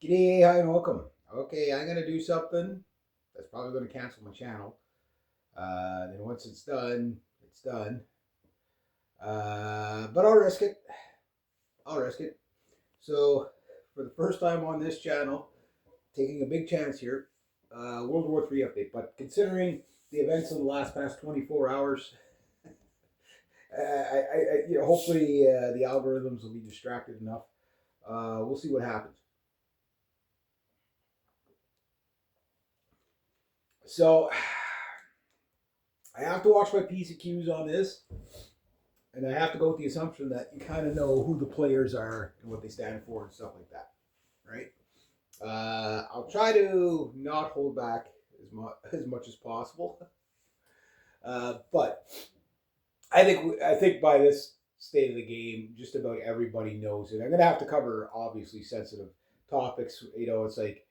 G'day, hi, and welcome. Okay, I'm gonna do something that's probably gonna cancel my channel. Then once it's done, it's done. But I'll risk it. I'll risk it. So, for the first time on this channel, taking a big chance here. World War III update. But considering the events of the last past 24 hours, hopefully the algorithms will be distracted enough. We'll see what happens. So I have to watch my P's and Q's on this, and I have to go with the assumption that you kind of know who the players are and what they stand for and stuff like that, right? I'll try to not hold back as much as possible, but I think by this state of the game, just about everybody knows it. I'm gonna have to cover obviously sensitive topics. It's like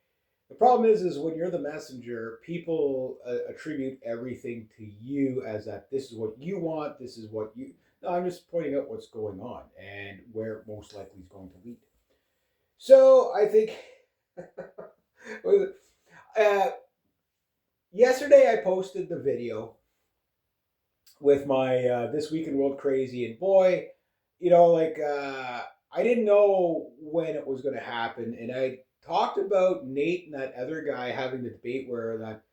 the problem is when you're the messenger, people attribute everything to you as that this is what you want, this is what you. No, I'm just pointing out what's going on and where it most likely is going to lead. So I think uh, yesterday I posted the video with my This Week in World Crazy, and boy, I didn't know when it was going to happen, and I talked about Nate and that other guy having the debate where that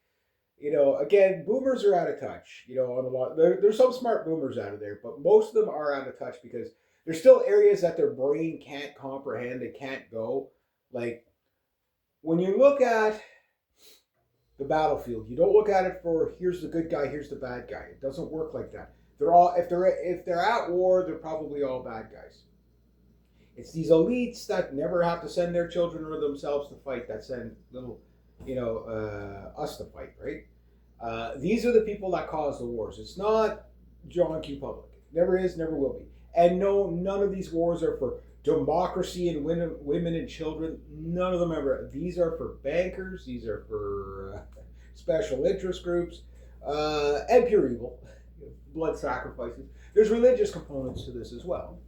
again, boomers are out of touch. On a lot, there's some smart boomers out of there, but most of them are out of touch because there's still areas that their brain can't comprehend. They can't go. Like when you look at the battlefield, you don't look at it for here's the good guy, here's the bad guy. It doesn't work like that. They're all if they're at war, they're probably all bad guys. It's these elites that never have to send their children or themselves to fight that send little, us to fight, right? These are the people that cause the wars. It's not John Q. Public. Never is, never will be. And no, none of these wars are for democracy and women and children. None of them ever. These are for bankers. These are for special interest groups and pure evil, blood sacrifices. There's religious components to this as well,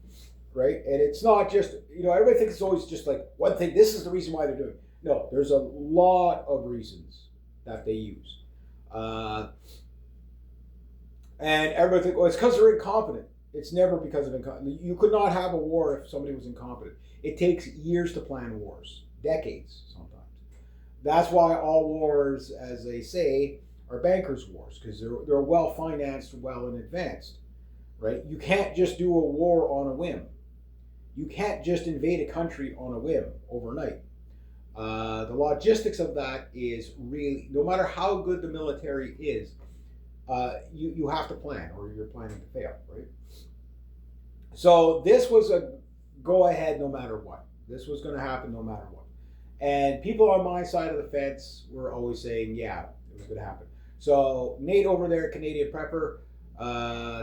right? And it's not just everybody thinks it's always just like one thing. This is the reason why they're doing it. No, there's a lot of reasons that they use. Uh, and everybody thinks, well, it's because they're incompetent. It's never because of incompetence. You could not have a war if somebody was incompetent. It takes years to plan wars, decades sometimes. That's why all wars, as they say, are bankers' wars because they're well financed, well in advanced, right? You can't just do a war on a whim. You can't just invade a country on a whim overnight. The logistics of that is really, no matter how good the military is, you have to plan or you're planning to fail, right? So this was a go ahead no matter what. This was going to happen no matter what. And people on my side of the fence were always saying, yeah, it was going to happen. So Nate over there, Canadian Prepper,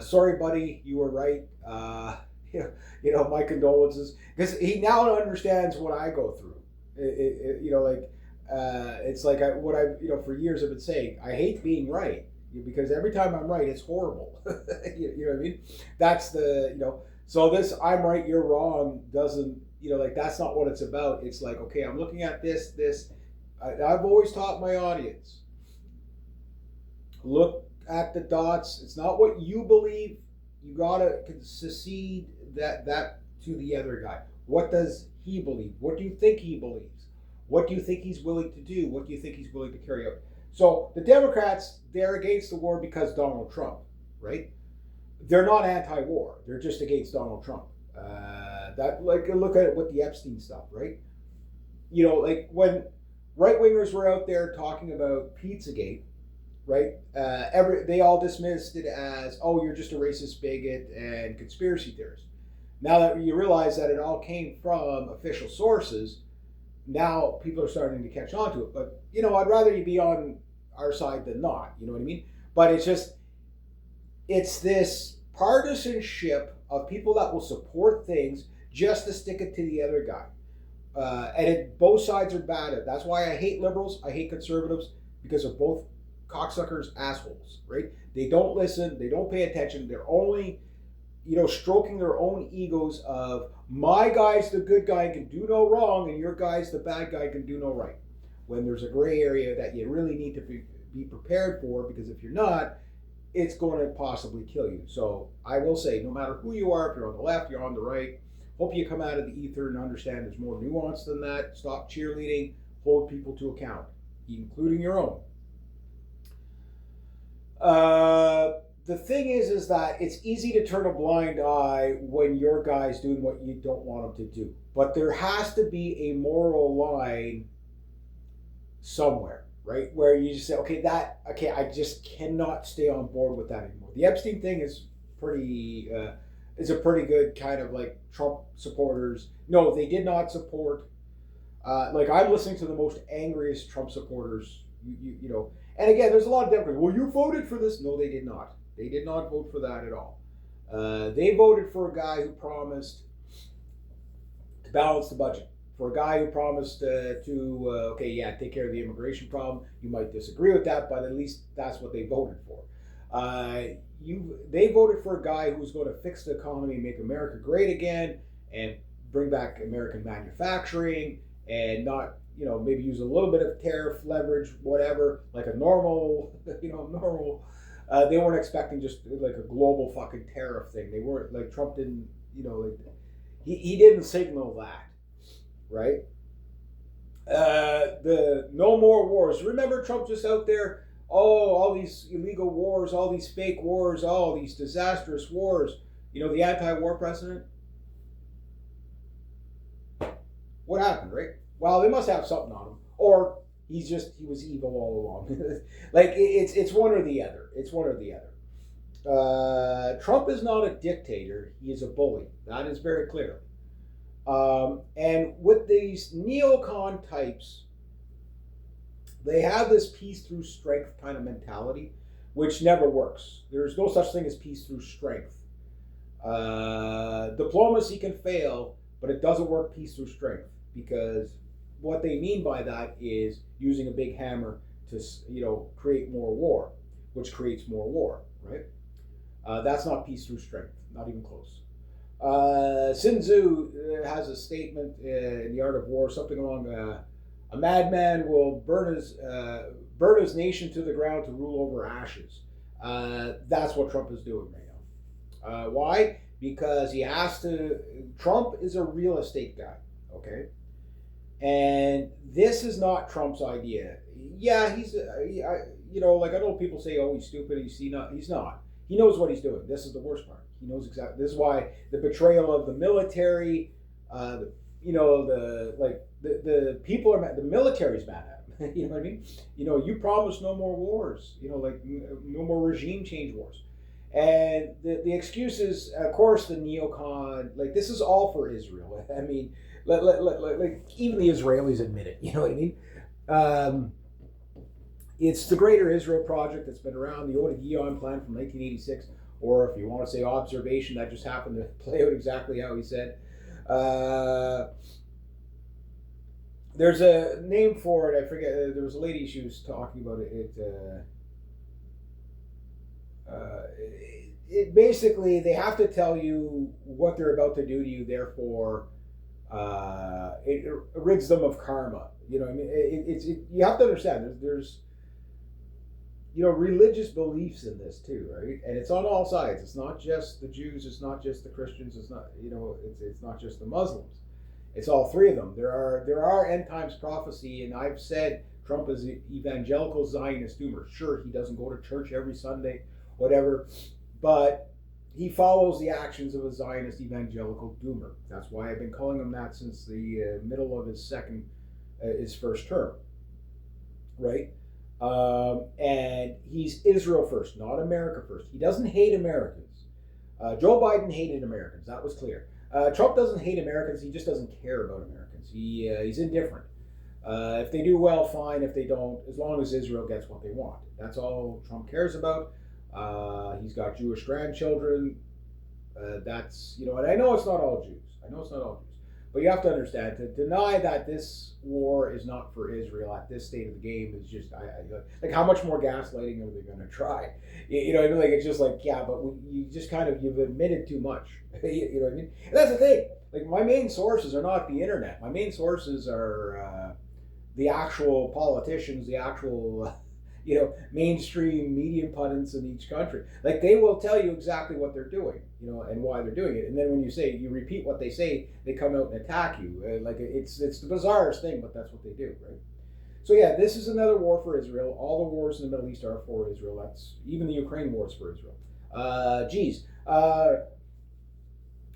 sorry, buddy, you were right. My condolences because he now understands what I go through. It's like what I for years I've been saying. I hate being right because every time I'm right, it's horrible. You know what I mean? That's So this I'm right, you're wrong doesn't that's not what it's about. It's like okay, I'm looking at this. I've always taught my audience. Look at the dots. It's not what you believe. You gotta concede that to the other guy. What does he believe? What do you think he believes? What do you think he's willing to do? What do you think he's willing to carry out? So the Democrats, they're against the war because Donald Trump, right? They're not anti-war. They're just against Donald Trump. Look at it with the Epstein stuff, right? Like when right wingers were out there talking about Pizzagate, right? They all dismissed it as, oh, you're just a racist bigot and conspiracy theorist. Now that you realize that it all came from official sources, now people are starting to catch on to it. But I'd rather you be on our side than not. You know what I mean? But it's this partisanship of people that will support things just to stick it to the other guy. Both sides are bad at it. That's why I hate liberals. I hate conservatives because of both cocksuckers, assholes. Right? They don't listen. They don't pay attention. They're only stroking their own egos of my guy's the good guy and can do no wrong, and your guy's the bad guy can do no right. When there's a gray area that you really need to be prepared for, because if you're not, it's going to possibly kill you. So I will say, no matter who you are, if you're on the left, you're on the right, hope you come out of the ether and understand there's more nuance than that. Stop cheerleading, hold people to account, including your own. The thing is that it's easy to turn a blind eye when your guy's doing what you don't want him to do. But there has to be a moral line somewhere, right? Where you just say, okay, I just cannot stay on board with that anymore. The Epstein thing is a pretty good kind of like Trump supporters. No, they did not support. Like I'm listening to the most angriest Trump supporters. And again, there's a lot of Democrats. Well, you voted for this. No, they did not. They did not vote for that at all. They voted for a guy who promised to balance the budget. For a guy who promised take care of the immigration problem. You might disagree with that, but at least that's what they voted for. They voted for a guy who's going to fix the economy, make America great again, and bring back American manufacturing, and not maybe use a little bit of tariff leverage, whatever, like a normal, normal. They weren't expecting just like a global fucking tariff thing. They weren't like Trump didn't, he didn't signal that, right? The no more wars. Remember Trump just out there, all these illegal wars, all these fake wars, all these disastrous wars. The anti-war president. What happened, right? Well, they must have something on him, or he was evil all along. Like it's one or the other. It's one or the other. Trump is not a dictator. He is a bully. That is very clear. And with these neocon types, they have this peace through strength kind of mentality, which never works. There's no such thing as peace through strength. Diplomacy can fail, but it doesn't work peace through strength, because what they mean by that is using a big hammer to create more war, which creates more war, right? That's not peace through strength, not even close. Sun Tzu has a statement in The Art of War, something along, a madman will burn his nation to the ground to rule over ashes. That's what Trump is doing right now. Why? Because he has to. Trump is a real estate guy, okay? And this is not Trump's idea. Yeah, I know people say, "Oh, he's stupid." He's not. He knows what he's doing. This is the worst part. He knows exactly. This is why the betrayal of the military. The people are mad. The military's mad at him. You know what I mean? You promised no more wars. No more regime change wars. And the excuse is, of course, the neocon. Like this is all for Israel. I mean. Like even the Israelis admit it. You know what I mean? It's the Greater Israel Project that's been around, the Oda Gion plan from 1986, or if you want to say observation, that just happened to play out exactly how he said. There's a name for it. I forget. There was a lady, she was talking about it. It basically, they have to tell you what they're about to do to you, therefore. It rids them of karma. You know what I mean? You have to understand, there's religious beliefs in this too, right? And it's on all sides. It's not just the Jews. It's not just the Christians. It's not, it's not just the Muslims. It's all three of them. There are end times prophecy, and I've said Trump is an evangelical Zionist doomer. Sure, he doesn't go to church every Sunday, whatever, but he follows the actions of a Zionist evangelical doomer. That's why I've been calling him that since the middle of his first term, right? And he's Israel first, not America first. He doesn't hate Americans. Joe Biden hated Americans. That was clear. Trump doesn't hate Americans. He just doesn't care about Americans. He's indifferent. If they do well, fine. If they don't, as long as Israel gets what they want. That's all Trump cares about. He's got Jewish grandchildren. And I know it's not all Jews. But you have to understand, to deny that this war is not for Israel at this state of the game is just, like, how much more gaslighting are they going to try? You know what I mean? Like, it's just like, yeah, but you just kind of, you've admitted too much. You know what I mean? And that's the thing. Like, my main sources are not the internet. My main sources are the actual politicians, the actual mainstream media pundits in each country. Like, they will tell you exactly what they're doing, and why they're doing it. And then when you repeat what they say, they come out and attack you. Like, it's the bizarrest thing, but that's what they do, right? So yeah, this is another war for Israel. All the wars in the Middle East are for Israel. That's even the Ukraine war is for Israel.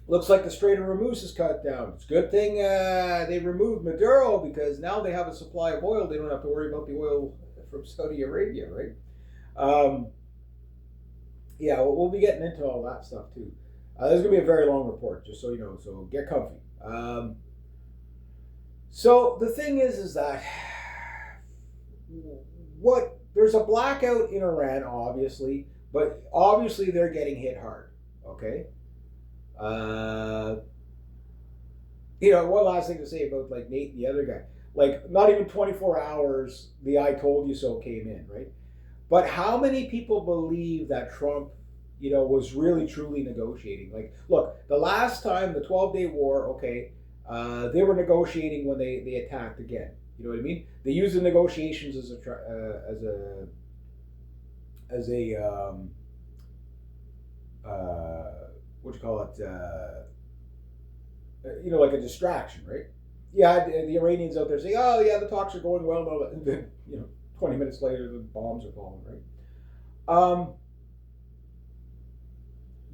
Looks like the Strait of Hormuz is cut down. It's a good thing they removed Maduro, because now they have a supply of oil. They don't have to worry about the oil from Saudi Arabia, right? Yeah, we'll be getting into all that stuff too. This is going to be a very long report, just so you know, so get comfy. So the thing is that there's a blackout in Iran, obviously, but obviously they're getting hit hard, okay? One last thing to say about, like, Nate and the other guy. Like, not even 24 hours, the "I told you so" came in, right? But how many people believe that Trump, was really truly negotiating? Like, look, the last time, the 12-day war, okay, they were negotiating when they attacked again. You know what I mean? They used the negotiations as a what do you call it? Like a distraction, right? Yeah, the Iranians out there say, "Oh, yeah, the talks are going well," and then 20 minutes later, the bombs are falling, right?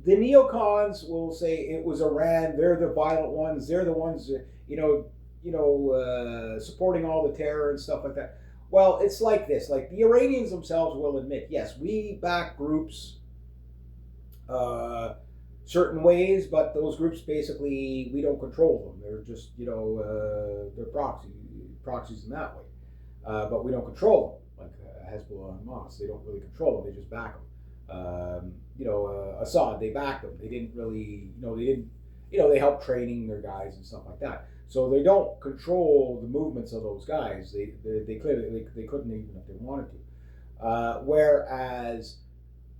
The neocons will say it was Iran. They're the violent ones. They're the ones, supporting all the terror and stuff like that. Well, it's like this. Like, the Iranians themselves will admit, yes, we back groups certain ways, but those groups, basically, we don't control them. They're just, they're proxies in that way. But we don't control them, like Hezbollah and Hamas. They don't really control them. They just back them. Assad, they backed them. They didn't really, they helped training their guys and stuff like that. So they don't control the movements of those guys. They clearly they couldn't, even if they wanted to. Whereas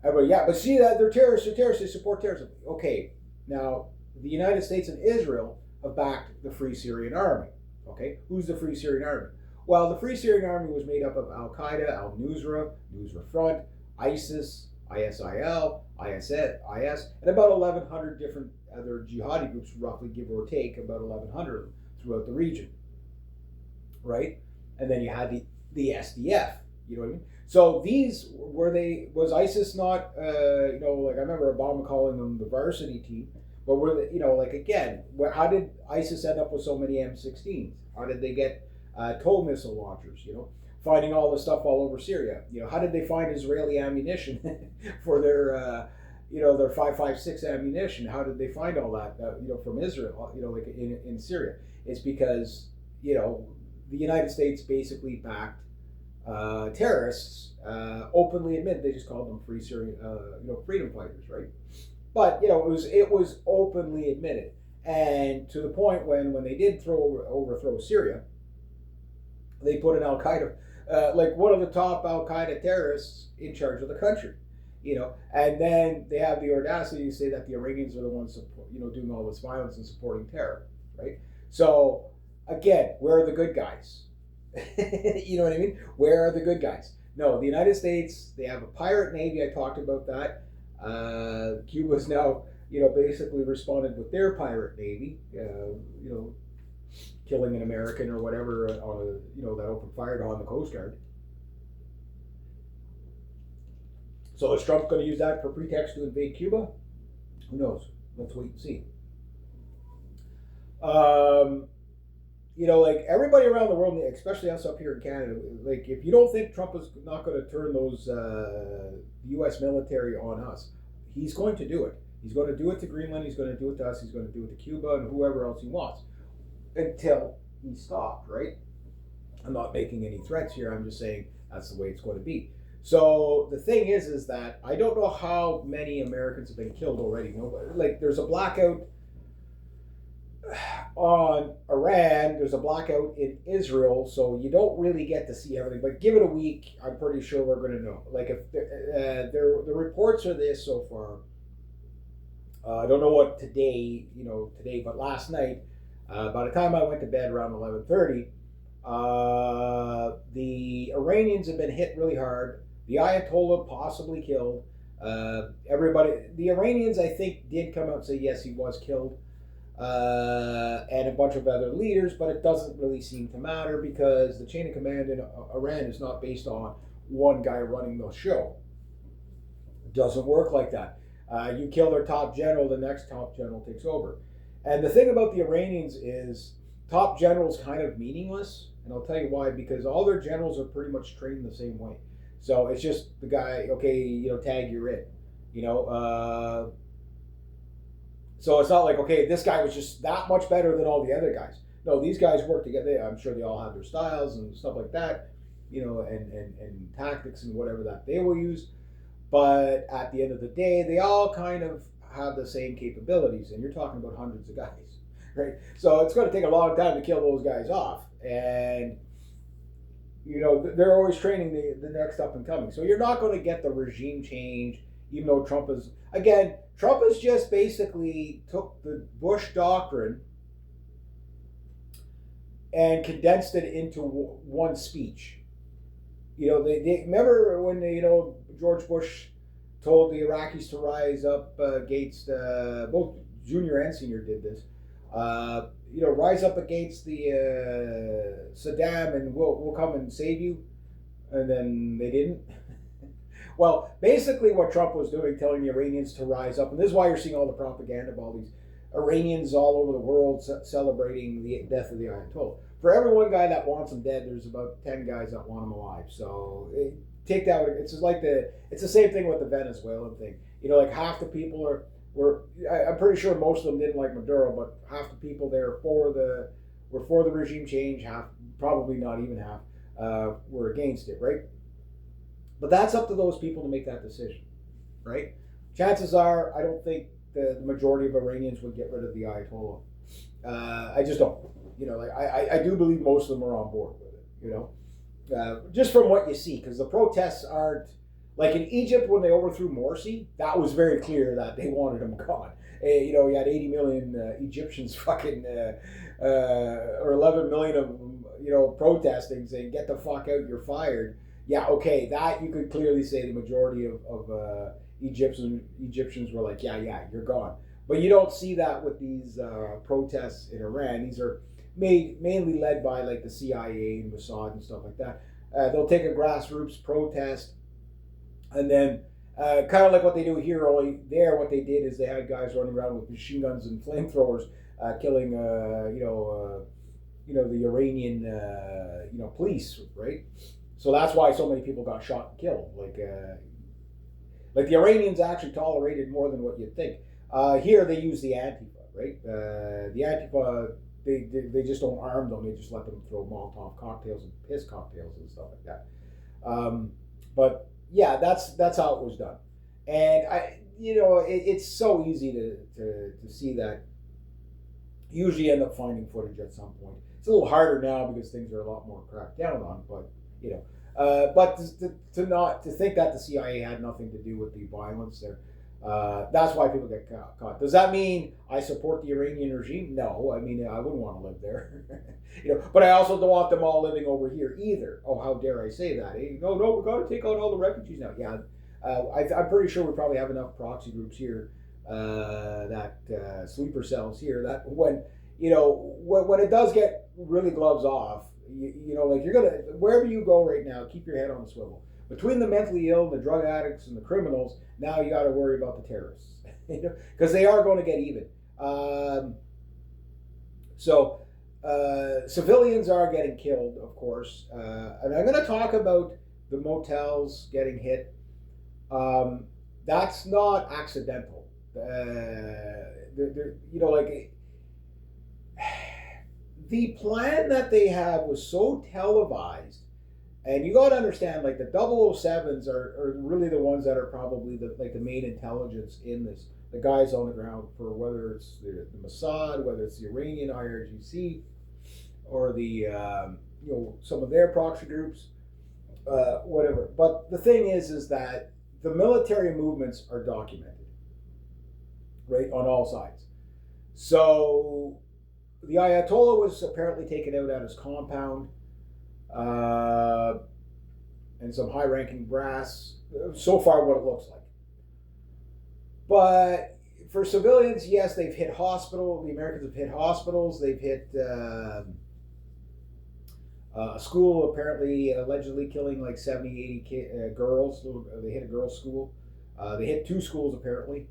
everybody, yeah, but see that they're terrorists. They support terrorism. Okay, now the United States and Israel have backed the Free Syrian Army. Okay, who's the Free Syrian Army? Well, the Free Syrian Army was made up of Al Qaeda, Al Nusra, Nusra Front, ISIS, ISIL, IS, and about 1,100 different other jihadi groups, roughly, give or take, about 1,100 throughout the region, right? And then you had the SDF. You know what I mean? So these was ISIS not? Like, I remember Obama calling them the varsity team, but were they, again, how did ISIS end up with so many M16s? How did they get TOW missile launchers? Finding all the stuff all over Syria. How did they find Israeli ammunition for their their 5.56 ammunition? How did they find all that from Israel? Like in Syria, it's because the United States basically backed terrorists, openly admit, they just called them free Syrian, freedom fighters, right? But it was openly admitted, and to the point when they did overthrow Syria, they put an Al Qaeda, like one of the top Al Qaeda terrorists, in charge of the country, and then they have the audacity to say that the Iranians are the ones, doing all this violence and supporting terror, right? So again, where are the good guys? You know what I mean? Where are the good guys? No, the United States, they have a pirate navy. I talked about that. Cuba's now, basically responded with their pirate navy, killing an American or whatever on that opened fire on the Coast Guard. So is Trump going to use that for pretext to invade Cuba? Who knows? Let's wait and see. Like, everybody around the world, especially us up here in Canada, like, if you don't think Trump is not going to turn those U.S. military on us, he's going to do it. He's going to do it to Greenland. He's going to do it to us. He's going to do it to Cuba and whoever else he wants, until he stopped, right? I'm not making any threats here. I'm just saying that's the way it's going to be. So the thing is that I don't know how many Americans have been killed already. Like, there's a blackout. on Iran. There's a blackout in Israel, so you don't really get to see everything. But give it a week, I'm pretty sure we're going to know. Like if the reports are this so far. I don't know what today, but last night, by the time I went to bed around 11:30, the Iranians have been hit really hard. The Ayatollah possibly killed. The Iranians, I think, did come out and say yes, he was killed, and a bunch of other leaders, but it doesn't really seem to matter because the chain of command in Iran is not based on one guy running the show. It doesn't work like that. You kill their top general, the next top general takes over. And the thing about the Iranians is top generals kind of meaningless, and I'll tell you why. Because all their generals are pretty much trained the same way. So it's just the guy, okay, tag, you're in, you know. So it's not like, okay, this guy was just that much better than all the other guys. No, these guys work together. I'm sure they all have their styles and stuff like that, and tactics and whatever that they will use. But at the end of the day, they all kind of have the same capabilities, and you're talking about hundreds of guys, right? So it's going to take a long time to kill those guys off, and they're always training the next up and coming. So you're not going to get the regime change, even though Trump has just basically took the Bush doctrine and condensed it into one speech. They remember when George Bush told the Iraqis to rise up against both junior and senior did this. Rise up against the Saddam, and we'll come and save you, and then they didn't. Well, basically, what Trump was doing, telling the Iranians to rise up, and this is why you're seeing all the propaganda of all these Iranians all over the world celebrating the death of the Ayatollah. For every one guy that wants him dead, there's about 10 guys that want him alive. So take that. It's just like it's the same thing with the Venezuelan thing. Like half the people I'm pretty sure most of them didn't like Maduro, but half the people there were for the regime change. Half, probably not even half, were against it, right? But that's up to those people to make that decision, right? Chances are, I don't think the majority of Iranians would get rid of the Ayatollah. I just don't. I do believe most of them are on board with it. Just from what you see, because the protests aren't like in Egypt when they overthrew Morsi. That was very clear that they wanted him gone. You had 80 million Egyptians fucking or 11 million of them, protesting, saying "Get the fuck out, you're fired." Yeah, okay, that you could clearly say the majority of Egyptians were like, yeah, you're gone. But you don't see that with these protests in Iran. These are mainly led by like the CIA and Mossad and stuff like that. They'll take a grassroots protest, and then kind of like what they do here. Only there, what they did is they had guys running around with machine guns and flamethrowers, killing the Iranian police, right? So that's why so many people got shot and killed. Like the Iranians actually tolerated more than what you'd think. Here they use the Antifa, right? The Antifa, they just don't arm them. They just let them throw Molotov cocktails and piss cocktails and stuff like that. But yeah, that's how it was done. And it's so easy to see that. You usually end up finding footage at some point. It's a little harder now because things are a lot more cracked down on, but but to think that the CIA had nothing to do with the violence there, that's why people get caught. Does that mean I support the Iranian regime? No, I mean I wouldn't want to live there, But I also don't want them all living over here either. Oh, how dare I say that? No, we've got to take out all the refugees now. Yeah, I'm pretty sure we probably have enough proxy groups here, sleeper cells here that when it does get really gloves off. Like you're gonna wherever you go right now, keep your head on the swivel. Between the mentally ill, the drug addicts, and the criminals, now you got to worry about the terrorists, because they are going to get even. Civilians are getting killed, of course, and I'm going to talk about the motels getting hit. That's not accidental. The plan that they have was so televised, and you got to understand, like the 007s are really the ones that are probably the main intelligence in this. the guys on the ground for whether it's the Mossad, whether it's the Iranian IRGC, or the some of their proxy groups, whatever. But the thing is that the military movements are documented, right, on all sides. So the Ayatollah was apparently taken out at his compound, uh, and some high-ranking brass. So far, what it looks like. But for civilians, yes, they've hit hospital. The Americans have hit hospitals. They've hit a school, apparently, allegedly killing like 70, 80 girls. They hit a girls' school. They hit 2 schools, apparently,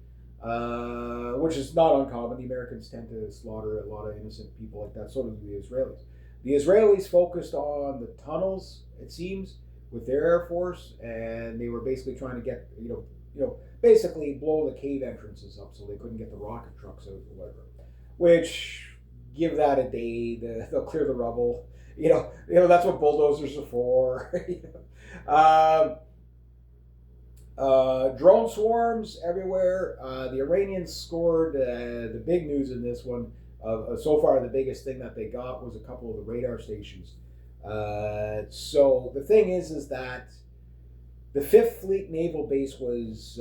which is not uncommon. The Americans tend to slaughter a lot of innocent people like that. So do the Israelis. The Israelis focused on the tunnels, it seems, with their Air Force, and they were basically trying to get, basically blow the cave entrances up so they couldn't get the rocket trucks out or whatever. Which, give that a day, they'll clear the rubble. That's what bulldozers are for. Drone swarms everywhere. The Iranians scored. The big news in this one, so far, the biggest thing that they got was a couple of the radar stations. So the thing is that the 5th Fleet Naval Base was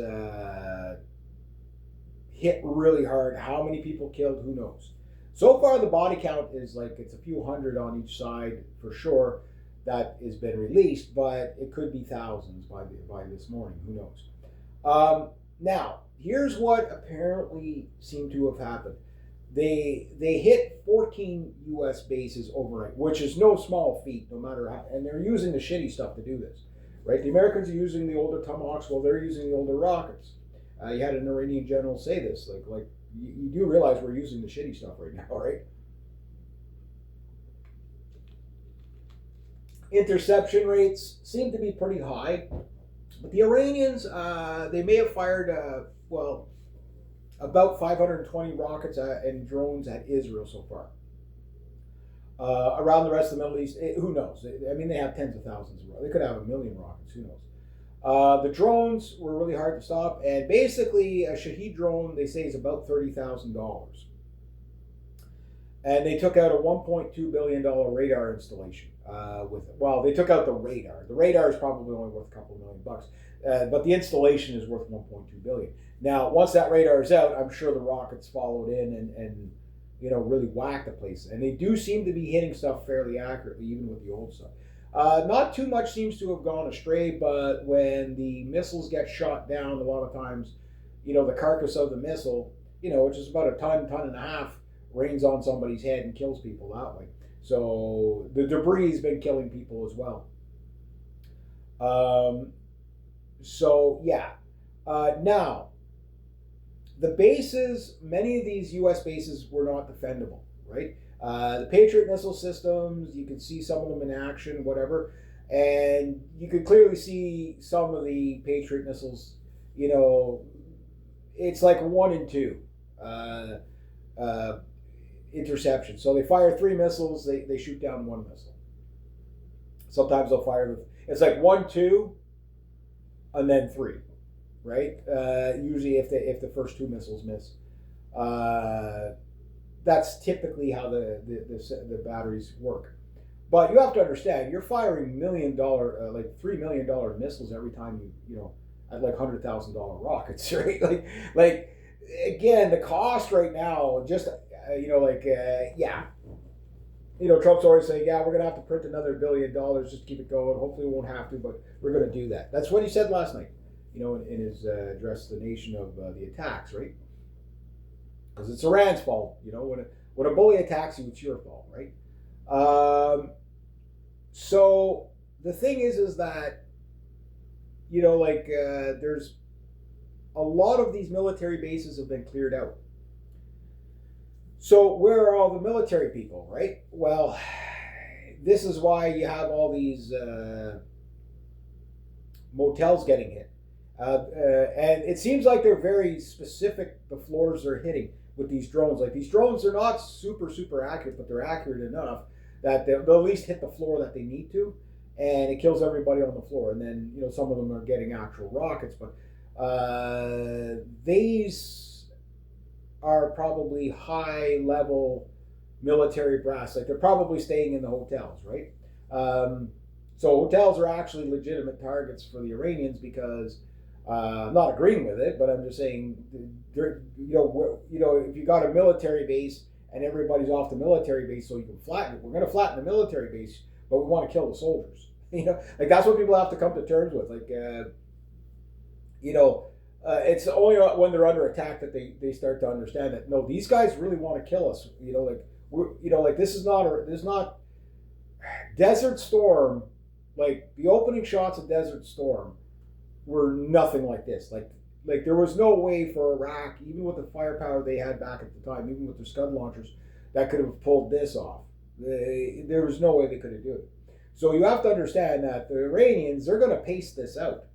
hit really hard. How many people killed? Who knows? So far, the body count is like it's a few hundred on each side for sure that has been released, but it could be thousands by this morning. Who knows? Now, here's what apparently seemed to have happened. They hit 14 U.S. bases overnight, which is no small feat, no matter how. And they're using the shitty stuff to do this, right? The Americans are using the older Tomahawks while they're using the older rockets. You had an Iranian general say this, like you do realize we're using the shitty stuff right now, right? Interception rates seem to be pretty high, but the Iranians, they may have fired, about 520 rockets and drones at Israel so far. Around the rest of the Middle East, who knows? I mean, they have tens of thousands of rockets. They could have 1 million rockets, who knows? The drones were really hard to stop, and basically a Shahed drone, they say, is about $30,000. And they took out a $1.2 billion radar installation. They took out the radar. The radar is probably only worth a couple $1 million, but the installation is worth $1.2 billion. Now, once that radar is out, I'm sure the rockets followed in and really whacked the place. And they do seem to be hitting stuff fairly accurately, even with the old stuff. Not too much seems to have gone astray, but when the missiles get shot down, a lot of times, the carcass of the missile, which is about a ton and a half, rains on somebody's head and kills people that way. So the debris has been killing people as well. Now, the bases, many of these U.S. bases were not defendable, right? The Patriot missile systems, you can see some of them in action, whatever. And you could clearly see some of the Patriot missiles, it's like 1 and 2 interception. So they fire 3 missiles, they shoot down 1 missile. Sometimes they'll fire, it's like 1, 2, and then 3, right? Usually if the first 2 missiles miss. That's typically how the batteries work. But you have to understand, you're firing $1 million, like $3 million missiles every time at like $100,000 rockets, right? Like again, the cost right now, just Trump's always saying, we're gonna have to print another $1 billion just to keep it going. Hopefully, we won't have to, but we're gonna do that. That's what he said last night, in his address to the nation of the attacks, right? Because it's Iran's fault, when a bully attacks you, it's your fault, right? So the thing is that, there's a lot of these military bases have been cleared out. So where are all the military people, right? Well, this is why you have all these motels getting hit. And it seems like they're very specific, the floors they're hitting with these drones. Like these drones are not super accurate, but they're accurate enough that they'll at least hit the floor that they need to, and it kills everybody on the floor. And then some of them are getting actual rockets, but these are probably high level military brass. Like they're probably staying in the hotels, right? Um, so hotels are actually legitimate targets for the Iranians because I'm not agreeing with it, but I'm just saying, if you got a military base and everybody's off the military base, so you can flatten it. We're going to flatten the military base, but we want to kill the soldiers. Like that's what people have to come to terms with. Like, it's only when they're under attack that they start to understand that no, these guys really want to kill us. Like this is not Desert Storm. Like the opening shots of Desert Storm were nothing like this. Like there was no way for Iraq, even with the firepower they had back at the time, even with their Scud launchers, that could have pulled this off. There was no way they could have done it. So you have to understand that the Iranians, they're going to pace this out,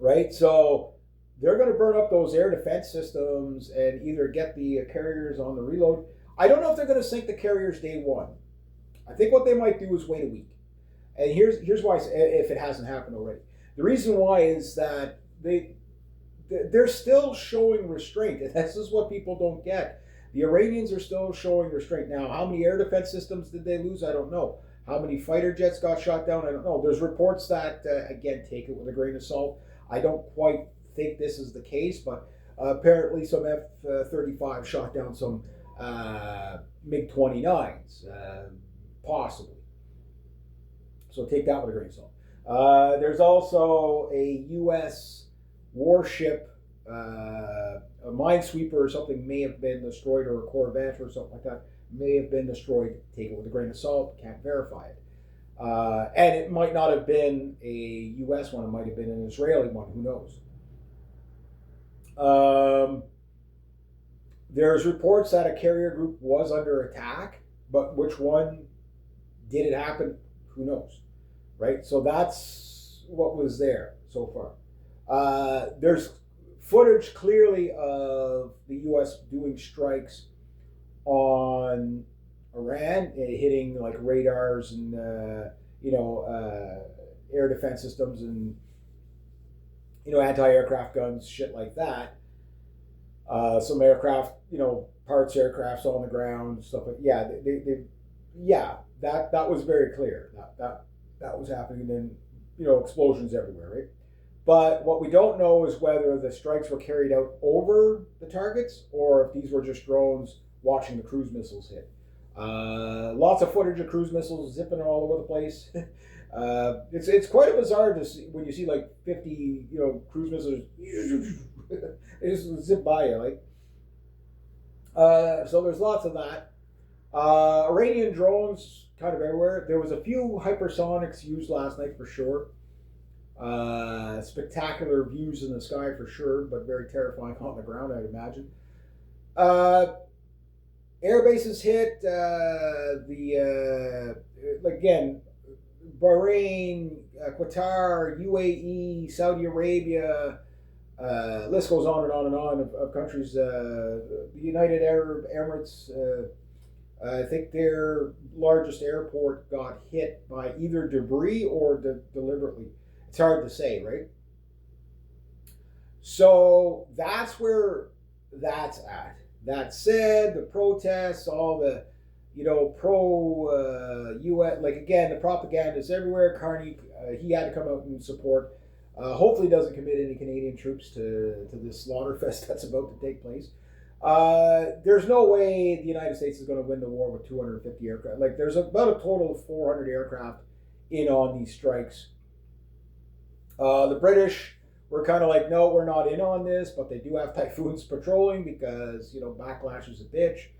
right? So they're going to burn up those air defense systems and either get the carriers on the reload. I don't know if they're going to sink the carriers day one. I think what they might do is wait a week. And here's why, if it hasn't happened already. The reason why is that they're still showing restraint, and this is what people don't get. The Iranians are still showing restraint. Now, how many air defense systems did they lose? I don't know. How many fighter jets got shot down? I don't know. There's reports that, again, take it with a grain of salt. I don't quite think this is the case, but apparently some F-35 shot down some MiG-29s, possibly. So take that with a grain of salt. There's also a U.S. warship, a minesweeper or something may have been destroyed, or a Corvette or something like that may have been destroyed. Take it with a grain of salt. Can't verify it. And it might not have been a U.S. one. It might have been an Israeli one. Who knows? There's reports that a carrier group was under attack, but which one did it happen? Who knows? Right? So that's what was there so far. There's footage clearly of the U.S. doing strikes on Iran, hitting like radars and air defense systems and anti-aircraft guns, shit like that. Some aircraft, parts aircrafts on the ground, stuff like that was very clear. That was happening, and explosions everywhere, right? But what we don't know is whether the strikes were carried out over the targets or if these were just drones watching the cruise missiles hit. Lots of footage of cruise missiles zipping all over the place. It's quite bizarre to see when you see like 50 cruise missiles. They just zip by you, like. So there's lots of that. Iranian drones kind of everywhere. There was a few hypersonics used last night for sure. Spectacular views in the sky for sure, but very terrifying on the ground, I'd imagine. Air bases hit. Again, Bahrain, Qatar, UAE, Saudi Arabia. List goes on and on and on of countries. The United Arab Emirates. I think their largest airport got hit by either debris or deliberately. It's hard to say, right? So that's where that's at. That said, the protests, all the, pro-U.S., like again, the propaganda is everywhere. Carney, he had to come out and support. Hopefully doesn't commit any Canadian troops to this slaughter fest that's about to take place. There's no way the United States is going to win the war with 250 aircraft. Like there's about a total of 400 aircraft in on these strikes. The British were kind of like, no, we're not in on this, but they do have Typhoons patrolling because, backlash is a bitch.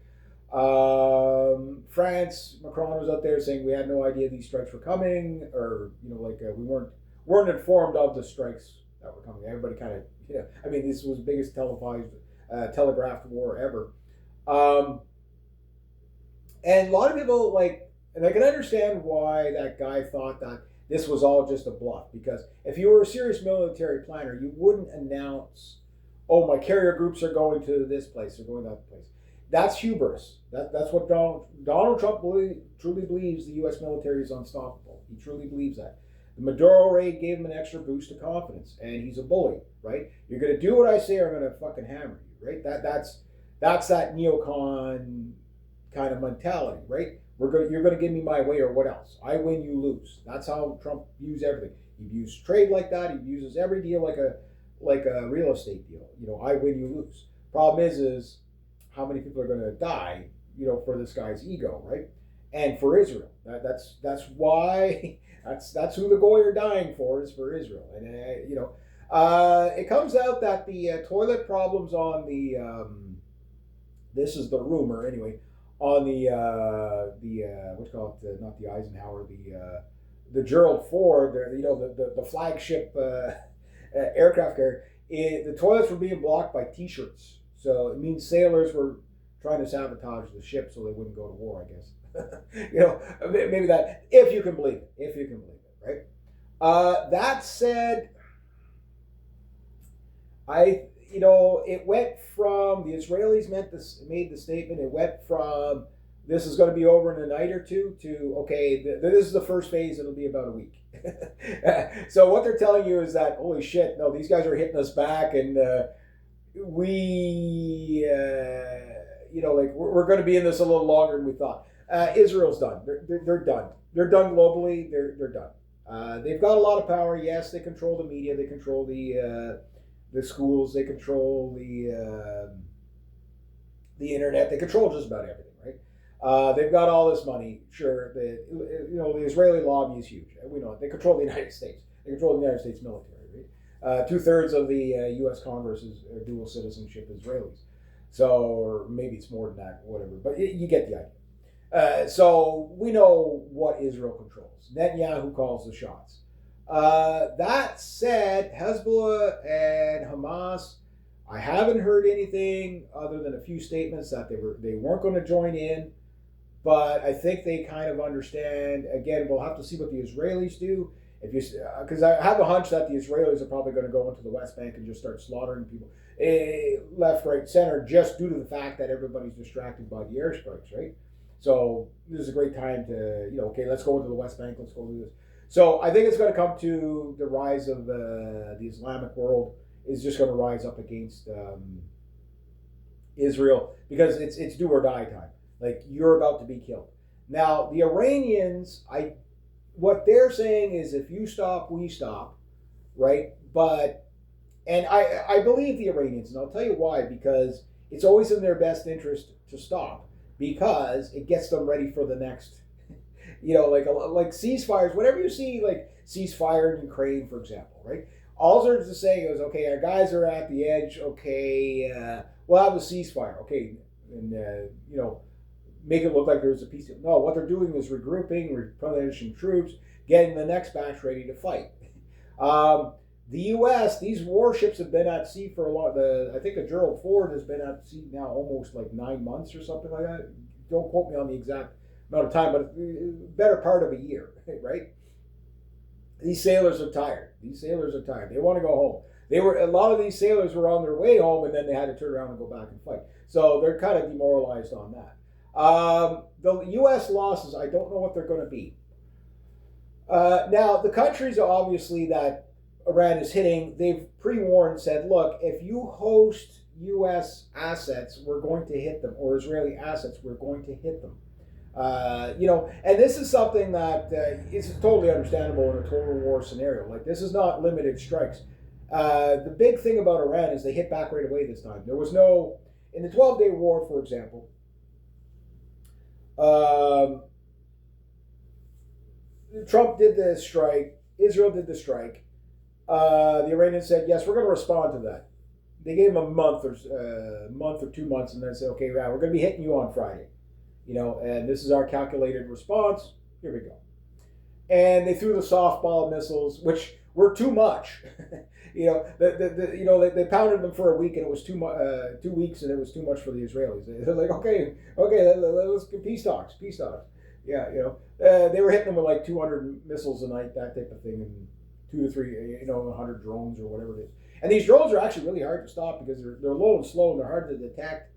France, Macron was out there saying we had no idea these strikes were coming, or, we weren't informed of the strikes that were coming. Everybody kind of, this was the biggest telegraphed war ever. And a lot of people, and I can understand why that guy thought that this was all just a bluff, because if you were a serious military planner, you wouldn't announce, oh, my carrier groups are going to this place, they're going to that place. That's hubris. That's what Donald Trump truly believes the U.S. military is unstoppable. He truly believes that. The Maduro raid gave him an extra boost of confidence, and he's a bully, right? You're going to do what I say or I'm going to fucking hammer you, right? That's that neocon kind of mentality, right? You're going to give me my way or what else? I win, you lose. That's how Trump views everything. He views trade like that. He uses every deal like a real estate deal. You know, I win, you lose. Problem is how many people are going to die, you know, for this guy's ego, right? And for Israel, that's why that's who the goy are dying for, is for Israel. And you know, it comes out that the toilet problems on the this is the rumor anyway, on the what's called not the Eisenhower, the Gerald Ford, you know, the flagship aircraft carrier. The toilets were being blocked by T-shirts, so it means sailors were trying to sabotage the ship so they wouldn't go to war, I guess. You know, maybe that, if you can believe it, right? That said, you know, it went from, the Israelis made the statement, it went from this is going to be over in a night or two to, okay, this is the first phase, it'll be about a week. So what they're telling you is that, holy shit, no, these guys are hitting us back, and we, you know, like we're going to be in this a little longer than we thought. Israel's done. They're done. They're done globally. They're done. They've got a lot of power. Yes, they control the media. They control the schools. They control the internet. They control just about everything, right? They've got all this money. Sure, you know, the Israeli lobby is huge. We know it. They control the United States. They control the United States military. Right? 2/3 of the U.S. Congress is dual citizenship Israelis. So, or maybe it's more than that, whatever. But you get the idea. So we know what Israel controls. Netanyahu calls the shots. That said, Hezbollah and Hamas, I haven't heard anything other than a few statements that they weren't going to join in. But I think they kind of understand. Again, we'll have to see what the Israelis do. Because I have a hunch that the Israelis are probably going to go into the West Bank and just start slaughtering people, left, right, center, just due to the fact that everybody's distracted by the airstrikes, right? So this is a great time to, you know, okay, let's go into the West Bank, let's go do this. So I think it's going to come to the rise of the Islamic world is just going to rise up against Israel, because it's do or die time. Like, you're about to be killed. Now the Iranians, what they're saying is, if you stop, we stop, right? But, and I believe the Iranians, and I'll tell you why, because it's always in their best interest to stop, because it gets them ready for the next, you know, like ceasefires, whatever you see, like ceasefire in Ukraine, for example, right? All they're just saying is, okay, our guys are at the edge, okay, we'll have a ceasefire, okay, and, you know, make it look like there's a peace deal. No, what they're doing is regrouping, replenishing troops, getting the next batch ready to fight. The U.S., these warships have been at sea for a lot. I think the Gerald Ford has been at sea now almost like 9 months or something like that. Don't quote me on the exact amount of time, but better part of a year, right? These sailors are tired. They want to go home. A lot of these sailors were on their way home, and then they had to turn around and go back and fight. So they're kind of demoralized on that. The U.S. losses, I don't know what they're going to be. Now, the countries obviously that Iran is hitting, they've pre-warned, said, look, if you host U.S. assets, we're going to hit them, or Israeli assets, we're going to hit them. You know, and this is something that is totally understandable in a total war scenario. Like, this is not limited strikes. The big thing about Iran is they hit back right away this time. There was no, in the 12-day war, for example, Trump did the strike, Israel did the strike. The Iranians said, yes, we're going to respond to that. They gave him a month or 2 months, and then said, okay, we're going to be hitting you on Friday. You know, and this is our calculated response. Here we go. And they threw the softball missiles, which were too much. You know, they pounded them for a week, and it was 2 weeks, and it was too much for the Israelis. They're like, okay, let's get peace talks. Yeah, you know, they were hitting them with like 200 missiles a night, that type of thing, and 2 to 3, you know, 100 drones or whatever it is. And these drones are actually really hard to stop because they're low and slow, and they're hard to detect.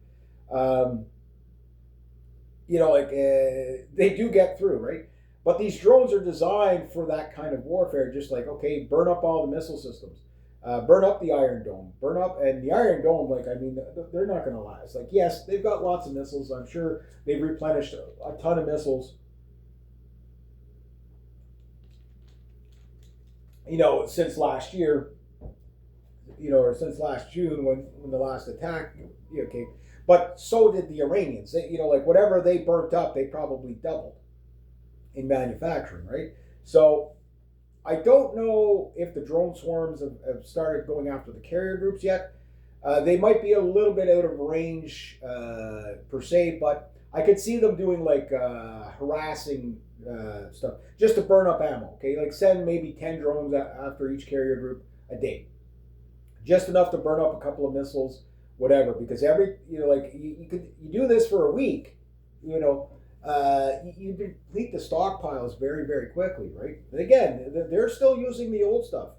You know, like they do get through, right? But these drones are designed for that kind of warfare, just like, okay, burn up all the missile systems. Burn up the Iron Dome. Burn up, and the Iron Dome, like, I mean, they're not going to last. Like, yes, they've got lots of missiles. I'm sure they've replenished a ton of missiles, since last year, or since last June when the last attack, okay. But so did the Iranians. Like whatever they burnt up, they probably doubled in manufacturing, right? So I don't know if the drone swarms have started going after the carrier groups yet. They might be a little bit out of range per se, but I could see them doing like harassing stuff just to burn up ammo. Okay, like send maybe 10 drones after each carrier group a day, just enough to burn up a couple of missiles, whatever. Because like you do this for a week, you deplete the stockpiles very, very quickly, right? And again, they're still using the old stuff.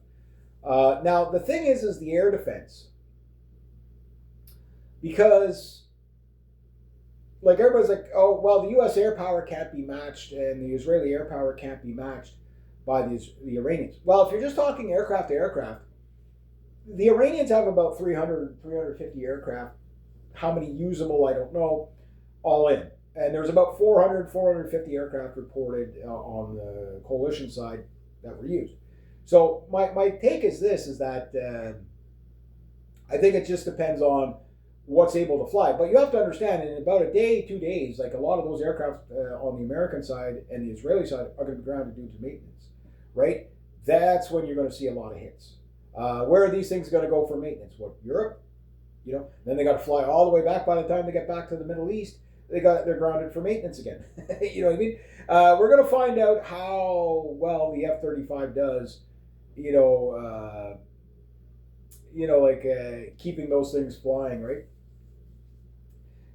Now the thing is the air defense, because like everybody's like, oh well, the U.S. air power can't be matched, and the Israeli air power can't be matched by the Iranians. Well, if you're just talking aircraft to aircraft, the Iranians have about 350 aircraft. How many usable, I don't know, all in. And there's about 450 aircraft reported on the coalition side that were used. So my take is this, is that I think it just depends on what's able to fly. But you have to understand, in about a day, 2 days, like a lot of those aircraft on the American side and the Israeli side are going to be grounded due to maintenance, right? That's when you're going to see a lot of hits. Where are these things going to go for maintenance? What, Europe? Then they got to fly all the way back. By the time they get back to the Middle East, they're grounded for maintenance again. You know what I mean? We're going to find out how well the F-35 does. Keeping those things flying, right?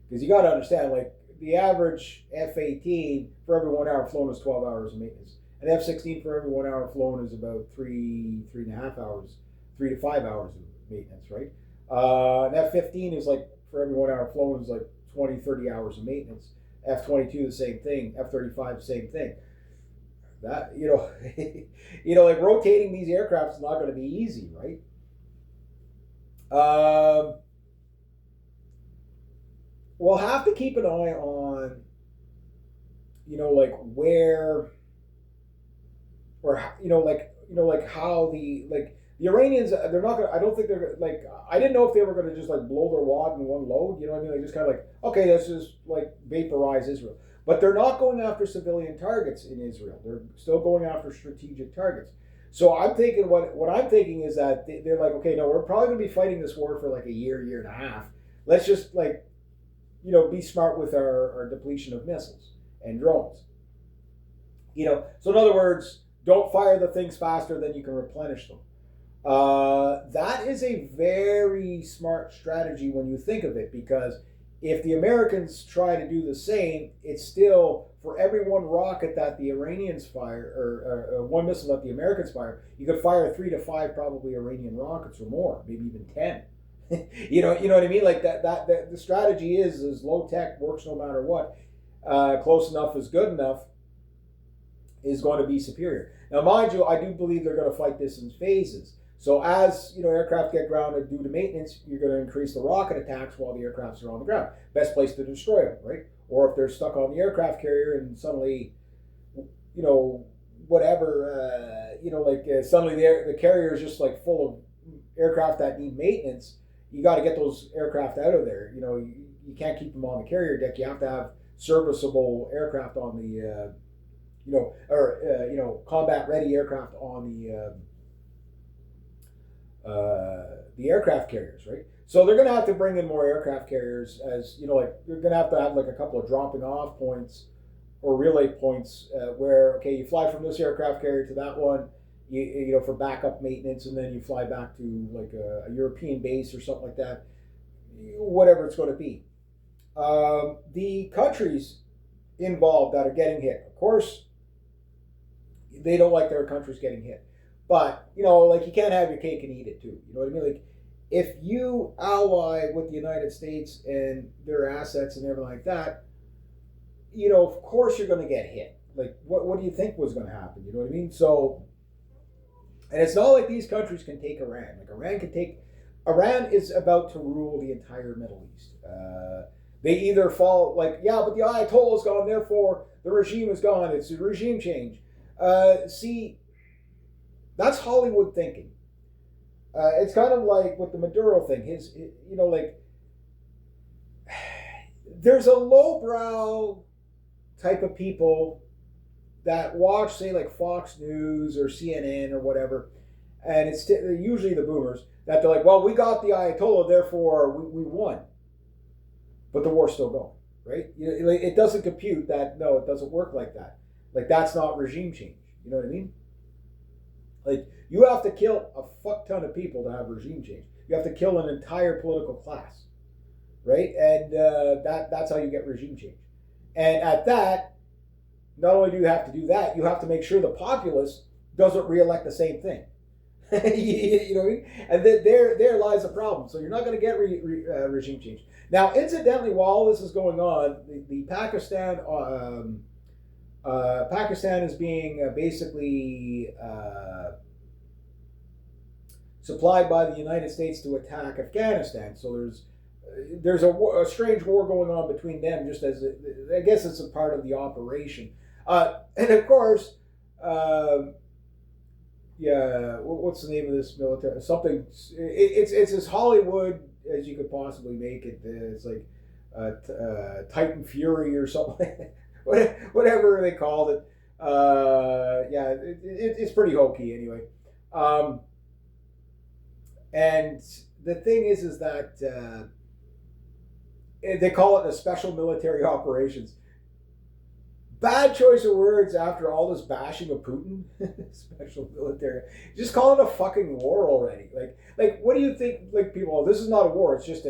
Because you got to understand, like the average F-18 for every 1 hour flown is 12 hours of maintenance. An F-16 for every 1 hour flown is about 3.5 hours, 3 to 5 hours of maintenance, right? An F-15 is like, for every 1 hour flown is like 20, 30 hours of maintenance. F-22 the same thing. F-35 the same thing. That like rotating these aircraft is not going to be easy, right? We'll have to keep an eye on, like where, or like how the Iranians, they're not gonna. I don't think they're like. I didn't know if they were gonna just like blow their wad in one load. You know what I mean? Like just kind of like, okay, let's just like vaporize Israel. But they're not going after civilian targets in Israel. They're still going after strategic targets. So I'm thinking what I'm thinking is that they're like, okay, no, we're probably gonna be fighting this war for like a year and a half. Let's just like, be smart with our depletion of missiles and drones. So in other words, don't fire the things faster than you can replenish them. That is a very smart strategy when you think of it, because if the Americans try to do the same, it's still, for every one rocket that the Iranians fire, or one missile that the Americans fire, you could fire 3 to 5 probably Iranian rockets or more, maybe even 10. you know what I mean? Like that the strategy is low tech, works no matter what. Close enough is good enough is going to be superior. Now, mind you, I do believe they're going to fight this in phases. So as aircraft get grounded due to maintenance, you're going to increase the rocket attacks while the aircrafts are on the ground. Best place to destroy them, right? Or if they're stuck on the aircraft carrier and suddenly, suddenly the carrier is just like full of aircraft that need maintenance. You got to get those aircraft out of there. You can't keep them on the carrier deck. You have to have serviceable aircraft on the, combat ready aircraft on the aircraft carriers, right? So they're going to have to bring in more aircraft carriers, as like you're going to have like a couple of dropping off points or relay points where, okay, you fly from this aircraft carrier to that one, for backup maintenance, and then you fly back to like a European base or something like that, whatever it's going to be. The countries involved that are getting hit, of course, they don't like their countries getting hit. But, like you can't have your cake and eat it too. You know what I mean? Like if you ally with the United States and their assets and everything like that, of course you're going to get hit. Like what do you think was going to happen? You know what I mean? So And it's not like these countries can take Iran. Like Iran can take. Iran is about to rule the entire Middle East. They either fall like, yeah, but the Ayatollah is gone, therefore the regime is gone. It's a regime change. See, that's Hollywood thinking. It's kind of like with the Maduro thing. Like there's a lowbrow type of people that watch, say, like Fox News or CNN or whatever, and it's usually the boomers that they're like, well, we got the Ayatollah, therefore we won, but the war's still going, right? It doesn't compute that. No, it doesn't work like that. Like that's not regime change. You know what I mean? Like you have to kill a fuck ton of people to have regime change. You have to kill an entire political class, right? And that's how you get regime change. And at that, not only do you have to do that, you have to make sure the populace doesn't reelect the same thing. You know what I mean? And there lies the problem. So you're not going to get regime change. Now, incidentally, while all this is going on, the Pakistan is being basically supplied by the United States to attack Afghanistan. So there's a strange war going on between them, just as I guess it's a part of the operation. And of course, yeah, what's the name of this military? Something. It's as Hollywood as you could possibly make it. It's like Titan Fury or something, whatever they called it. Yeah, it's pretty hokey anyway. And the thing is that they call it a special military operations. Bad choice of words after all this bashing of Putin. Special military. Just call it a fucking war already. Like, what do you think? Like, people, oh, this is not a war. It's just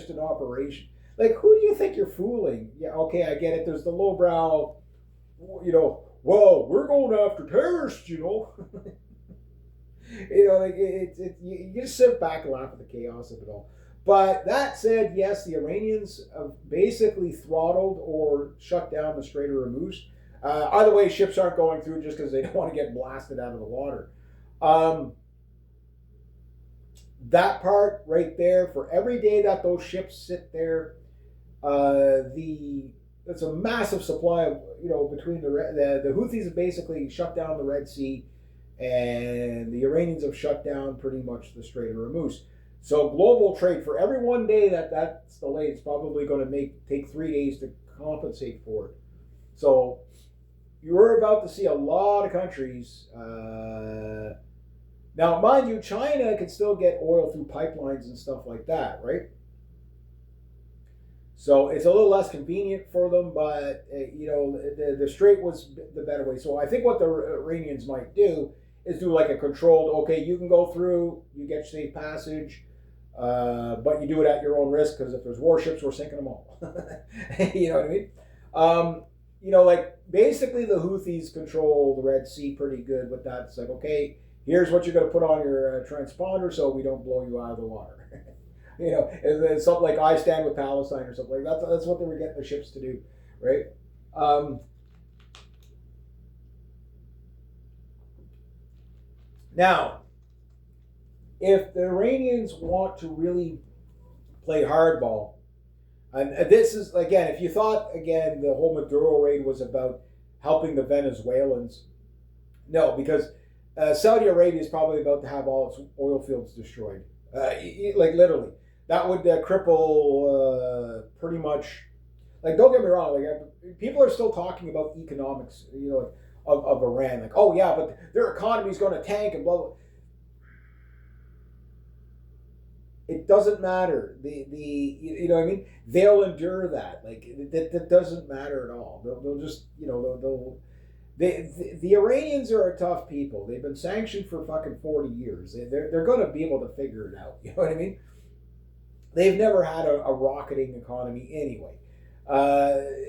an operation. Like, who do you think you're fooling? Yeah, okay, I get it. There's the lowbrow, well, we're going after terrorists, like you just sit back and laugh at the chaos of it all. But that said, yes, the Iranians have basically throttled or shut down the Strait of Hormuz. Either way, ships aren't going through just because they don't want to get blasted out of the water. That part right there, for every day that those ships sit there, it's a massive supply of, between the Houthis have basically shut down the Red Sea, and the Iranians have shut down pretty much the Strait of Hormuz. So global trade, for every one day that's delayed, it's probably going to take 3 days to compensate for it. So you're about to see a lot of countries. Now, mind you, China can still get oil through pipelines and stuff like that, right? So it's a little less convenient for them, but the strait was the better way. So I think what the Iranians might do is do like a controlled, okay, you can go through, you get safe passage, but you do it at your own risk, because if there's warships, we're sinking them all. You know what I mean? Like basically the Houthis control the Red Sea pretty good with that. It's like, okay, here's what you're going to put on your transponder so we don't blow you out of the water. It's something like I Stand with Palestine or something like that. That's what they were getting the ships to do, right? Now, if the Iranians want to really play hardball, and this is, again, if you thought, again, the whole Maduro raid was about helping the Venezuelans, no, because Saudi Arabia is probably about to have all its oil fields destroyed. Like literally. That would cripple pretty much, like, don't get me wrong, like people are still talking about economics, of Iran. Like, oh yeah, but their economy is going to tank and blah, blah. It doesn't matter. You know what I mean? They'll endure that. Like that doesn't matter at all. They'll just, the Iranians are a tough people. They've been sanctioned for fucking 40 years. They're going to be able to figure it out. You know what I mean? They've never had a rocketing economy anyway.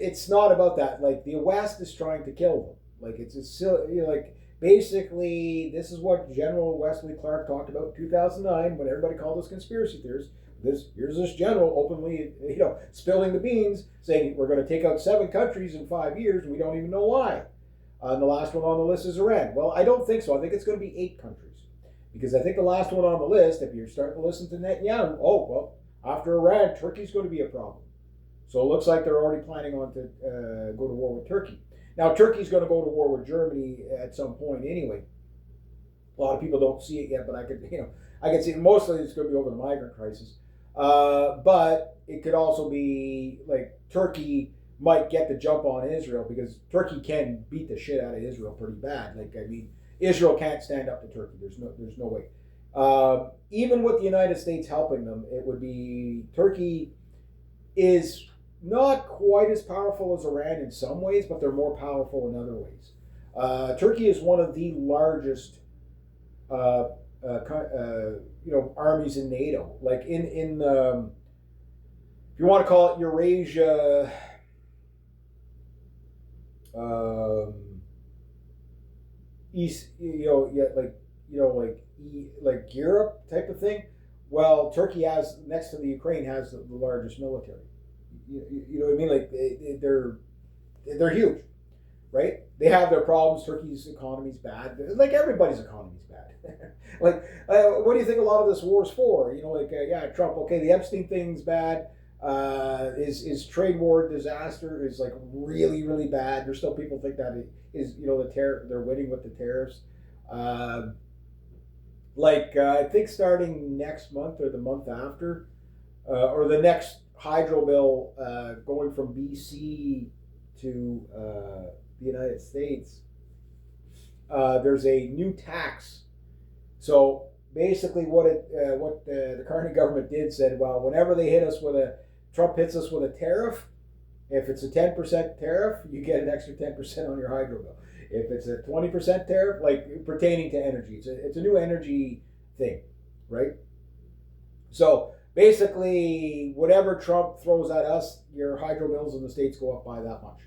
It's not about that. Like the West is trying to kill them. Like it's like basically this is what General Wesley Clark talked about in 2009 when everybody called us conspiracy theorists. Here's this general openly, spilling the beans, saying we're going to take out 7 countries in 5 years, and we don't even know why. And the last one on the list is Iran. Well, I don't think so. I think it's going to be 8 countries. Because I think the last one on the list, if you're starting to listen to Netanyahu, oh, well, after Iran, Turkey's going to be a problem. So it looks like they're already planning on to go to war with Turkey. Now, Turkey's going to go to war with Germany at some point anyway. A lot of people don't see it yet, but I could see it. Mostly it's going to be over the migrant crisis. But it could also be like Turkey might get the jump on Israel because Turkey can beat the shit out of Israel pretty bad. Like, I mean, Israel can't stand up to Turkey. There's no way. Even with the United States helping them, it would be Turkey is not quite as powerful as Iran in some ways, but they're more powerful in other ways. Turkey is one of the largest, armies in NATO. Like in if you want to call it Eurasia, East, like Europe type of thing. Well, Turkey has next to the Ukraine has the largest military. You know what I mean? Like they're huge, right? They have their problems. Turkey's economy's bad. Like everybody's economy's bad. Like, what do you think a lot of this war is for? Trump. Okay, the Epstein thing's bad. Is trade war disaster is like really really bad. There's still people think that it is they're winning with the tariffs. I think starting next month or the month after, or the next hydro bill going from BC to the United States, there's a new tax. So basically, what the current government did said, well, whenever they hit us with Trump hits us with a tariff, if it's a 10% tariff, you get an extra 10% on your hydro bill. If it's a 20% tariff, like pertaining to energy, it's a new energy thing, right? So basically, whatever Trump throws at us, your hydro bills in the States go up by that much.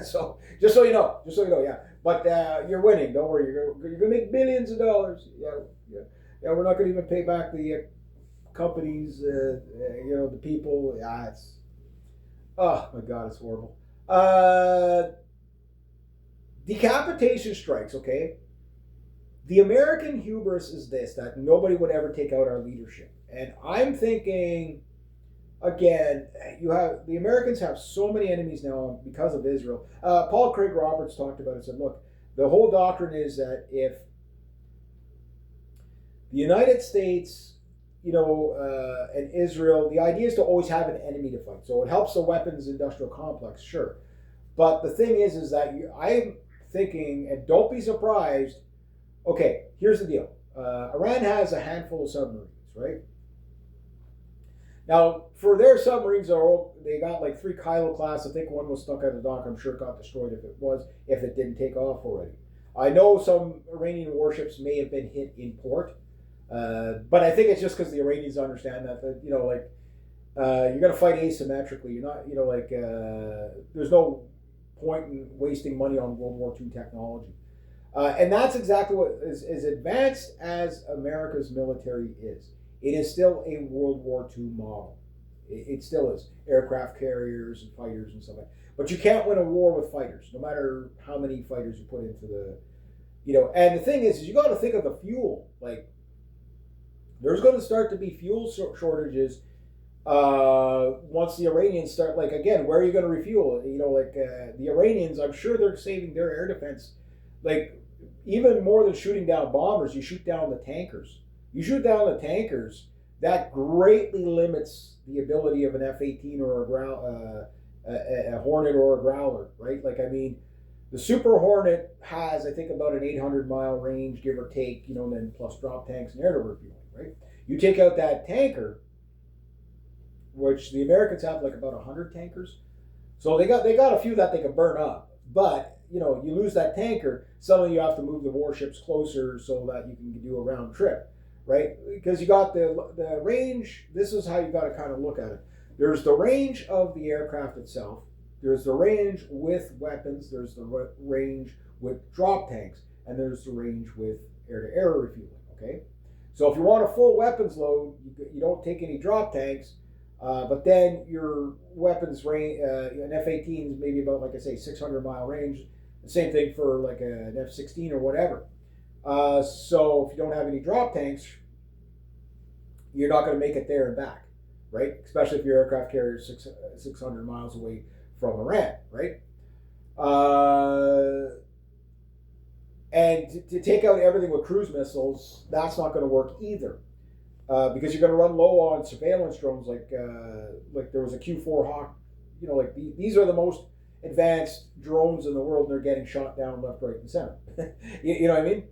So just so you know, yeah. But you're winning. Don't worry. You're going to make billions of dollars. Yeah. We're not going to even pay back the companies. The people. Yeah, it's. Oh my God, it's horrible. Decapitation strikes. Okay. The American hubris is this: that nobody would ever take out our leadership, and I'm thinking. Again, the Americans have so many enemies now because of Israel. Paul Craig Roberts talked about it. Said, look, the whole doctrine is that if the United States, and Israel, the idea is to always have an enemy to fight. So it helps the weapons industrial complex, sure. But the thing is that I'm thinking, and don't be surprised. Okay, here's the deal. Iran has a handful of submarines, right? Now, for their submarines, they got like 3 Kylo class. I think one was stuck at the dock. I'm sure it got destroyed if it didn't take off already. I know some Iranian warships may have been hit in port, but I think it's just because the Iranians understand that you're going to fight asymmetrically. You're not, there's no point in wasting money on World War II technology. And that's exactly what as advanced as America's military is. It is still a World War II model. It still is. Aircraft carriers and fighters and stuff like that. But you can't win a war with fighters, no matter how many fighters you put into the, and the thing is you got to think of the fuel. Like, there's going to start to be fuel shortages once the Iranians start, like, again, where are you going to refuel? The Iranians, I'm sure they're saving their air defense. Like, even more than shooting down bombers, you shoot down the tankers. You shoot down the tankers, that greatly limits the ability of an F-18 or a Hornet or a Growler, right? Like, I mean, the Super Hornet has, I think, about an 800-mile range, give or take, and then plus drop tanks and air to refueling, right? You take out that tanker, which the Americans have like about 100 tankers. So they got a few that they can burn up. But, you lose that tanker, suddenly you have to move the warships closer so that you can do a round trip. Right? Because you got the range, this is how you got to kind of look at it. There's the range of the aircraft itself. There's the range with weapons. There's the range with drop tanks. And there's the range with air-to-air refueling, okay? So if you want a full weapons load, you don't take any drop tanks, but then your weapons range, an F-18 is maybe about, like I say, 600-mile range. The same thing for like an F-16 or whatever. So if you don't have any drop tanks, you're not going to make it there and back, right? Especially if your aircraft carrier is 600 miles away from Iran, right? Uh, and to take out everything with cruise missiles, that's not going to work either. Because you're going to run low on surveillance drones, like there was a Q4 Hawk. Like these are the most advanced drones in the world, and they're getting shot down left, right, and center. You know what I mean?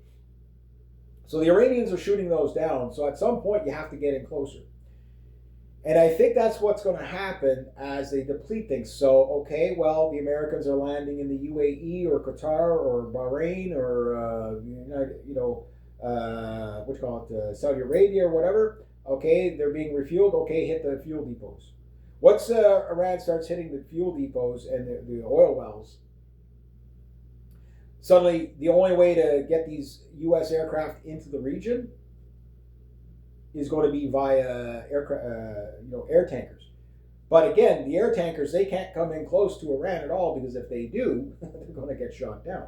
So the Iranians are shooting those down. So at some point, you have to get in closer. And I think that's what's going to happen as they deplete things. So, okay, well, the Americans are landing in the UAE or Qatar or Bahrain or, what you call it, Saudi Arabia or whatever. Okay, they're being refueled. Okay, hit the fuel depots. Once Iran starts hitting the fuel depots and the oil wells, suddenly the only way to get these U.S. aircraft into the region is going to be via air tankers. But again, the air tankers, they can't come in close to Iran at all, because if they do, they're going to get shot down,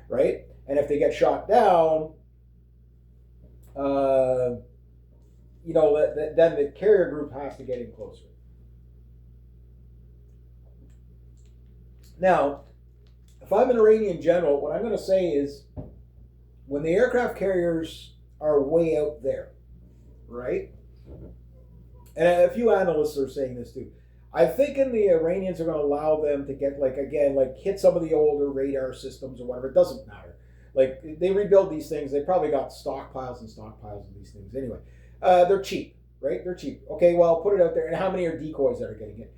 right? And if they get shot down, then the carrier group has to get in closer. Now, if I'm an Iranian general, what I'm going to say is, when the aircraft carriers are way out there, right? And a few analysts are saying this too. I'm thinking the Iranians are going to allow them to get, hit some of the older radar systems or whatever. It doesn't matter. Like, they rebuild these things. They probably got stockpiles and stockpiles of these things. Anyway, they're cheap, right? They're cheap. Okay, well, put it out there. And how many are decoys that are getting hit?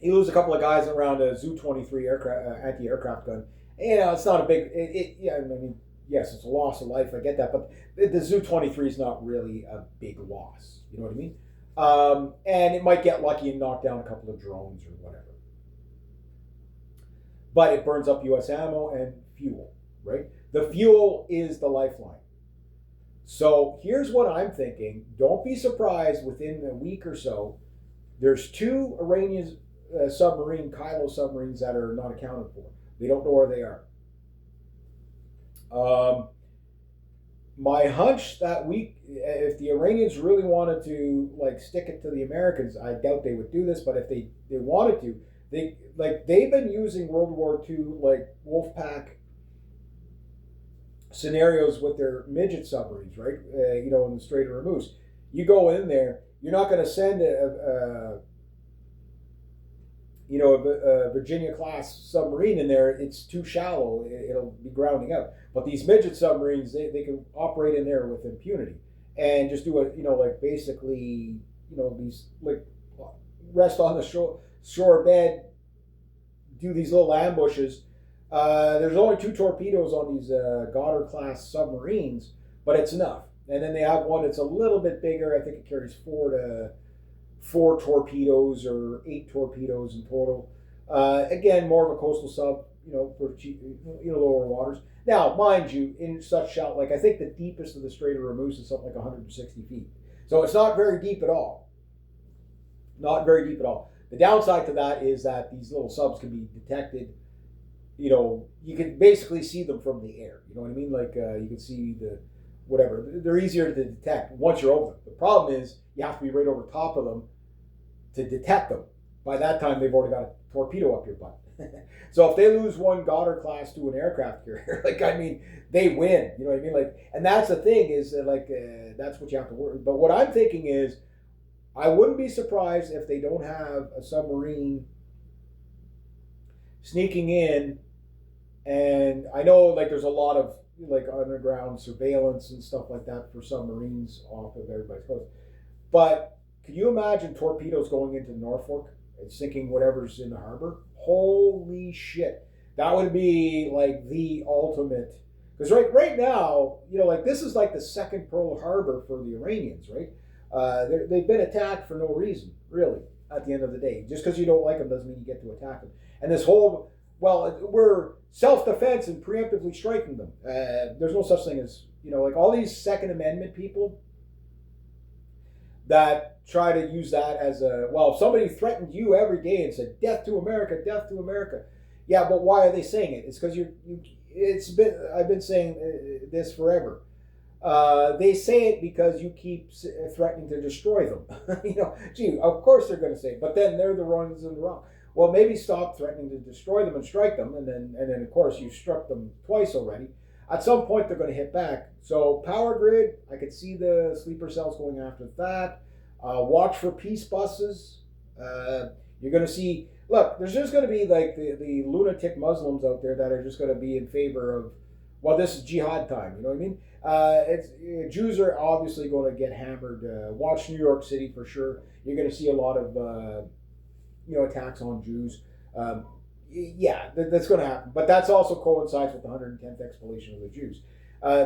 You lose a couple of guys around a Zu-23 anti-aircraft gun. It's not a big. Yes, it's a loss of life. I get that, but the Zu-23 is not really a big loss. You know what I mean? And it might get lucky and knock down a couple of drones or whatever. But it burns up U.S. ammo and fuel, right? The fuel is the lifeline. So here's what I'm thinking. Don't be surprised within a week or so, there's 2 Iranian Kylo submarines that are not accounted for. They don't know where they are. My hunch that week, if the Iranians really wanted to stick it to the Americans, I doubt they would do this, but if they wanted to, they've been using World War II Wolfpack scenarios with their midget submarines, right? In the Strait of Hormuz. You go in there, you're not going to send a Virginia class submarine in there. It's too shallow. It'll be grounding out. But these midget submarines, they can operate in there with impunity and just do these rest on the shore bed, do these little ambushes. There's only 2 torpedoes on these Goddard class submarines, but it's enough. And then they have one that's a little bit bigger. I think it carries 4 torpedoes or 8 torpedoes in total. Again, more of a coastal sub, for lower waters. Now, mind you, in such shallow, I think the deepest of the Strait of Hormuz is something like 160 feet. So it's not very deep at all. Not very deep at all. The downside to that is that these little subs can be detected. You can basically see them from the air. You know what I mean? You can see whatever. They're easier to detect once you're over them. The problem is you have to be right over top of them to detect them. By that time, they've already got a torpedo up your butt. So if they lose one Goddard class to an aircraft carrier, they win. You know what I mean? And that's the thing is that's what you have to worry. But what I'm thinking is, I wouldn't be surprised if they don't have a submarine sneaking in. And I know there's a lot of underground surveillance and stuff like that for submarines off of everybody's coast. But could you imagine torpedoes going into Norfolk and sinking whatever's in the harbor? Holy shit. That would be the ultimate. Because right now, this is the second Pearl Harbor for the Iranians, right? They've been attacked for no reason, really, at the end of the day. Just because you don't like them doesn't mean you get to attack them. And this whole, we're self-defense and preemptively striking them. There's no such thing as, all these Second Amendment people that try to use that as if somebody threatened you every day and said, death to America, death to America. Yeah, but why are they saying it? It's because I've been saying this forever. They say it because you keep threatening to destroy them. Gee, of course they're going to say it, but then they're the ones in the wrong. Well, maybe stop threatening to destroy them and strike them, and then of course you struck them twice already. At some point they're going to hit back. So power grid, I could see the sleeper cells going after that. Watch for peace buses. You're going to see. Look, there's just going to be like the lunatic Muslims out there that are just going to be in favor of. Well, this is jihad time. You know what I mean? Jews are obviously going to get hammered. Watch New York City for sure. You're going to see a lot of attacks on Jews. Yeah, that's going to happen. But that's also coincides with the 110th expulsion of the Jews.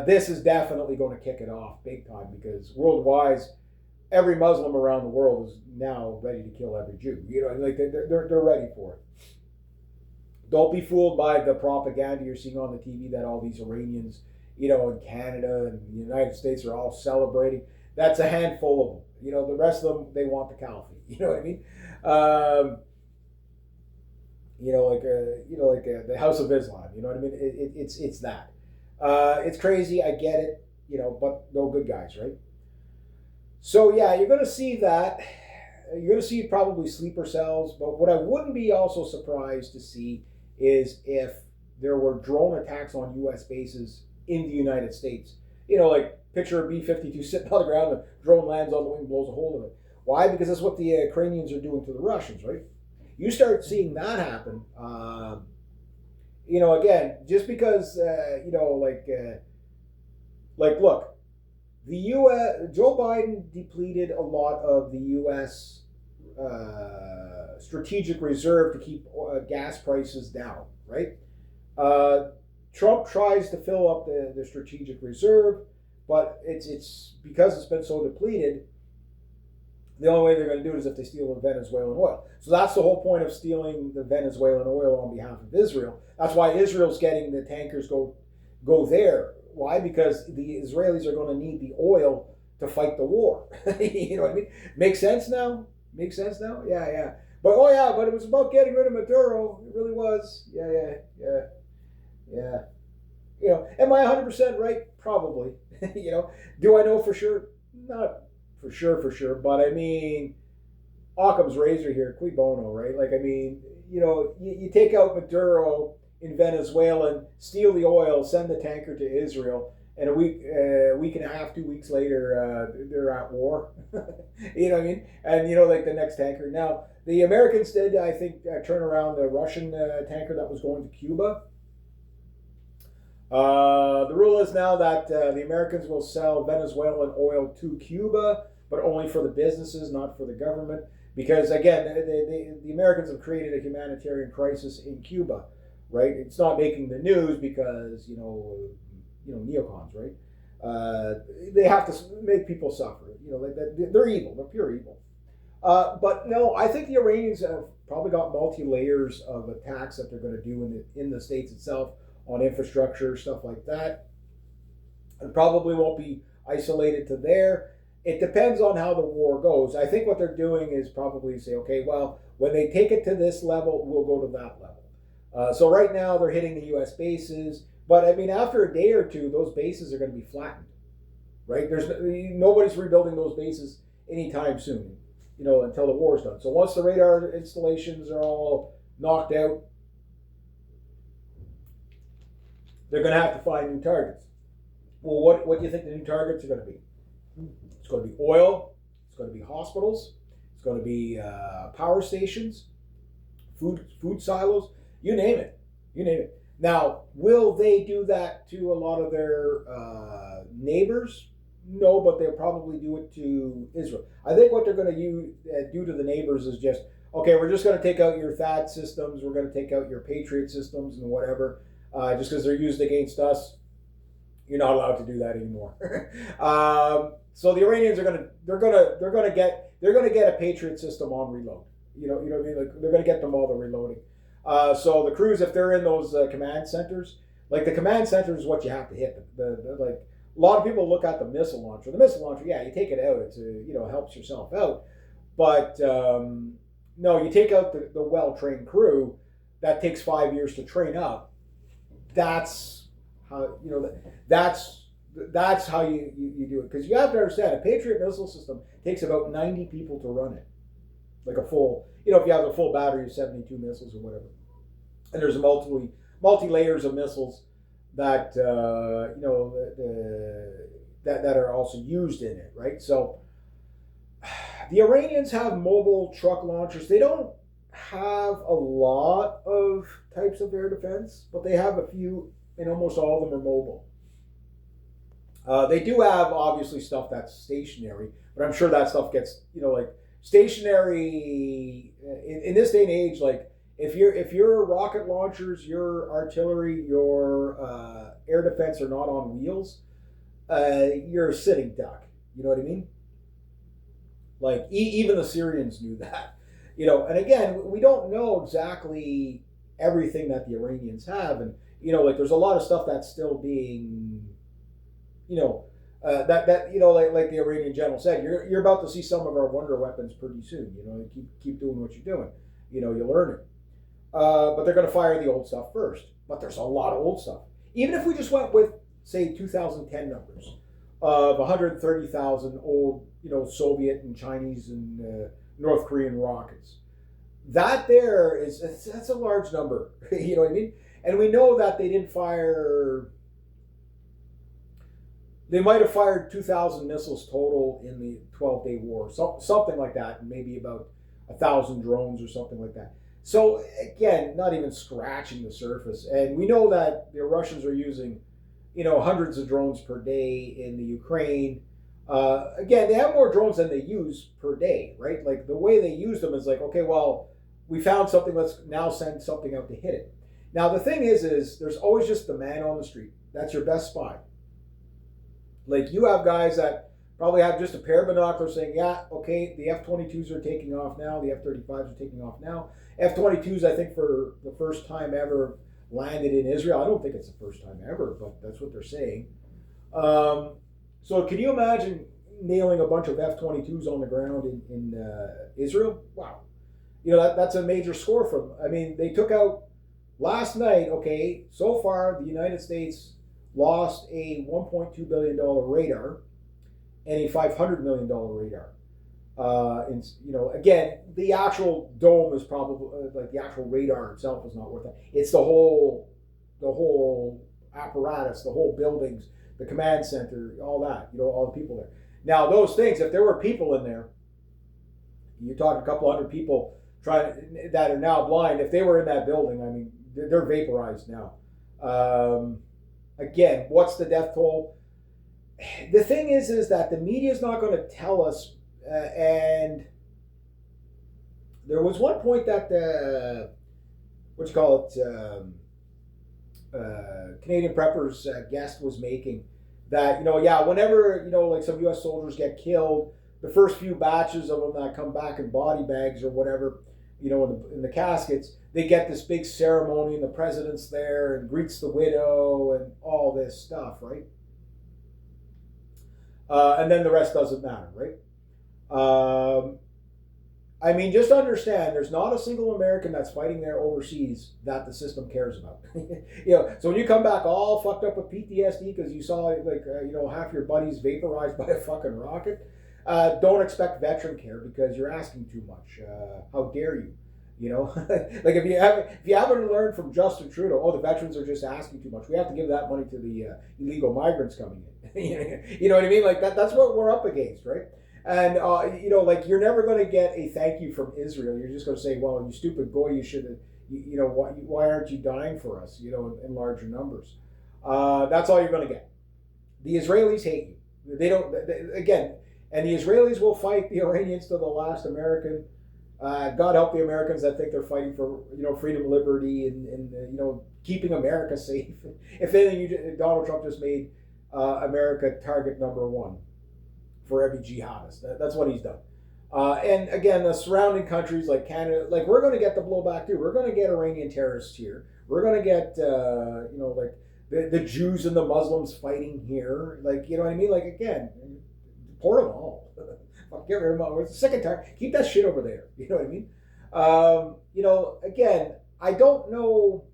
This is definitely going to kick it off big time because worldwide, every Muslim around the world is now ready to kill every Jew. Like they're ready for it. Don't be fooled by the propaganda you're seeing on the TV that all these Iranians, in Canada and the United States are all celebrating. That's a handful of them. The rest of them, they want the caliphate. You know what I mean? The House of Islam. You know what I mean? It's that. It's crazy. I get it. But no good guys, right? So yeah, you're going to see that. You're going to see probably sleeper cells. But what I wouldn't be also surprised to see is if there were drone attacks on U.S. bases in the United States. Like picture a B-52 sitting on the ground, and a drone lands on the wing, blows a hole in it. Why? Because that's what the Ukrainians are doing to the Russians, right? You start seeing that happen. Again, just because look, the U.S. Joe Biden depleted a lot of the U.S. Strategic reserve to keep gas prices down, right? Trump tries to fill up the strategic reserve, but it's because it's been so depleted. The only way they're going to do it is if they steal the Venezuelan oil. So that's the whole point of stealing the Venezuelan oil on behalf of Israel. That's why Israel's getting the tankers go there. Why? Because the Israelis are going to need the oil to fight the war. You know what I mean? Makes sense now? Yeah. But but it was about getting rid of Maduro. It really was. Yeah. Am I 100% right? Probably. Do I know for sure? Not for sure. But I mean, Occam's razor here, cui bono, right? Like, I mean, you take out Maduro in Venezuela and steal the oil, send the tanker to Israel, and a week and a half, 2 weeks later, they're at war. You know what I mean? And like the next tanker. Now, the Americans did, I think, turn around the Russian tanker that was going to Cuba. The rule is now that the Americans will sell Venezuelan oil to Cuba, but only for the businesses, not for the government. Because again, the Americans have created a humanitarian crisis in Cuba, right? It's not making the news because neocons, right? They have to make people suffer. They're evil. They're pure evil. But no, I think the Iranians have probably got multi-layers of attacks that they're going to do in the States itself on infrastructure, stuff like that. It probably won't be isolated to there. It depends on how the war goes. I think what they're doing is probably say, okay, well, when they take it to this level, we'll go to that level. So right now they're hitting the U.S. bases, but I mean, after a day or two, those bases are going to be flattened, right? Nobody's rebuilding those bases anytime soon, until the war's done. So once the radar installations are all knocked out, they're going to have to find new targets. Well, what do you think the new targets are going to be? It's going to be oil. It's going to be hospitals. It's going to be power stations, food silos. You name it. Now, will they do that to a lot of their neighbors? No, but they'll probably do it to Israel. I think what they're going to do to the neighbors is just, okay, we're just going to take out your THAAD systems. We're going to take out your Patriot systems and whatever. Just because they're used against us, you're not allowed to do that anymore. So the Iranians are going to get a Patriot system on reload. You know what I mean? Like, they're going to get them all the reloading. So the crews, if they're in those command centers, like the command center is what you have to hit. Like a lot of people look at the missile launcher. The missile launcher, yeah, you take it out. It's helps yourself out. But no, you take out the well-trained crew. That takes 5 years to train up. that's how that's how you do it, because you have to understand a Patriot missile system takes about 90 people to run it, like a full, if you have a full battery of 72 missiles or whatever, and there's multi layers of missiles that that are also used in it, right? So the Iranians have mobile truck launchers. They don't have a lot of types of air defense, but they have a few, and almost all of them are mobile. They do have obviously stuff that's stationary, but I'm sure that stuff gets, like stationary in this day and age. Like if your rocket launchers, your artillery, your air defense are not on wheels, you're a sitting duck. You know what I mean? Like even the Syrians knew that. And again, we don't know exactly everything that the Iranians have, and like there's a lot of stuff that's still being, like the Iranian general said, you're about to see some of our wonder weapons pretty soon. Keep doing what you're doing. You'll learn it. But they're going to fire the old stuff first. But there's a lot of old stuff. Even if we just went with, say, 2010 numbers of 130,000 old, Soviet and Chinese and North Korean rockets, that's a large number. You know what I mean? And we know that they didn't fire. They might have fired 2,000 missiles total in the 12-day war, something like that, and maybe about 1,000 drones or something like that. So again, not even scratching the surface. And we know that the Russians are using, hundreds of drones per day in the Ukraine. Again, they have more drones than they use per day, right? Like the way they use them is like, okay, well, we found something, let's now send something out to hit it. Now the thing is there's always just the man on the street. That's your best spy. Like you have guys that probably have just a pair of binoculars saying, yeah, okay, the F-22s are taking off now, the F-35s are taking off now. F-22s, I think for the first time ever landed in Israel. I don't think it's the first time ever, but that's what they're saying. So can you imagine nailing a bunch of F-22s on the ground in Israel? Wow. That's a major score for them. I mean, they took out last night, okay, so far the United States lost a $1.2 billion radar and a $500 million radar. Again, the actual dome is probably like the actual radar itself is not worth it. It's the whole apparatus, the whole buildings, the command center, all that. All the people there. Now, those things, if there were people in there, you're talking a couple hundred people that are now blind. If they were in that building, I mean, they're vaporized now. Again, what's the death toll? The thing is that the media is not going to tell us. And there was one point that Canadian Prepper's guest was making, that whenever like some U.S. soldiers get killed, the first few batches of them that come back in body bags or whatever, in the caskets, they get this big ceremony and the president's there and greets the widow and all this stuff, right? And then the rest doesn't matter, right? I mean, just understand, there's not a single American that's fighting there overseas that the system cares about. So when you come back all fucked up with PTSD because you saw half your buddies vaporized by a fucking rocket, don't expect veteran care because you're asking too much. How dare you? Like if you haven't learned from Justin Trudeau, the veterans are just asking too much. We have to give that money to the illegal migrants coming in. You know what I mean? Like that's what we're up against, right? And like you're never going to get a thank you from Israel. You're just going to say, "Well, you stupid goy, you should have. Why aren't you dying for us? In larger numbers." That's all you're going to get. The Israelis hate you. They don't. Again, and the Israelis will fight the Iranians to the last American. God help the Americans that think they're fighting for freedom, liberty, and keeping America safe. If anything, Donald Trump just made America target number one for every jihadist. That's what he's done. And again, the surrounding countries like Canada, like we're going to get the blowback too. We're going to get Iranian terrorists here. We're going to get like the Jews and the Muslims fighting here. Like what I mean? Like again, port them all. Get rid of them. We're sick and tired. Keep that shit over there. You know what I mean? Again, I don't know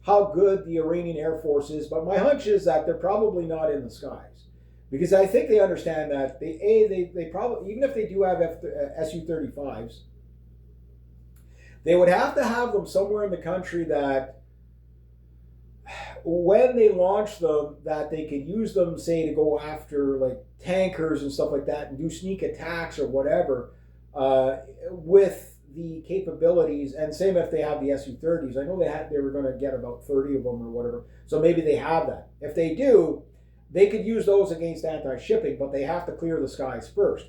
how good the Iranian Air Force is, but my hunch is that they're probably not in the skies, because I think they understand that they probably, even if they do have Su-35s, they would have to have them somewhere in the country that when they launch them, that they could use them, say, to go after like tankers and stuff like that and do sneak attacks or whatever, with the capabilities. And same if they have the Su-30s. I know they were going to get about 30 of them or whatever. So maybe they have that. If they do, they could use those against anti-shipping, but they have to clear the skies first.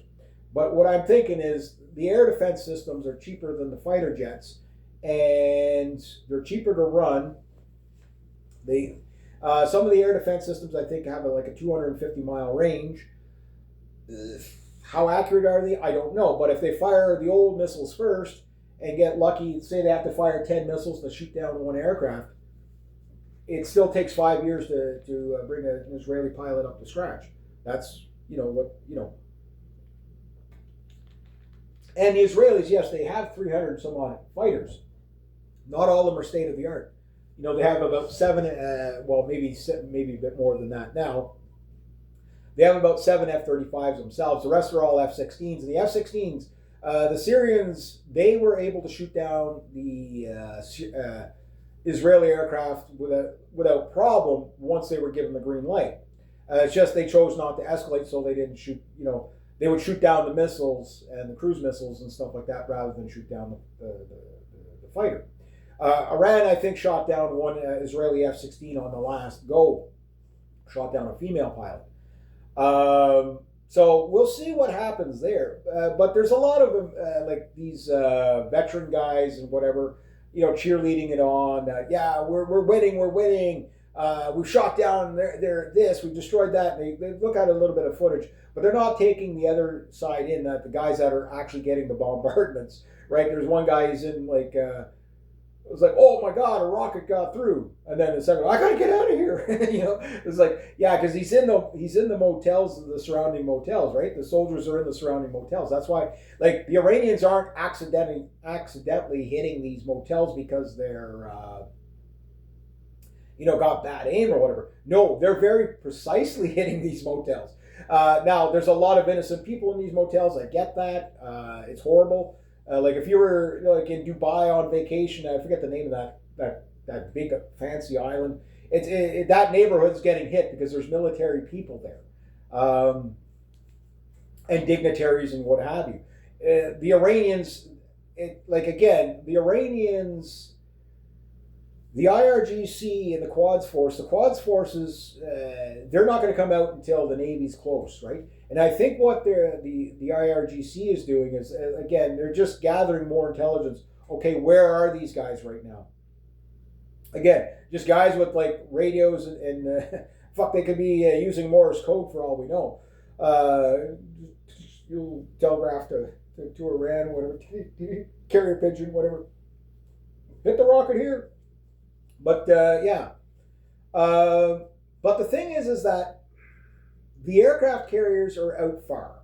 But what I'm thinking is the air defense systems are cheaper than the fighter jets, and they're cheaper to run. Some of the air defense systems, I think, have like a 250-mile range. How accurate are they? I don't know. But if they fire the old missiles first and get lucky, say they have to fire 10 missiles to shoot down one aircraft, it still takes 5 years to bring an Israeli pilot up to scratch. That's, And the Israelis, yes, they have 300 some odd fighters. Not all of them are state of the art. They have about 7, maybe a bit more than that now. They have about 7 F-35s themselves. The rest are all F-16s. And the F-16s, the Syrians, they were able to shoot down the Israeli aircraft without problem once they were given the green light. It's just they chose not to escalate, so they didn't shoot, they would shoot down the missiles and the cruise missiles and stuff like that rather than shoot down the fighter. Iran, I think, shot down one Israeli F-16 on the last go. Shot down a female pilot. So we'll see what happens there. But there's a lot of like these veteran guys and whatever, cheerleading it on. Yeah, we're winning, we're winning. We've shot down their this, we've destroyed that. And they look at a little bit of footage, but they're not taking the other side in, that the guys that are actually getting the bombardments, right? There's one guy who's in like, it was like, oh my God, a rocket got through, and then the second, I gotta get out of here. It's like, yeah, because he's in the motels, the surrounding motels, right? The soldiers are in the surrounding motels. That's why, like, the Iranians aren't accidentally hitting these motels because they're, got bad aim or whatever. No, they're very precisely hitting these motels. Now, there's a lot of innocent people in these motels. I get that. It's horrible. Like if you were like in Dubai on vacation, I forget the name of that big fancy island. That neighborhood's getting hit because there's military people there, and dignitaries and what have you. The Iranians, the Iranians, the IRGC and the Quds forces, they're not going to come out until the Navy's close, right? And I think what the IRGC is doing is, again, they're just gathering more intelligence. Okay, where are these guys right now? Again, just guys with like radios and fuck, they could be using Morse code for all we know. You'll telegraph to Iran, whatever, carrier pigeon, whatever. Hit the rocket here. But yeah. But the thing is that the aircraft carriers are out far.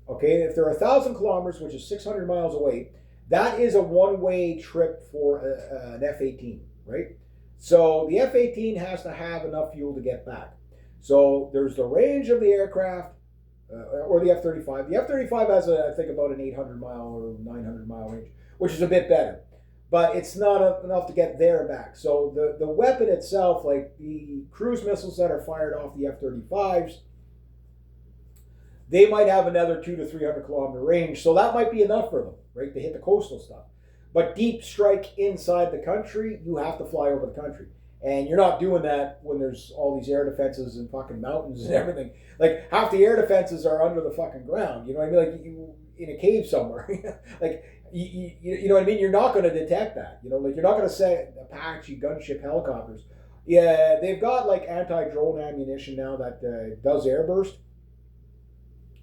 Okay, if they're 1,000 kilometers, which is 600 miles away, that is a one-way trip for an F-18, right? So the F-18 has to have enough fuel to get back. So there's the range of the aircraft, or the F-35. The F-35 has, I think, about an 800-mile or 900-mile range, which is a bit better. But it's not enough to get there and back. So the weapon itself, like the cruise missiles that are fired off the F-35s, they might have another 200 to 300 kilometer range. So that might be enough for them, right, to hit the coastal stuff. But deep strike inside the country, you have to fly over the country. And you're not doing that when there's all these air defenses and fucking mountains and everything. Like, half the air defenses are under the fucking ground. You know what I mean? Like, you in a cave somewhere. Like, you know what I mean? You're not going to detect that. Like, you're not going to say Apache gunship helicopters. Yeah, they've got like anti-drone ammunition now that does airburst.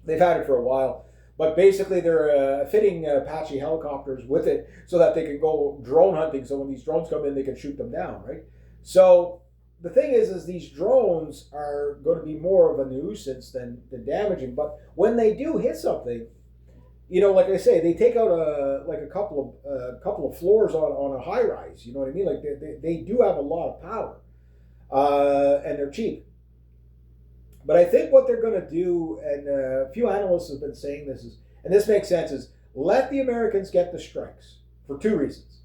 They've had it for a while, but basically they're fitting Apache helicopters with it so that they can go drone hunting. So when these drones come in, they can shoot them down, right? So the thing is these drones are going to be more of a nuisance than damaging. But when they do hit something, like I say, they take out a couple of floors on a high rise. You know what I mean? Like they do have a lot of power, and they're cheap. But I think what they're going to do, and a few analysts have been saying this is, and this makes sense, is let the Americans get the strikes for two reasons.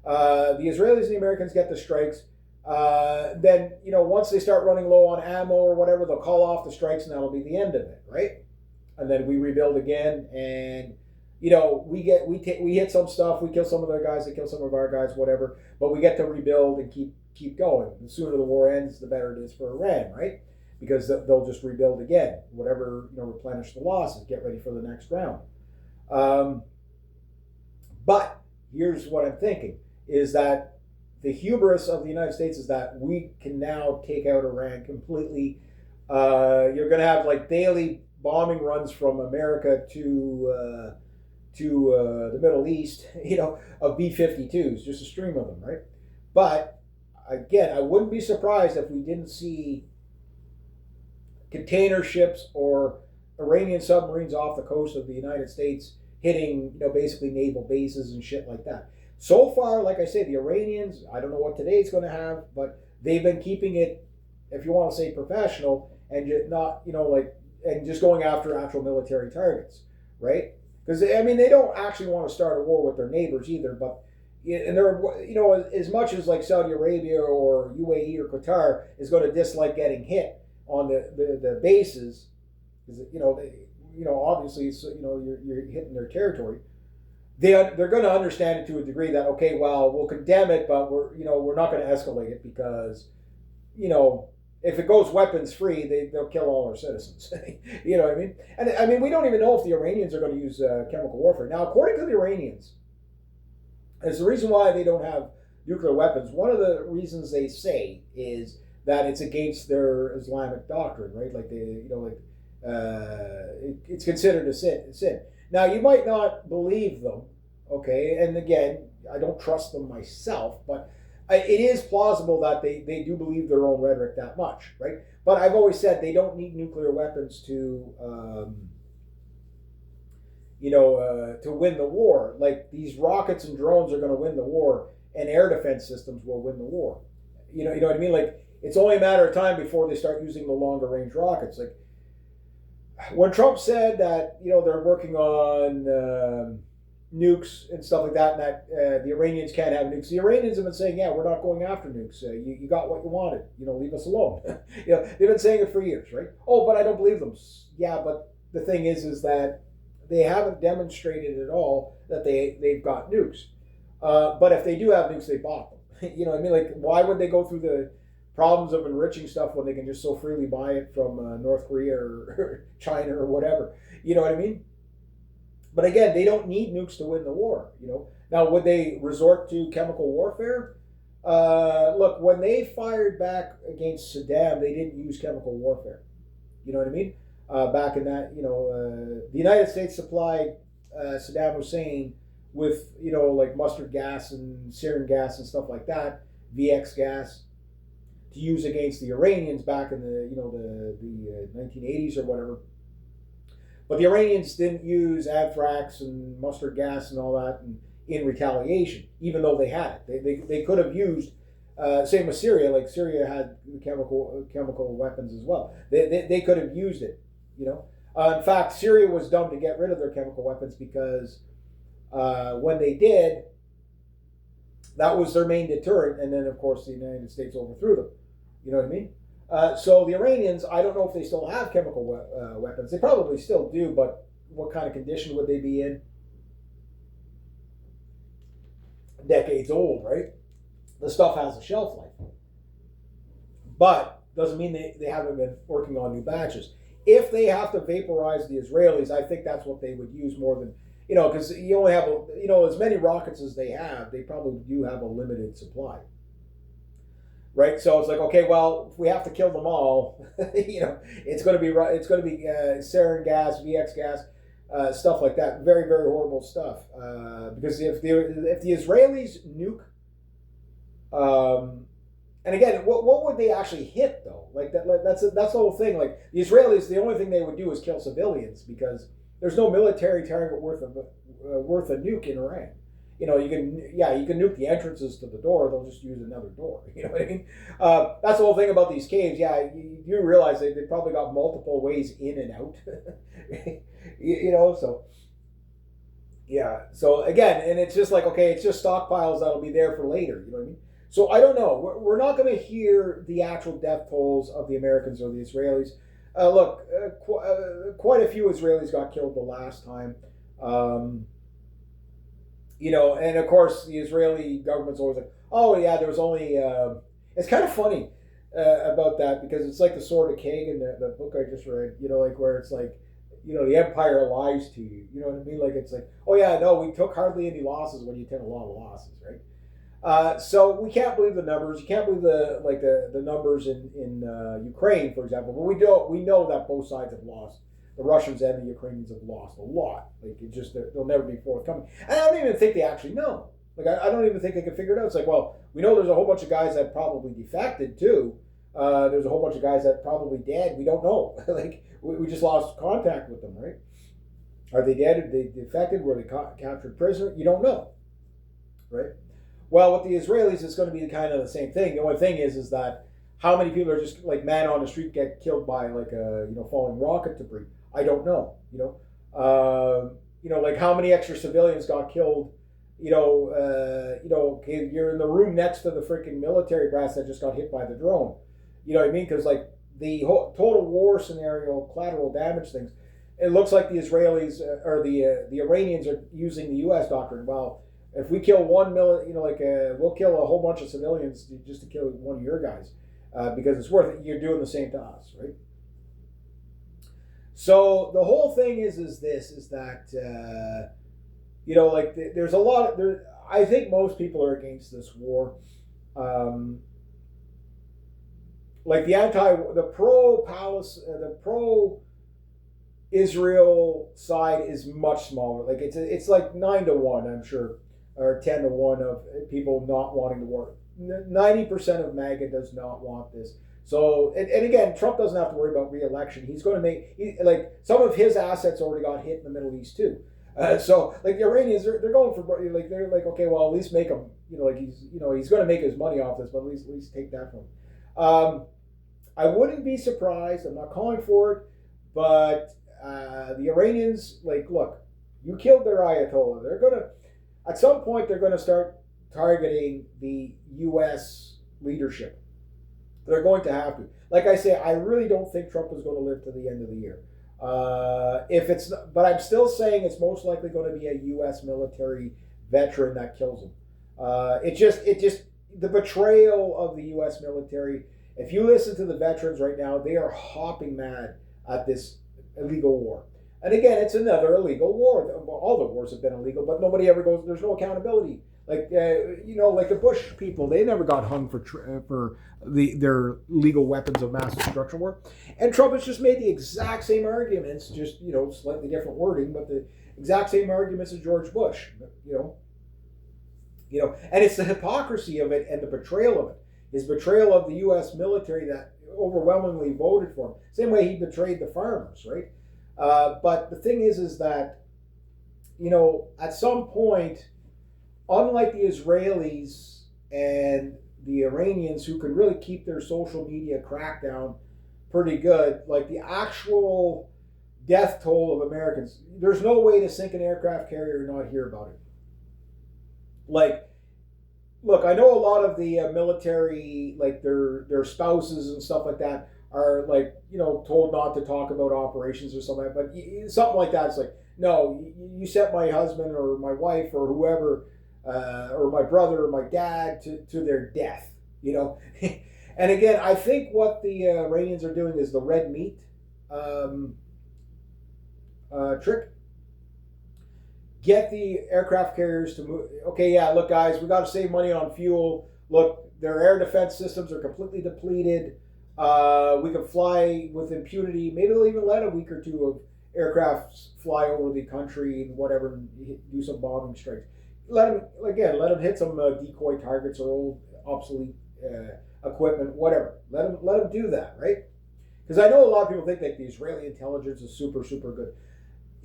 The Israelis and the Americans get the strikes. Then once they start running low on ammo or whatever, they'll call off the strikes, and that'll be the end of it, right? And then we rebuild again, and we hit some stuff, we kill some of their guys, they kill some of our guys, whatever. But we get to rebuild and keep going. The sooner the war ends, the better it is for Iran, right? Because they'll just rebuild again, whatever, replenish the losses, get ready for the next round. But here's what I'm thinking, is that the hubris of the United States is that we can now take out Iran completely. You're going to have like daily bombing runs from America to the Middle East, of B-52s, just a stream of them, right? But again, I wouldn't be surprised if we didn't see container ships or Iranian submarines off the coast of the United States hitting, basically naval bases and shit like that. So far, like I say, the Iranians, I don't know what today's going to have, but they've been keeping it, if you want to say professional, and not, and just going after actual military targets, right? Because, they don't actually want to start a war with their neighbors either, but, and they're, as much as like Saudi Arabia or UAE or Qatar is going to dislike getting hit on the bases, because, obviously, you're hitting their territory. They're going to understand it to a degree that, okay, well, we'll condemn it, but we're not going to escalate it because, if it goes weapons free, they'll kill all our citizens. You know what I mean? And we don't even know if the Iranians are going to use chemical warfare. Now, according to the Iranians, it's the reason why they don't have nuclear weapons. One of the reasons they say is that it's against their Islamic doctrine, right? Like it's considered a sin. Now, you might not believe them, okay? And again, I don't trust them myself, but it is plausible that they do believe their own rhetoric that much, right? But I've always said they don't need nuclear weapons to win the war. Like, these rockets and drones are going to win the war, and air defense systems will win the war. You know what I mean? Like, it's only a matter of time before they start using the longer range rockets. Like, when Trump said that, they're working on nukes and stuff like that, and that the Iranians can't have nukes, the Iranians have been saying, yeah, we're not going after nukes. You got what you wanted. Leave us alone. They've been saying it for years, right? Oh, but I don't believe them. Yeah, but the thing is that they haven't demonstrated at all that they've got nukes. But if they do have nukes, they bought them. You know what I mean? Like, why would they go through the problems of enriching stuff when they can just so freely buy it from North Korea or China or whatever? You know what I mean? But again, they don't need nukes to win the war. Now, would they resort to chemical warfare? Look, when they fired back against Saddam, they didn't use chemical warfare. You know what I mean? Back in that, the United States supplied Saddam Hussein with, like mustard gas and sarin gas and stuff like that, VX gas, to use against the Iranians back in the 1980s or whatever. But the Iranians didn't use anthrax and mustard gas and all that in retaliation, even though they had it. They could have used, same with Syria. Like, Syria had chemical weapons as well. They could have used it. In fact, Syria was dumb to get rid of their chemical weapons because when they did, that was their main deterrent. And then, of course, the United States overthrew them. You know what I mean? So the Iranians, I don't know if they still have chemical weapons. They probably still do, but what kind of condition would they be in? Decades old, right? The stuff has a shelf life. But doesn't mean they haven't been working on new batches. If they have to vaporize the Israelis, I think that's what they would use more than, because you only have, as many rockets as they have, they probably do have a limited supply. Right, so it's like, okay, well, if we have to kill them all, it's going to be sarin gas, VX gas, stuff like that. Very, very horrible stuff. Because if the Israelis nuke, and again, what would they actually hit though? Like that's the whole thing. Like, the Israelis, the only thing they would do is kill civilians because there's no military target worth a nuke in Iran. You can nuke the entrances to the door. They'll just use another door. You know what I mean? That's the whole thing about these caves. Yeah, you realize they probably got multiple ways in and out. So yeah. So again, and it's just like, okay, it's just stockpiles that'll be there for later. You know what I mean? So I don't know. We're not going to hear the actual death tolls of the Americans or the Israelis. Look, quite a few Israelis got killed the last time. And of course the Israeli government's always like, oh yeah, there was only. It's kind of funny about that because it's like the Sword of Kagan, the book I just read. Like where it's like, the empire lies to you. You know what I mean? Like it's like, oh yeah, no, we took hardly any losses when you took a lot of losses, right? So we can't believe the numbers. You can't believe the numbers in Ukraine, for example. But we know that both sides have lost. The Russians and the Ukrainians have lost a lot. Like it just they'll never be forthcoming. And I don't even think they actually know. Like I don't even think they can figure it out. It's like, well, we know there's a whole bunch of guys that probably defected too. There's a whole bunch of guys that probably dead. We don't know. Like we just lost contact with them, right? Are they dead? Are they defected? Were they captured prisoner? You don't know, right? Well, with the Israelis, it's going to be kind of the same thing. The only thing is that how many people are just like man on the street get killed by like a falling rocket debris? I don't know. Like how many extra civilians got killed? Okay, you're in the room next to the freaking military brass that just got hit by the drone. You know what I mean? Because like the whole total war scenario, collateral damage things, it looks like the Israelis or the Iranians are using the U.S. doctrine. Well, if we kill we'll kill a whole bunch of civilians just to kill one of your guys because it's worth it. You're doing the same to us, right? So the whole thing is that there's a lot. I think most people are against this war. The pro Israel side is much smaller. Like it's like 9-1, I'm sure, or 10-1 of people not wanting the war. 90% of MAGA does not want this. So, and again, Trump doesn't have to worry about re-election. He's going to make, some of his assets already got hit in the Middle East too. So, like the Iranians, they're going for, they're like, okay, well, at least make him, he's going to make his money off this, but at least take that from him. I wouldn't be surprised. I'm not calling for it, but the Iranians, look, you killed their Ayatollah. They're going to, at some point, they're going to start targeting the U.S. leadership. They're going to have to. Like I say, I really don't think Trump is going to live to the end of the year. But I'm still saying it's most likely going to be a U.S. military veteran that kills him. The betrayal of the U.S. military. If you listen to the veterans right now, they are hopping mad at this illegal war. And again, it's another illegal war. All the wars have been illegal, but nobody ever goes. There's no accountability. Like the Bush people, they never got hung for their legal weapons of mass destruction war. And Trump has just made the exact same arguments, just slightly different wording, but the exact same arguments as George Bush. And it's the hypocrisy of it and the betrayal of it. His betrayal of the U.S. military that overwhelmingly voted for him. Same way he betrayed the farmers, right? But the thing is that at some point, unlike the Israelis and the Iranians, who can really keep their social media crackdown pretty good, like the actual death toll of Americans, there's no way to sink an aircraft carrier and not hear about it. Look, I know a lot of the military, like their spouses and stuff like that, are told not to talk about operations or something, but something like that. It's like, no, you sent my husband or my wife or whoever, or my brother or my dad to their death, And again, I think what the Iranians are doing is the red meat trick. Get the aircraft carriers to move. Okay, yeah, look, guys, we got to save money on fuel. Look, their air defense systems are completely depleted. We can fly with impunity. Maybe they'll even let a week or two of aircraft fly over the country and whatever, and do some bombing strikes. Let them hit some decoy targets or old obsolete equipment, whatever. Let them do that, right? Because I know a lot of people think that the Israeli intelligence is super, super good.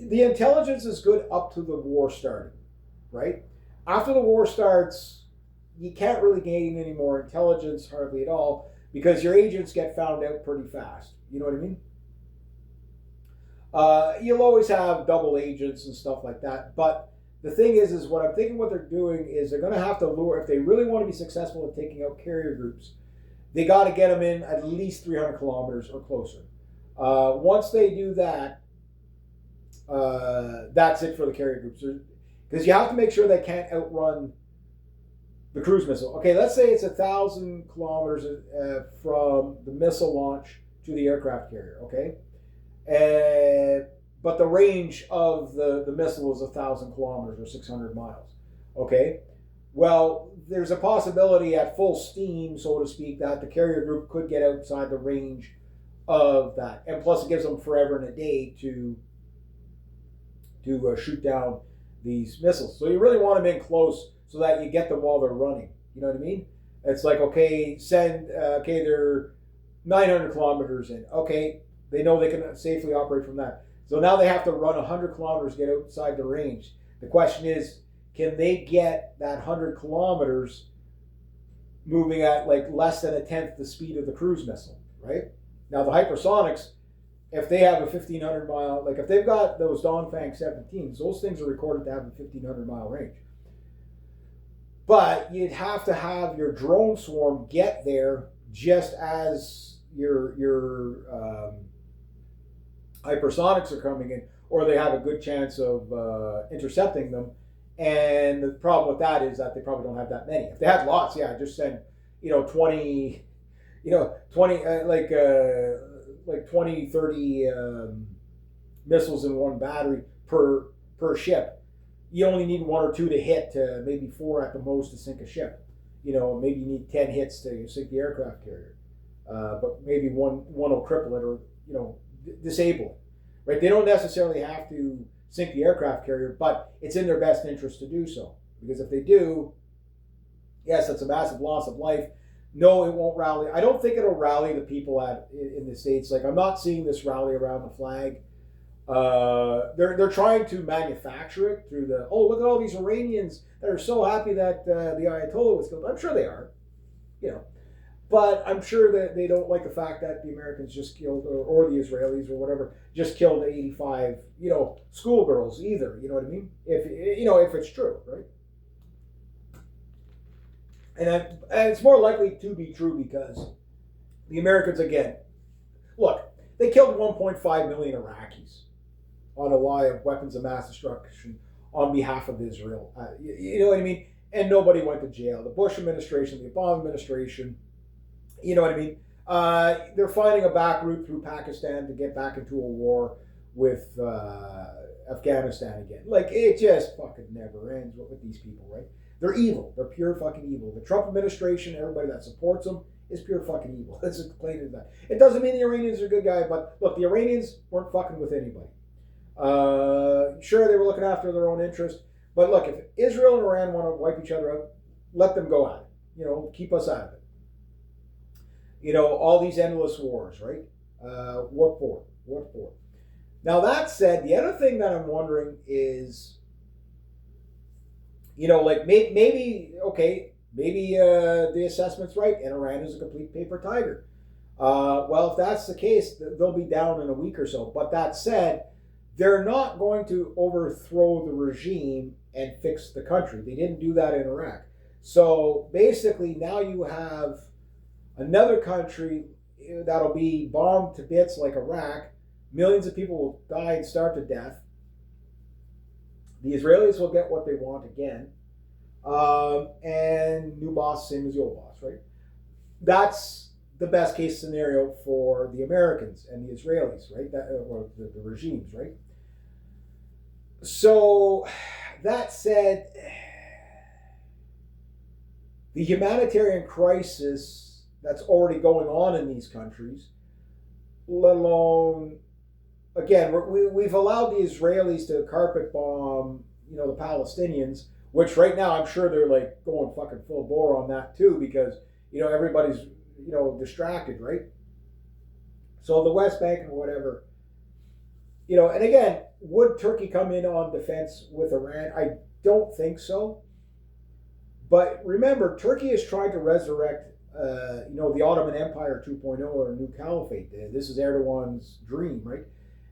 the intelligence is good up to the war starting, right? After the war starts, you can't really gain any more intelligence, hardly at all, because your agents get found out pretty fast. You know what I mean? You'll always have double agents and stuff like that, but the thing is what I'm thinking what they're doing is they're going to have to lure, if they really want to be successful at taking out carrier groups, they got to get them in at least 300 kilometers or closer. Once they do that, that's it for the carrier groups. Because you have to make sure they can't outrun the cruise missile. Okay, let's say it's 1,000 kilometers from the missile launch to the aircraft carrier, okay? But the range of the missile is 1,000 kilometers or 600 miles, okay? Well, there's a possibility at full steam, so to speak, that the carrier group could get outside the range of that. And plus it gives them forever and a day to shoot down these missiles. So you really want them in close so that you get them while they're running. You know what I mean? It's like, okay, they're 900 kilometers in. Okay, they know they can safely operate from that. So now they have to run 100 kilometers to get outside the range. The question is, can they get that 100 kilometers moving at like less than a tenth the speed of the cruise missile, right? Now the hypersonics, if they have a 1,500 mile, like if they've got those Dongfang 17s, those things are recorded to have a 1,500 mile range. But you'd have to have your drone swarm get there just as your hypersonics are coming in, or they have a good chance of intercepting them. And the problem with that is that they probably don't have that many. If they had lots, yeah, just send 20, 20, 30 missiles in one battery per ship. You only need one or two to hit, maybe four at the most to sink a ship. Maybe you need 10 hits to sink the aircraft carrier. But maybe one will cripple it or, disable it. Right? They don't necessarily have to sink the aircraft carrier, but it's in their best interest to do so. Because if they do, yes, that's a massive loss of life. No, it won't rally. I don't think it'll rally the people in the States. Like, I'm not seeing this rally around the flag. They're trying to manufacture it through look at all these Iranians that are so happy that the Ayatollah was killed. I'm sure they are, but I'm sure that they don't like the fact that the Americans just killed, or the Israelis or whatever, just killed 85, schoolgirls either. You know what I mean? If it's true, right? And it's more likely to be true because the Americans, again, look, they killed 1.5 million Iraqis on a lie of weapons of mass destruction on behalf of Israel. You know what I mean? And nobody went to jail. The Bush administration, the Obama administration, you know what I mean? They're finding a back route through Pakistan to get back into a war with Afghanistan again. Like, it just fucking never ends with these people, right? They're evil. They're pure fucking evil. The Trump administration, everybody that supports them, is pure fucking evil. It's as plain as that. It doesn't mean the Iranians are good guys, but look, the Iranians weren't fucking with anybody. Sure, they were looking after their own interest, but look, if Israel and Iran want to wipe each other out, let them go at it. Keep us out of it. All these endless wars, right? What for? What for? Now, that said, the other thing that I'm wondering is, maybe the assessment's right, and Iran is a complete paper tiger. Well, if that's the case, they'll be down in a week or so. But that said, they're not going to overthrow the regime and fix the country. They didn't do that in Iraq. So basically, now you have another country that'll be bombed to bits like Iraq. Millions of people will die and starve to death. The Israelis will get what they want again. And new boss, same as the old boss, right? That's the best case scenario for the Americans and the Israelis, right? Or the regimes, right? So, that said, the humanitarian crisis that's already going on in these countries, let alone, again, we've allowed the Israelis to carpet bomb, the Palestinians, which right now I'm sure they're like going fucking full bore on that too, because everybody's distracted, right? So the West Bank and whatever, And again, would Turkey come in on defense with Iran? I don't think so. But remember, Turkey is trying to resurrect, the Ottoman Empire 2.0 or a new caliphate. This is Erdogan's dream, right?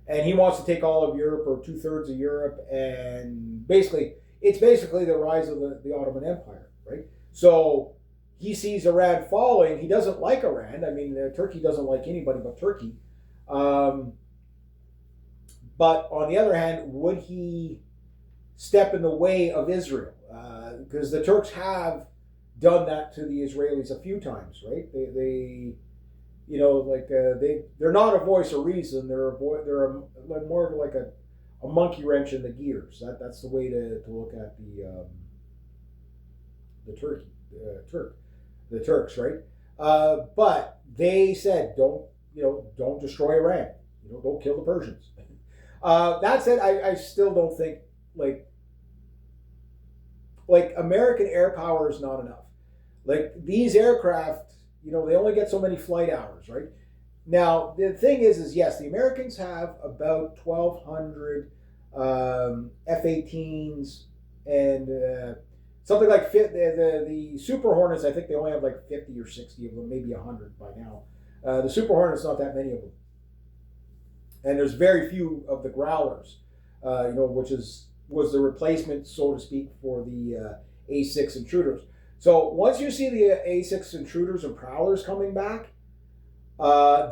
And he wants to take all of Europe or 2/3 of Europe, and it's basically the rise of the Ottoman Empire, right? So he sees Iran falling. He doesn't like Iran. I mean, Turkey doesn't like anybody but Turkey. Um, but on the other hand, would he step in the way of Israel? Because the Turks have done that to the Israelis a few times, right? They're not a voice of reason. They're more like a monkey wrench in the gears. That's the way to look at the Turks, right? But they said, don't destroy Iran. Don't kill the Persians. That said, I still don't think like American air power is not enough. Like these aircraft, they only get so many flight hours, right? Now the thing is yes, the Americans have about 1,200 F-18s and something like the Super Hornets. I think they only have like 50 or 60 of them, maybe 100 by now. The Super Hornets, not that many of them, and there's very few of the Growlers, which was the replacement, so to speak, for the A6 intruders. So once you see the A6 intruders and prowlers coming back,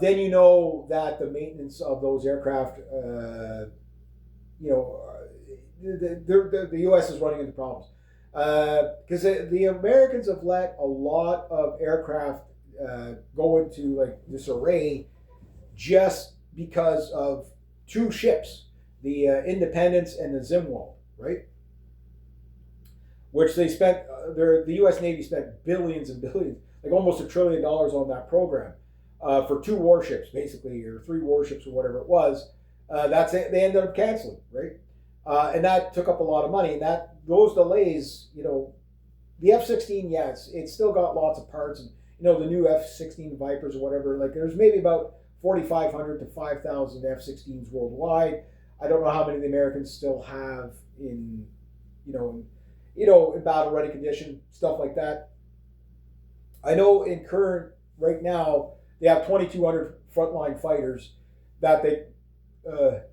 then you know that the maintenance of those aircraft, the U.S. is running into problems. Because the Americans have let a lot of aircraft go into like disarray just because of two ships, the Independence and the Zimwald, right? Which they spent, the U.S. Navy spent billions and billions, like almost $1 trillion on that program for two warships, basically, or three warships or whatever it was. That's it. They ended up canceling, right? And that took up a lot of money. And those delays, the F-16, yes, it's still got lots of parts, and the new F-16 Vipers or whatever. Like there's maybe about 4,500 to 5,000 F-16s worldwide. I don't know how many the Americans still have in battle ready condition, stuff like that. I know right now they have 2,200 frontline fighters that the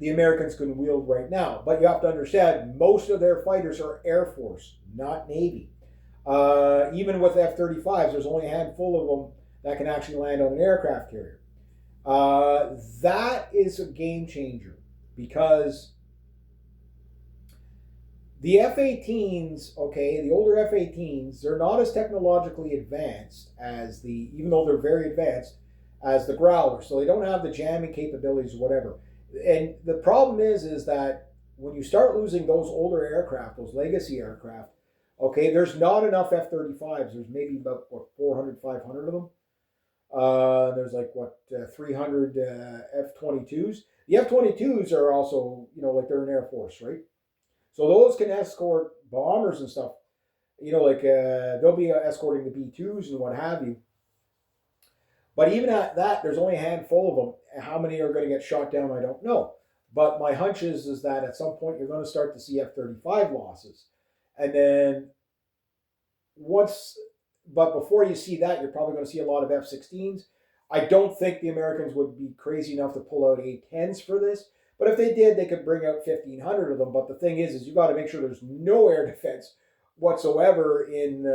Americans can wield right now. But you have to understand, most of their fighters are Air Force, not Navy. Even with F-35s, there's only a handful of them that can actually land on an aircraft carrier. That is a game changer because the F-18s, the older F-18s, they're not as technologically advanced as even though they're very advanced, as the Growlers. So they don't have the jamming capabilities or whatever. And the problem is that when you start losing those older aircraft, those legacy aircraft, there's not enough F-35s. There's maybe about 400, 500 of them. There's 300 F-22s. The F-22s are also, they're an Air Force, right? So those can escort bombers and stuff. They'll be escorting the B-2s and what have you. But even at that, there's only a handful of them. How many are going to get shot down, I don't know. But my hunch is that at some point you're going to start to see F-35 losses. And then before you see that, you're probably going to see a lot of F-16s. I don't think the Americans would be crazy enough to pull out A-10s for this. But if they did, they could bring out 1,500 of them. But the thing is you got to make sure there's no air defense whatsoever in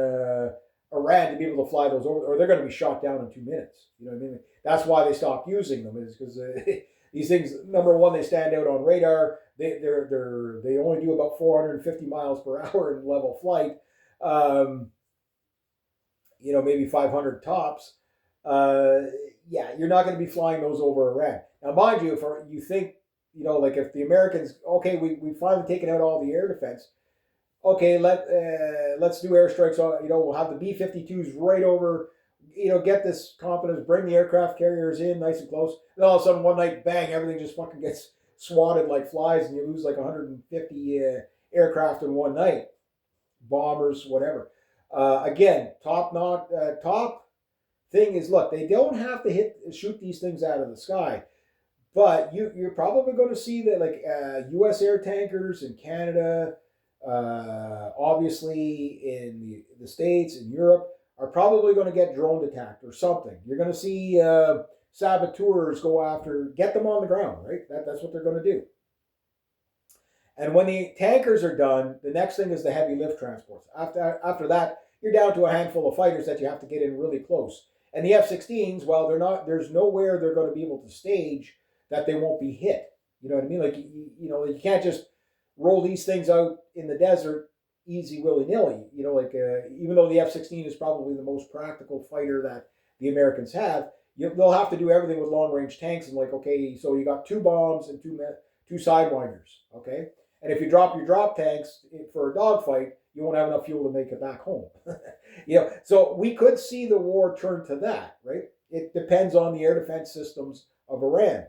Iran to be able to fly those over, or they're going to be shot down in 2 minutes. You know what I mean? That's why they stopped using them, is because these things, number one, they stand out on radar. They only do about 450 miles per hour in level flight. Maybe 500 tops. You're not going to be flying those over Iran. Now, mind you, if you think, if the Americans, we finally taken out all the air defense. Let's do airstrikes on, we'll have the B-52s right over, get this confidence, bring the aircraft carriers in nice and close. And all of a sudden, one night, bang, everything just fucking gets swatted like flies, and you lose like 150 aircraft in one night, bombers, whatever. Again, top thing is, look, they don't have to shoot these things out of the sky, But you're probably going to see that like U.S. air tankers in Canada, obviously in the States and Europe are probably going to get drone attacked or something. You're going to see saboteurs go after, get them on the ground, right? That's what they're going to do. And when the tankers are done, the next thing is the heavy lift transports. After that, you're down to a handful of fighters that you have to get in really close. And the F-16s, well, they're not. There's nowhere they're going to be able to stage that they won't be hit. You know what I mean? Like you can't just roll these things out in the desert easy willy nilly. Even though the F-16 is probably the most practical fighter that the Americans have, they'll have to do everything with long range tanks. And like, okay, so you got two bombs and two sidewinders. Okay, and if you drop your drop tanks for a dogfight, you won't have enough fuel to make it back home. So we could see the war turn to that, right? It depends on the air defense systems of Iran,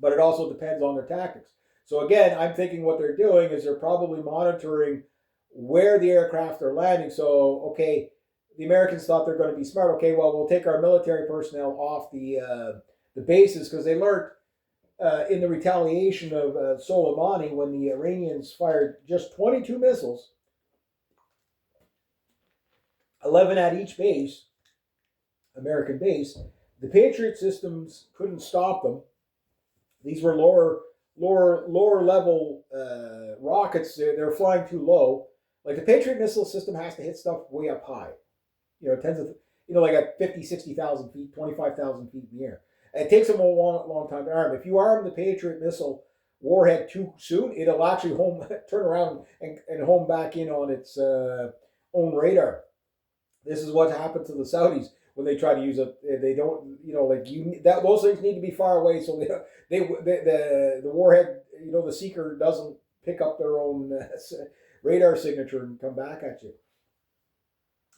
but it also depends on their tactics. So again, I'm thinking what they're doing is they're probably monitoring where the aircraft are landing. So, okay, the Americans thought they're going to be smart. Okay, well, we'll take our military personnel off the bases because they learned in the retaliation of Soleimani when the Iranians fired just 22 missiles, 11 at each base, American base. The Patriot systems couldn't stop them. These were lower level rockets. They're flying too low. Like the Patriot missile system has to hit stuff way up high. Tens of, like at 50, 60,000 feet, 25,000 feet in the air. And it takes them a long time to arm. If you arm the Patriot missile warhead too soon, it'll actually turn around and home back in on its own radar. This is what happened to the Saudis when they try to use it. They don't, those things need to be far away so the warhead, the seeker doesn't pick up their own radar signature and come back at you.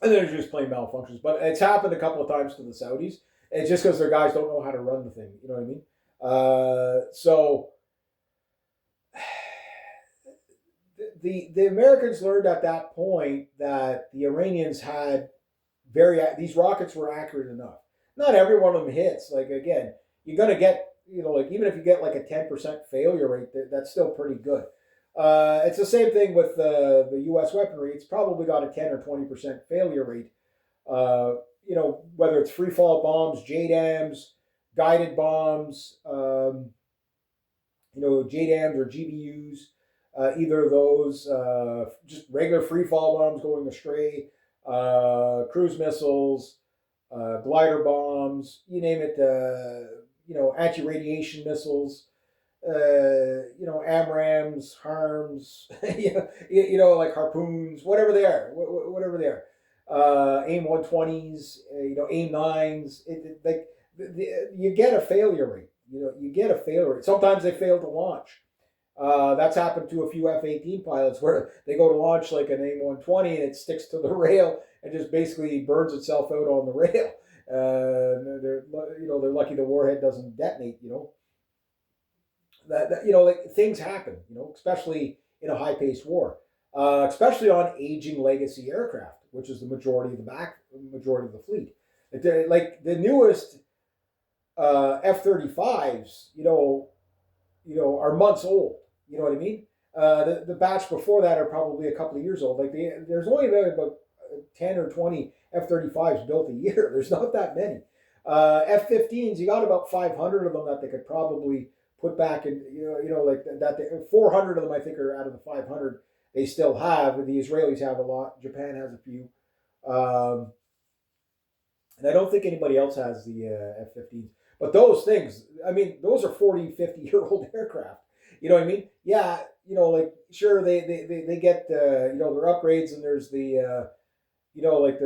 And then it's just plain malfunctions. But it's happened a couple of times to the Saudis. It's just because their guys don't know how to run the thing. You know what I mean? So the Americans learned at that point that the Iranians had these rockets were accurate enough. Not every one of them hits. Like again, you're gonna get even if you get like a 10% failure rate, that's still pretty good. It's the same thing with the U.S. weaponry. It's probably got a 10 or 20% failure rate. Whether it's free fall bombs, JDAMs, guided bombs, JDAMs or GBUs, either of those, just regular free fall bombs going astray, cruise missiles, glider bombs, you name it, anti-radiation missiles, AMRAAMs, HARMs, like harpoons, whatever they are, AIM 120s, AIM 9s. You get a failure rate. You get a failure rate. Sometimes they fail to launch. That's happened to a few F-18 pilots where they go to launch like an AIM 120 and it sticks to the rail and just basically burns itself out on the rail. They're lucky the warhead doesn't detonate. Like things happen. Especially in a high-paced war, especially on aging legacy aircraft, which is the majority of the fleet. Like the newest F-35s, are months old. You know what I mean? The batch before that are probably a couple of years old. Like there's only about 10 or 20 F-35s built a year. There's not that many. F-15s, you got about 500 of them that they could probably put back in. Like that. 400 of them, I think, are out of the 500 they still have. The Israelis have a lot. Japan has a few. And I don't think anybody else has the F-15s. But those things, I mean, those are 40, 50-year-old aircraft. You know what I mean? Yeah, sure, they get, their upgrades, and there's the, what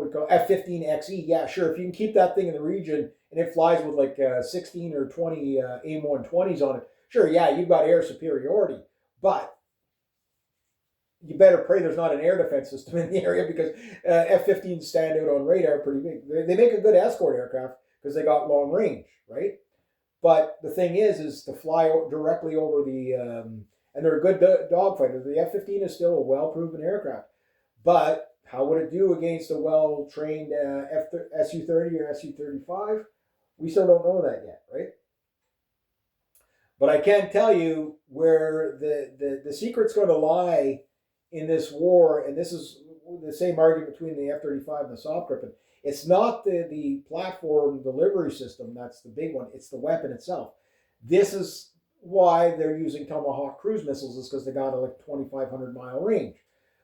do you call F-15XE. Yeah, sure, if you can keep that thing in the region and it flies with like 16 or 20 AIM 120s on it, sure, yeah, you've got air superiority. But you better pray there's not an air defense system in the area because F-15s stand out on radar pretty big. They make a good escort aircraft because they got long range, right? But the thing is to fly directly over the, and they're a good dogfighter. The F-15 is still a well-proven aircraft. But how would it do against a well-trained Su-30 or Su-35? We still don't know that yet, right? But I can tell you where the secret's going to lie in this war, and this is the same argument between the F-35 and the Assault Gripen. It's not the platform delivery system that's the big one. It's the weapon itself. This is why they're using Tomahawk cruise missiles, is because they got a like 2,500-mile range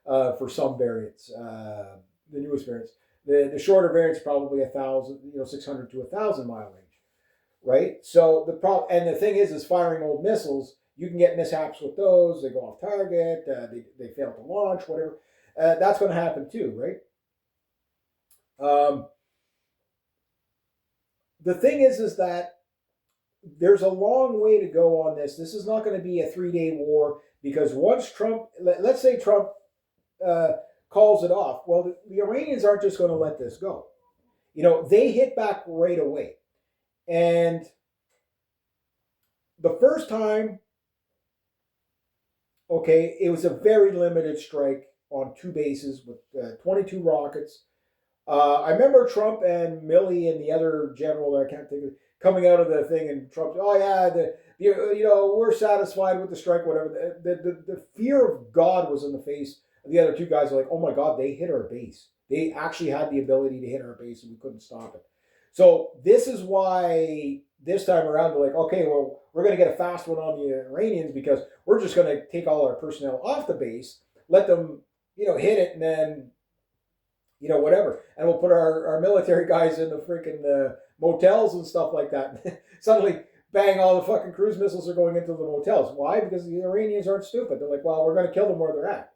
for some variants, the newest variants. The shorter variants probably 1,000, 600 to 1,000-mile range, right? So the problem, and the thing is firing old missiles. You can get mishaps with those. They go off target. They fail to launch. Whatever. That's going to happen too, right? The thing is that there's a long way to go on this. This is not going to be a 3-day war, because once Trump, let's say Trump calls it off, well, the Iranians aren't just going to let this go. They hit back right away. And the first time, okay, it was a very limited strike on 2 bases with 22 rockets. I remember Trump and Milley and the other general, I can't think of, coming out of the thing, and Trump, oh yeah, we're satisfied with the strike, whatever. The fear of God was in the face of the other 2 guys. Like, oh my God, they hit our base. They actually had the ability to hit our base, and we couldn't stop it. So this is why this time around they're like, okay, well, we're going to get a fast one on the Iranians, because we're just going to take all our personnel off the base, let them, hit it, and then, whatever. And we'll put our military guys in the freaking motels and stuff like that. Suddenly, bang, all the fucking cruise missiles are going into the motels. Why? Because the Iranians aren't stupid. They're like, well, we're going to kill them where they're at,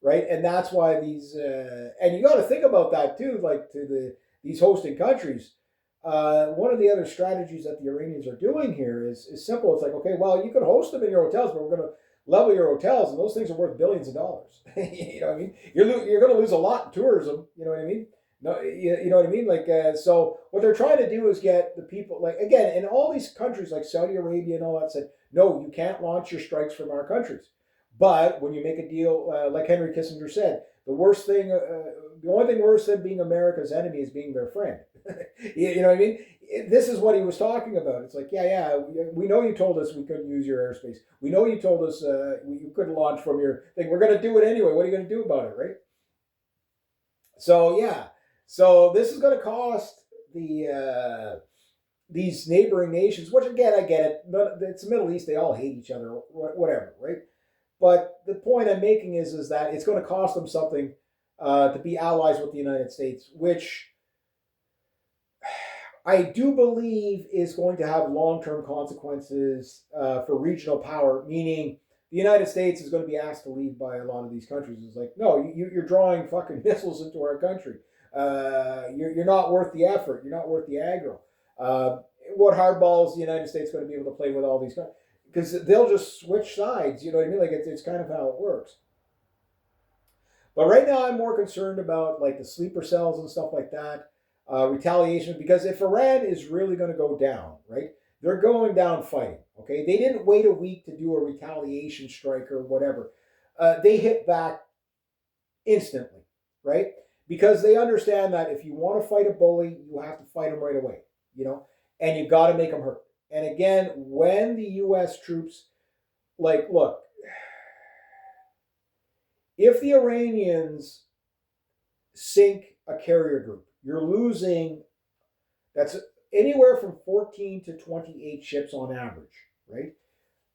right? And that's why these, and you got to think about that too, like to these hosting countries. One of the other strategies that the Iranians are doing here is simple. It's like, okay, well, you can host them in your hotels, but we're going to level your hotels, and those things are worth billions of dollars. You know what I mean? You're going to lose a lot in tourism. You know what I mean? No, you know what I mean? Like, so what they're trying to do is get the people, like, again, in all these countries like Saudi Arabia and all that, said, no, you can't launch your strikes from our countries. But when you make a deal, like Henry Kissinger said, the only thing worse than being America's enemy is being their friend. You know what I mean? This is what he was talking about. It's like, yeah, we know you told us we couldn't use your airspace. We know you told us you couldn't launch from your thing. We're going to do it anyway. What are you going to do about it, right? So, yeah. So this is going to cost these neighboring nations, which, again, I get it. It's the Middle East. They all hate each other, whatever, right? But the point I'm making is that it's going to cost them something to be allies with the United States, which I do believe is going to have long-term consequences for regional power, meaning the United States is going to be asked to leave by a lot of these countries. It's like, no, you're drawing fucking missiles into our country. You're not worth the effort. You're not worth the aggro. What hardball is the United States going to be able to play with all these countries? Because they'll just switch sides. You know what I mean? Like, it's kind of how it works. But right now, I'm more concerned about like the sleeper cells and stuff like that, retaliation. Because if Iran is really going to go down, right, they're going down fighting. Okay, they didn't wait a week to do a retaliation strike or whatever. They hit back instantly, right? Because they understand that if you want to fight a bully, you have to fight him right away. And you got to make them hurt. And again, when the U.S. troops, like, look, if the Iranians sink a carrier group, you're losing, that's anywhere from 14 to 28 ships on average, right?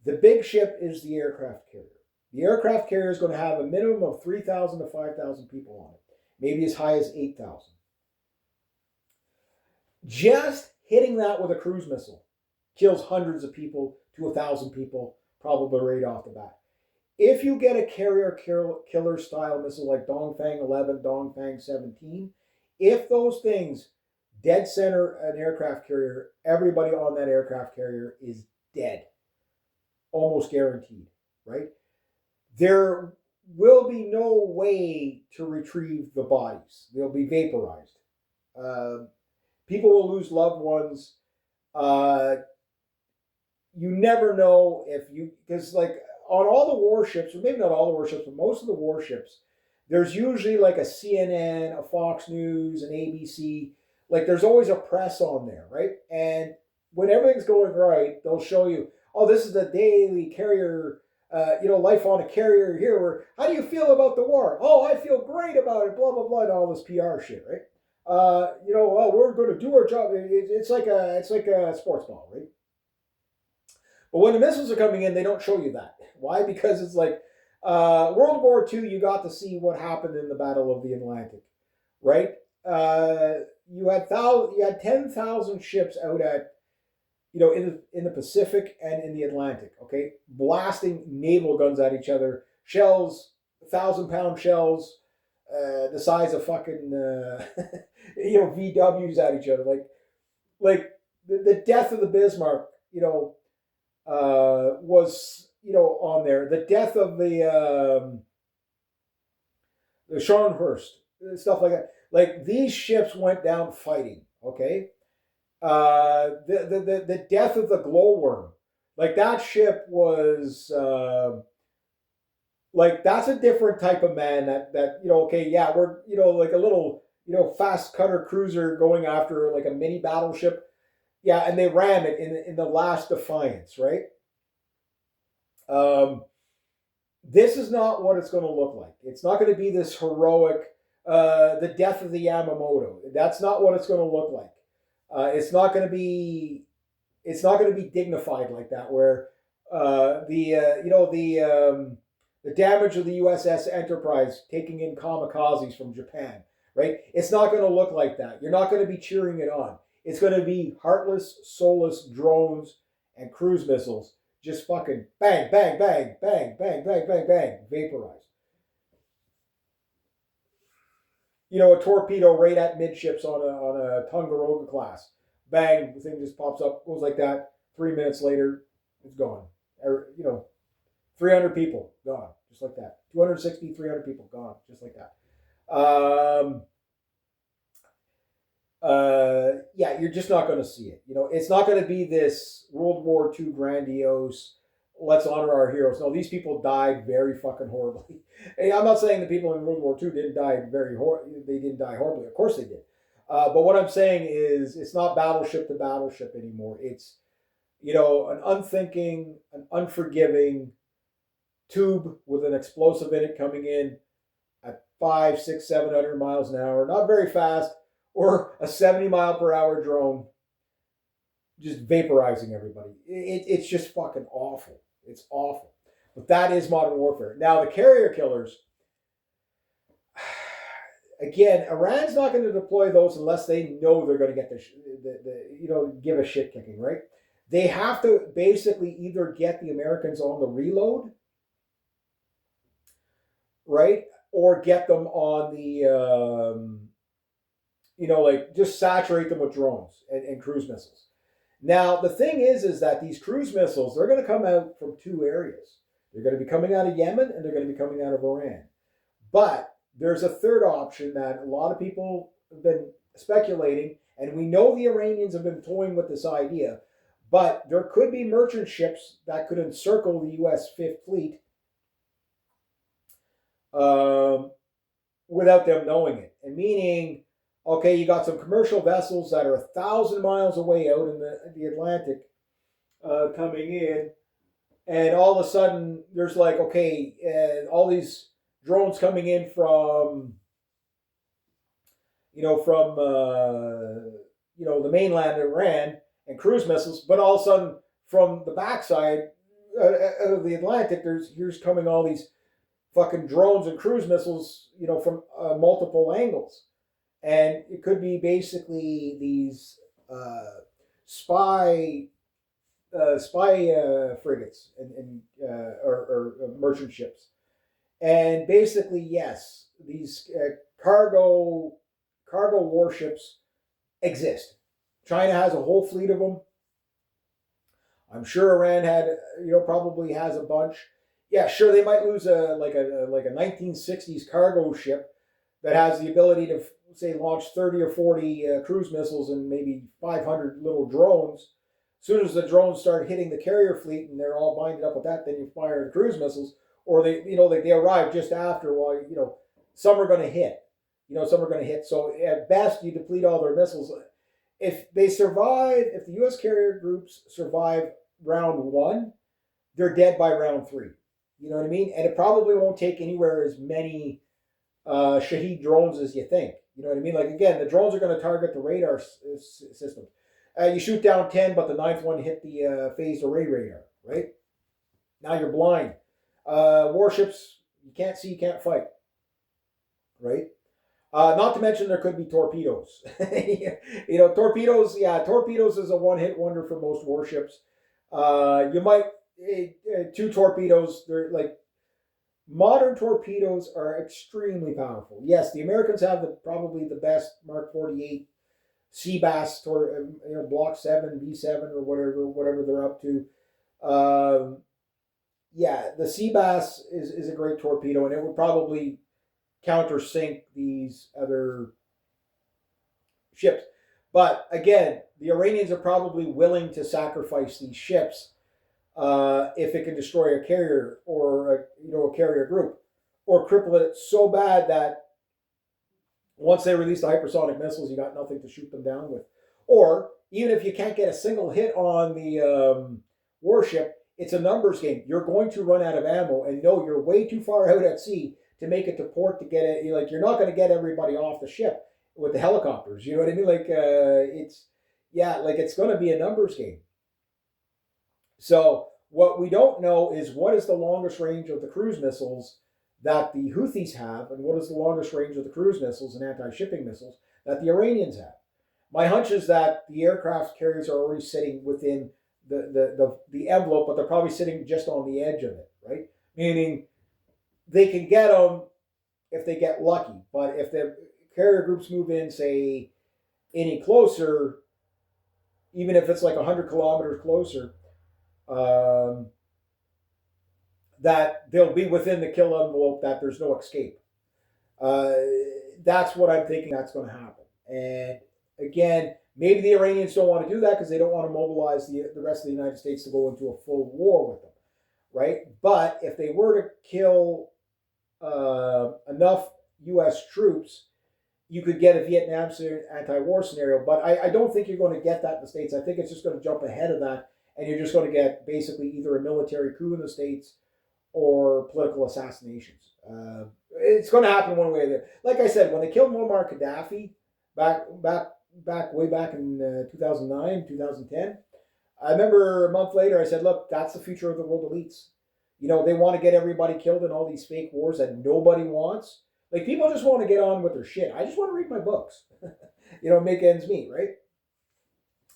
The big ship is the aircraft carrier. The aircraft carrier is going to have a minimum of 3,000 to 5,000 people on it, maybe as high as 8,000. Just hitting that with a cruise missile kills hundreds of people to 1,000 people, probably right off the bat. If you get a carrier killer style missile like Dongfang 11, Dongfang 17, if those things dead center an aircraft carrier, everybody on that aircraft carrier is dead. Almost guaranteed, right? There will be no way to retrieve the bodies. They'll be vaporized. People will lose loved ones. You never know because like on all the warships, or maybe not all the warships, but most of the warships, there's usually like a CNN, a Fox News, an ABC, like there's always a press on there, right? And when everything's going right, they'll show you, oh, this is the daily carrier, life on a carrier here. Where, how do you feel about the war? Oh, I feel great about it. Blah blah blah, and all this PR shit, right? Oh, we're going to do our job. It's like a sports ball, right? But when the missiles are coming in, they don't show you that. Why? Because it's like World War II. You got to see what happened in the Battle of the Atlantic, right? You had 10,000 ships out at in the Pacific and in the Atlantic. Okay, blasting naval guns at each other, shells, 1,000-pound shells, the size of fucking VWs at each other. Like the death of the Bismarck, was on there. The death of the Scharnhorst, stuff like that. Like these ships went down fighting. Okay, the death of the glowworm, like that ship was like that's a different type of man. Okay, yeah, we're like a little fast cutter cruiser going after like a mini battleship. Yeah, and they ram it in the last defiance, right? This is not what it's going to look like. It's not going to be this heroic, the death of the Yamamoto. That's not what it's going to look like. It's not going to be. It's not going to be dignified like that. Where the damage of the USS Enterprise taking in kamikazes from Japan, right? It's not going to look like that. You're not going to be cheering it on. It's going to be heartless, soulless drones and cruise missiles just fucking bang, bang, bang, bang, bang, bang, bang, bang, vaporized. A torpedo right at midships on a Tongaroga class. Bang, the thing just pops up, goes like that. 3 minutes later, it's gone. 300 people gone, just like that. 260, 300 people gone, just like that. Yeah, you're just not going to see it. It's not going to be this World War II grandiose, let's honor our heroes. No, these people died very fucking horribly. Hey, I'm not saying the people in World War II didn't die they didn't die horribly. Of course they did. But what I'm saying is it's not battleship to battleship anymore. It's, an unthinking, an unforgiving tube with an explosive in it coming in at 5, 6, 700 miles an hour. Not very fast. Or a 70 mile per hour drone just vaporizing everybody. It's just fucking awful. It's awful. But that is modern warfare. Now, the carrier killers, again, Iran's not going to deploy those unless they know they're going to get give a shit kicking, right? They have to basically either get the Americans on the reload, right? Or get them on the... just saturate them with drones and cruise missiles. Now, the thing is that these cruise missiles, they're going to come out from two areas. They're going to be coming out of Yemen and they're going to be coming out of Iran. But there's a third option that a lot of people have been speculating, and we know the Iranians have been toying with this idea, but there could be merchant ships that could encircle the U.S. Fifth Fleet without them knowing it. And meaning... okay, you got some commercial vessels that are 1,000 miles away out in the Atlantic coming in, and all of a sudden there's like, okay, all these drones coming in from the mainland of Iran and cruise missiles, but all of a sudden from the backside out of the Atlantic, here's coming all these fucking drones and cruise missiles, from multiple angles. And it could be basically these spy frigates or merchant ships. And basically, yes, these cargo warships exist. China has a whole fleet of them. I'm sure Iran probably has a bunch. Yeah, sure, they might lose a 1960s cargo ship that has the ability to, say, launch 30 or 40 cruise missiles and maybe 500 little drones. As soon as the drones start hitting the carrier fleet and they're all binded up with that, then you fire the cruise missiles, or they arrive just after while some are going to hit. Some are going to hit. So at best, you deplete all their missiles. If they survive, if the U.S. carrier groups survive round one, they're dead by round three. You know what I mean? And it probably won't take anywhere as many Shahed drones as you think. You know what I mean? Like, again, the drones are going to target the radar system. You shoot down 10, but the ninth one hit the phased array radar, right? Now you're blind. Warships, you can't see, you can't fight, right? Not to mention there could be torpedoes. Torpedoes. Yeah, torpedoes is a one-hit wonder for most warships. You might two torpedoes. They're like modern torpedoes are extremely powerful. Yes, the Americans have probably the best Mark 48 Seabass, Block 7, B7, or whatever they're up to. Yeah, the Seabass is a great torpedo, and it would probably countersink these other ships. But again, the Iranians are probably willing to sacrifice these ships if it can destroy a carrier or a carrier group, or cripple it so bad that once they release the hypersonic missiles, you got nothing to shoot them down with. Or even if you can't get a single hit on the warship, it's a numbers game. You're going to run out of ammo, and no, you're way too far out at sea to make it to port to get it. You're not going to get everybody off the ship with the helicopters. You know what I mean? It's going to be a numbers game. So what we don't know is what is the longest range of the cruise missiles that the Houthis have, and what is the longest range of the cruise missiles and anti-shipping missiles that the Iranians have. My hunch is that the aircraft carriers are already sitting within the envelope, but they're probably sitting just on the edge of it, right? Meaning they can get them if they get lucky, but if the carrier groups move in, say, any closer, even if it's like 100 kilometers closer, that they'll be within the kill envelope, that there's no escape. That's what I'm thinking that's going to happen. And again, maybe the Iranians don't want to do that because they don't want to mobilize the rest of the United States to go into a full war with them, right? But if they were to kill enough U.S. troops, you could get a Vietnam anti-war scenario. But I don't think you're going to get that in the States. I think it's just going to jump ahead of that, and you're just going to get basically either a military coup in the States or political assassinations. It's going to happen one way or the other. Like I said, when they killed Muammar Gaddafi way back in 2009, 2010, I remember a month later I said, look, that's the future of the world elites. They want to get everybody killed in all these fake wars that nobody wants. Like, people just want to get on with their shit. I just want to read my books. Make ends meet, right?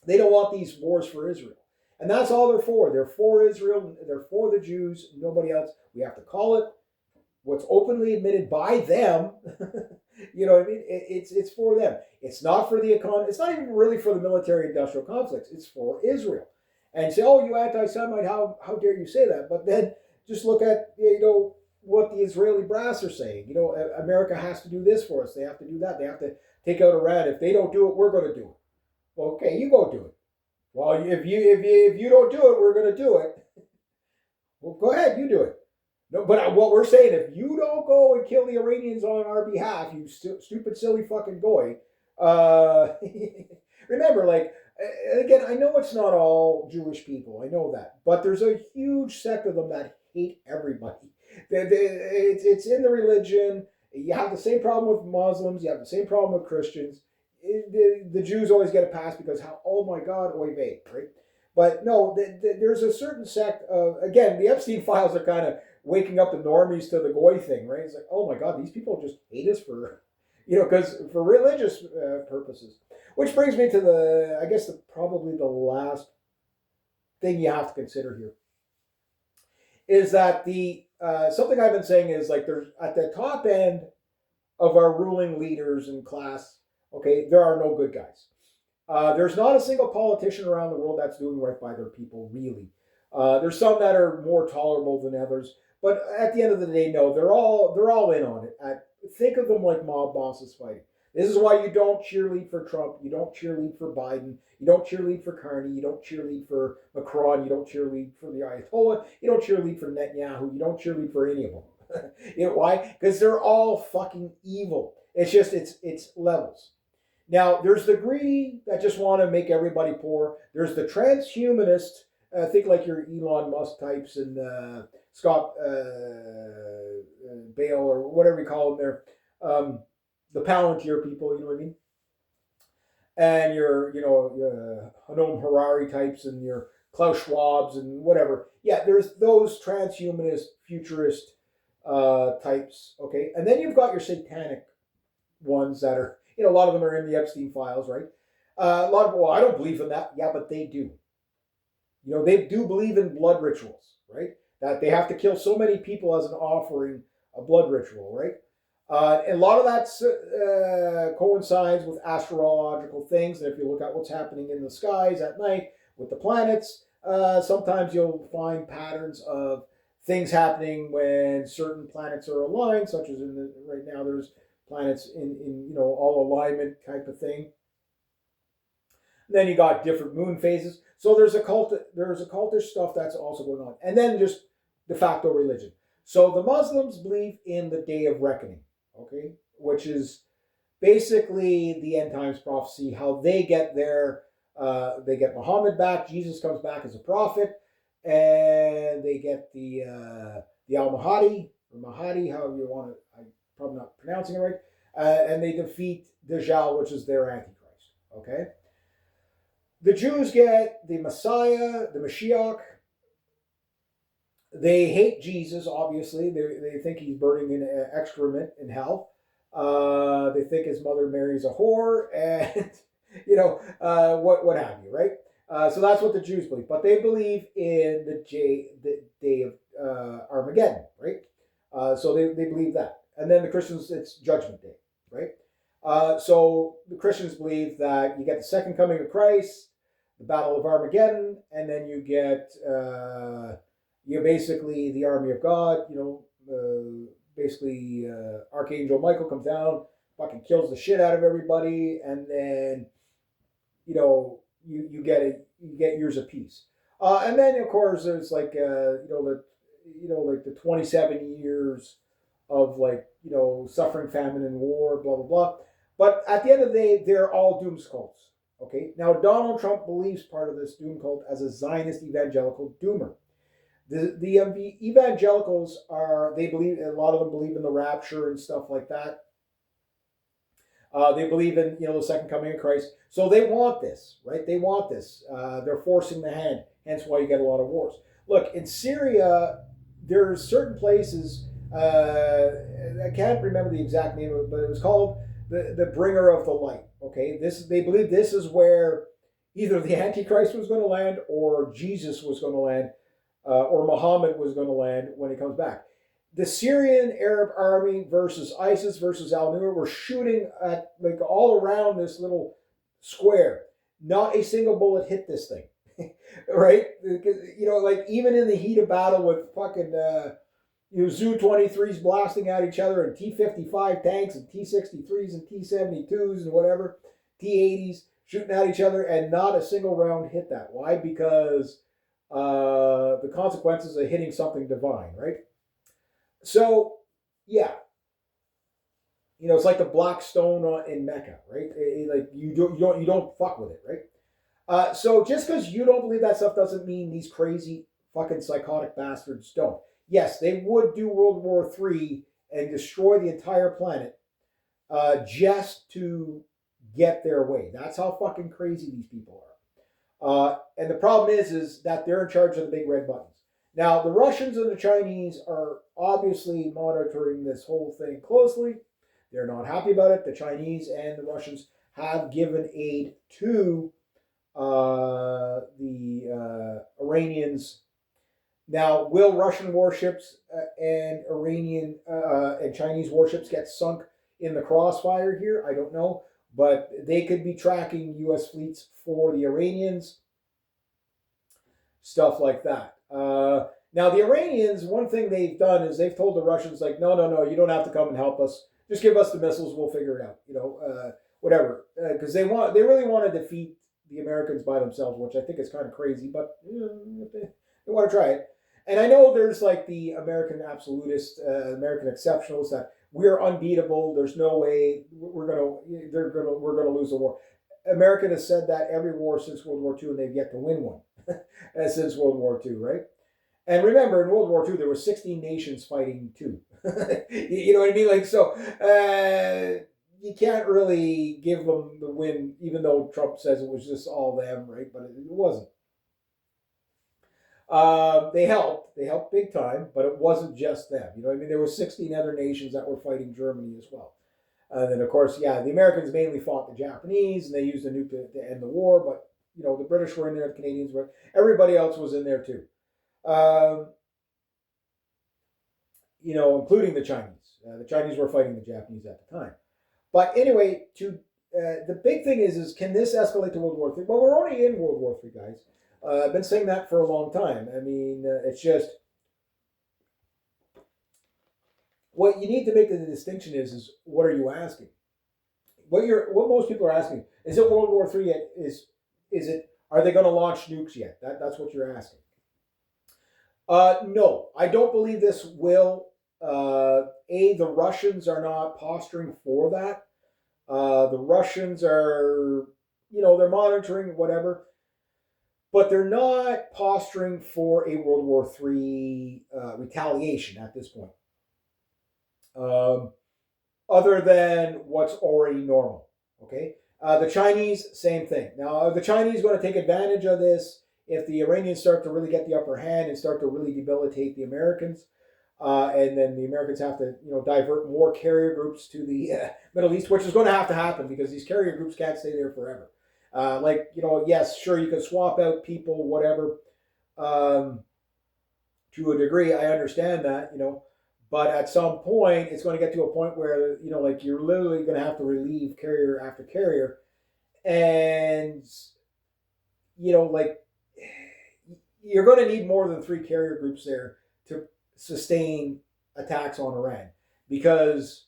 They don't want these wars for Israel. And that's all they're for. They're for Israel. They're for the Jews. Nobody else. We have to call it what's openly admitted by them. You know what I mean? It's for them. It's not for the economy. It's not even really for the military-industrial conflicts. It's for Israel. And say, oh, you anti-Semite, how dare you say that? But then just look at, what the Israeli brass are saying. America has to do this for us. They have to do that. They have to take out Iran. If they don't do it, we're going to do it. Well, okay, you go do it. Well, if you don't do it, we're going to do it. Well, go ahead, you do it. No, but what we're saying, if you don't go and kill the Iranians on our behalf, you stupid, silly fucking goy. Remember, again, I know it's not all Jewish people. I know that. But there's a huge sect of them that hate everybody. It's in the religion. You have the same problem with Muslims. You have the same problem with Christians. The Jews always get a pass because oh my God, oy vey, right? But no, there's a certain sect of, again, the Epstein files are kind of waking up the normies to the goy thing, right? It's like, oh my God, these people just hate us for, because for religious purposes. Which brings me to probably the last thing you have to consider here is that something I've been saying is there's at the top end of our ruling leaders and class. Okay, there are no good guys. There's not a single politician around the world that's doing right by their people, really. There's some that are more tolerable than others, but at the end of the day, no, they're all in on it. Think of them like mob bosses fighting. This is why you don't cheerlead for Trump, you don't cheerlead for Biden, you don't cheerlead for Carney, you don't cheerlead for Macron, you don't cheerlead for the Ayatollah, you don't cheerlead for Netanyahu, you don't cheerlead for any of them. Why? Because they're all fucking evil. It's just it's levels. Now, there's the greedy that just want to make everybody poor. There's the transhumanist, think like your Elon Musk types and Scott Bale or whatever you call them there, the Palantir people, you know what I mean? And your, Hanom Harari types and your Klaus Schwabs and whatever. Yeah, there's those transhumanist, futurist types, okay? And then you've got your satanic ones that are, a lot of them are in the Epstein files, right? A lot of, well, I don't believe in that. Yeah, but they do. They do believe in blood rituals, right? That they have to kill so many people as an offering, a blood ritual, right? And a lot of that coincides with astrological things. And if you look at what's happening in the skies at night with the planets, sometimes you'll find patterns of things happening when certain planets are aligned, such as right now there's planets in all alignment type of thing. And then you got different moon phases. So there's occultish stuff that's also going on. And then just de facto religion. So the Muslims believe in the Day of Reckoning, okay, which is basically the end times prophecy, how they get they get Muhammad back, Jesus comes back as a prophet, and they get the Al-Mahdi, or Mahdi, however you want to, I'm probably not pronouncing it right, and they defeat Dajjal, which is their Antichrist, okay? The Jews get the Messiah, the Mashiach. They hate Jesus, obviously. They think he's burning in excrement in hell. They think his mother Mary's a whore, and what have you, right? So that's what the Jews believe. But they believe in the day of Armageddon, right? So they believe that. And then the Christians, it's Judgment Day, right? So the Christians believe that you get the second coming of Christ, the Battle of Armageddon, and then you get basically the army of God. Basically Archangel Michael comes down, fucking kills the shit out of everybody, and then you get years of peace. And then of course there's like like the 27 years of suffering, famine, and war, blah blah blah. But at the end of the day, they're all doom cults. Okay. Now Donald Trump believes part of this doom cult as a Zionist evangelical doomer. The evangelicals they believe, a lot of them believe in the rapture and stuff like that. They believe in the second coming of Christ, so they want this, right? They want this. They're forcing the hand, hence why you get a lot of wars. Look, in Syria, there's certain places. I can't remember the exact name of it, but it was called the Bringer of the Light. Okay, they believe this is where either the Antichrist was going to land, or Jesus was going to land, or Muhammad was going to land when he comes back. The Syrian Arab army versus ISIS versus Al-Nusra were shooting at all around this little square. Not a single bullet hit this thing, right? Even in the heat of battle with fucking Zu-23s blasting at each other, and T-55 tanks and T-63s and T-72s and whatever, T-80s shooting at each other, and not a single round hit that. Why? Because the consequences of hitting something divine, right? So, yeah, it's like the black stone in Mecca, right? You don't fuck with it, right? So just because you don't believe that stuff doesn't mean these crazy fucking psychotic bastards don't. Yes, they would do World War III and destroy the entire planet just to get their way. That's how fucking crazy these people are. And the problem is that they're in charge of the big red buttons. Now, the Russians and the Chinese are obviously monitoring this whole thing closely. They're not happy about it. The Chinese and the Russians have given aid to the Iranians. Now, will Russian warships and Iranian and Chinese warships get sunk in the crossfire here? I don't know. But they could be tracking U.S. fleets for the Iranians. Stuff like that. Now, the Iranians, one thing they've done is they've told the Russians, no, you don't have to come and help us. Just give us the missiles, we'll figure it out. Whatever. Because they really want to defeat the Americans by themselves, which I think is kind of crazy, but they want to try it. And I know there's the American absolutists, American exceptionalists that we're unbeatable. There's no way we're gonna lose the war. America has said that every war since World War II, and they've yet to win one since World War II, right? And remember, in World War II, there were 16 nations fighting too. You know what I mean? Like, so you can't really give them the win, even though Trump says it was just all them, right? But it wasn't. They helped. They helped big time, but it wasn't just them. You know what I mean? There were 16 other nations that were fighting Germany as well. And then, of course, yeah, the Americans mainly fought the Japanese, and they used the nuke to end the war. But you know, the British were in there, the Canadians were. Everybody else was in there too. Um, you know, including the Chinese. The Chinese were fighting the Japanese at the time. But anyway, to the big thing is can this escalate to World War III? Well, we're already in World War III, guys. I've been saying that for a long time. I mean, it's just what you need to make the distinction is what are you asking? What most people are asking is it World War III yet? Is it are they going to launch nukes yet? That's what you're asking. No, I don't believe this will. The Russians are not posturing for that. The Russians are, you know, they're monitoring whatever, but they're not posturing for a World War III retaliation at this point. Other than what's already normal. Okay. The Chinese, same thing. Now, are the Chinese going to take advantage of this if the Iranians start to really get the upper hand and start to really debilitate the Americans? And then the Americans have to, you know, divert more carrier groups to the Middle East, which is going to happen because these carrier groups can't stay there forever. Like, you know, yes, sure, you can swap out people, whatever, to a degree. I understand that, you know, but at some point, it's going to get to a point where, you know, like you're literally going to have to relieve carrier after carrier. And, you know, like you're going to need more than 3 carrier groups there to sustain attacks on Iran. Because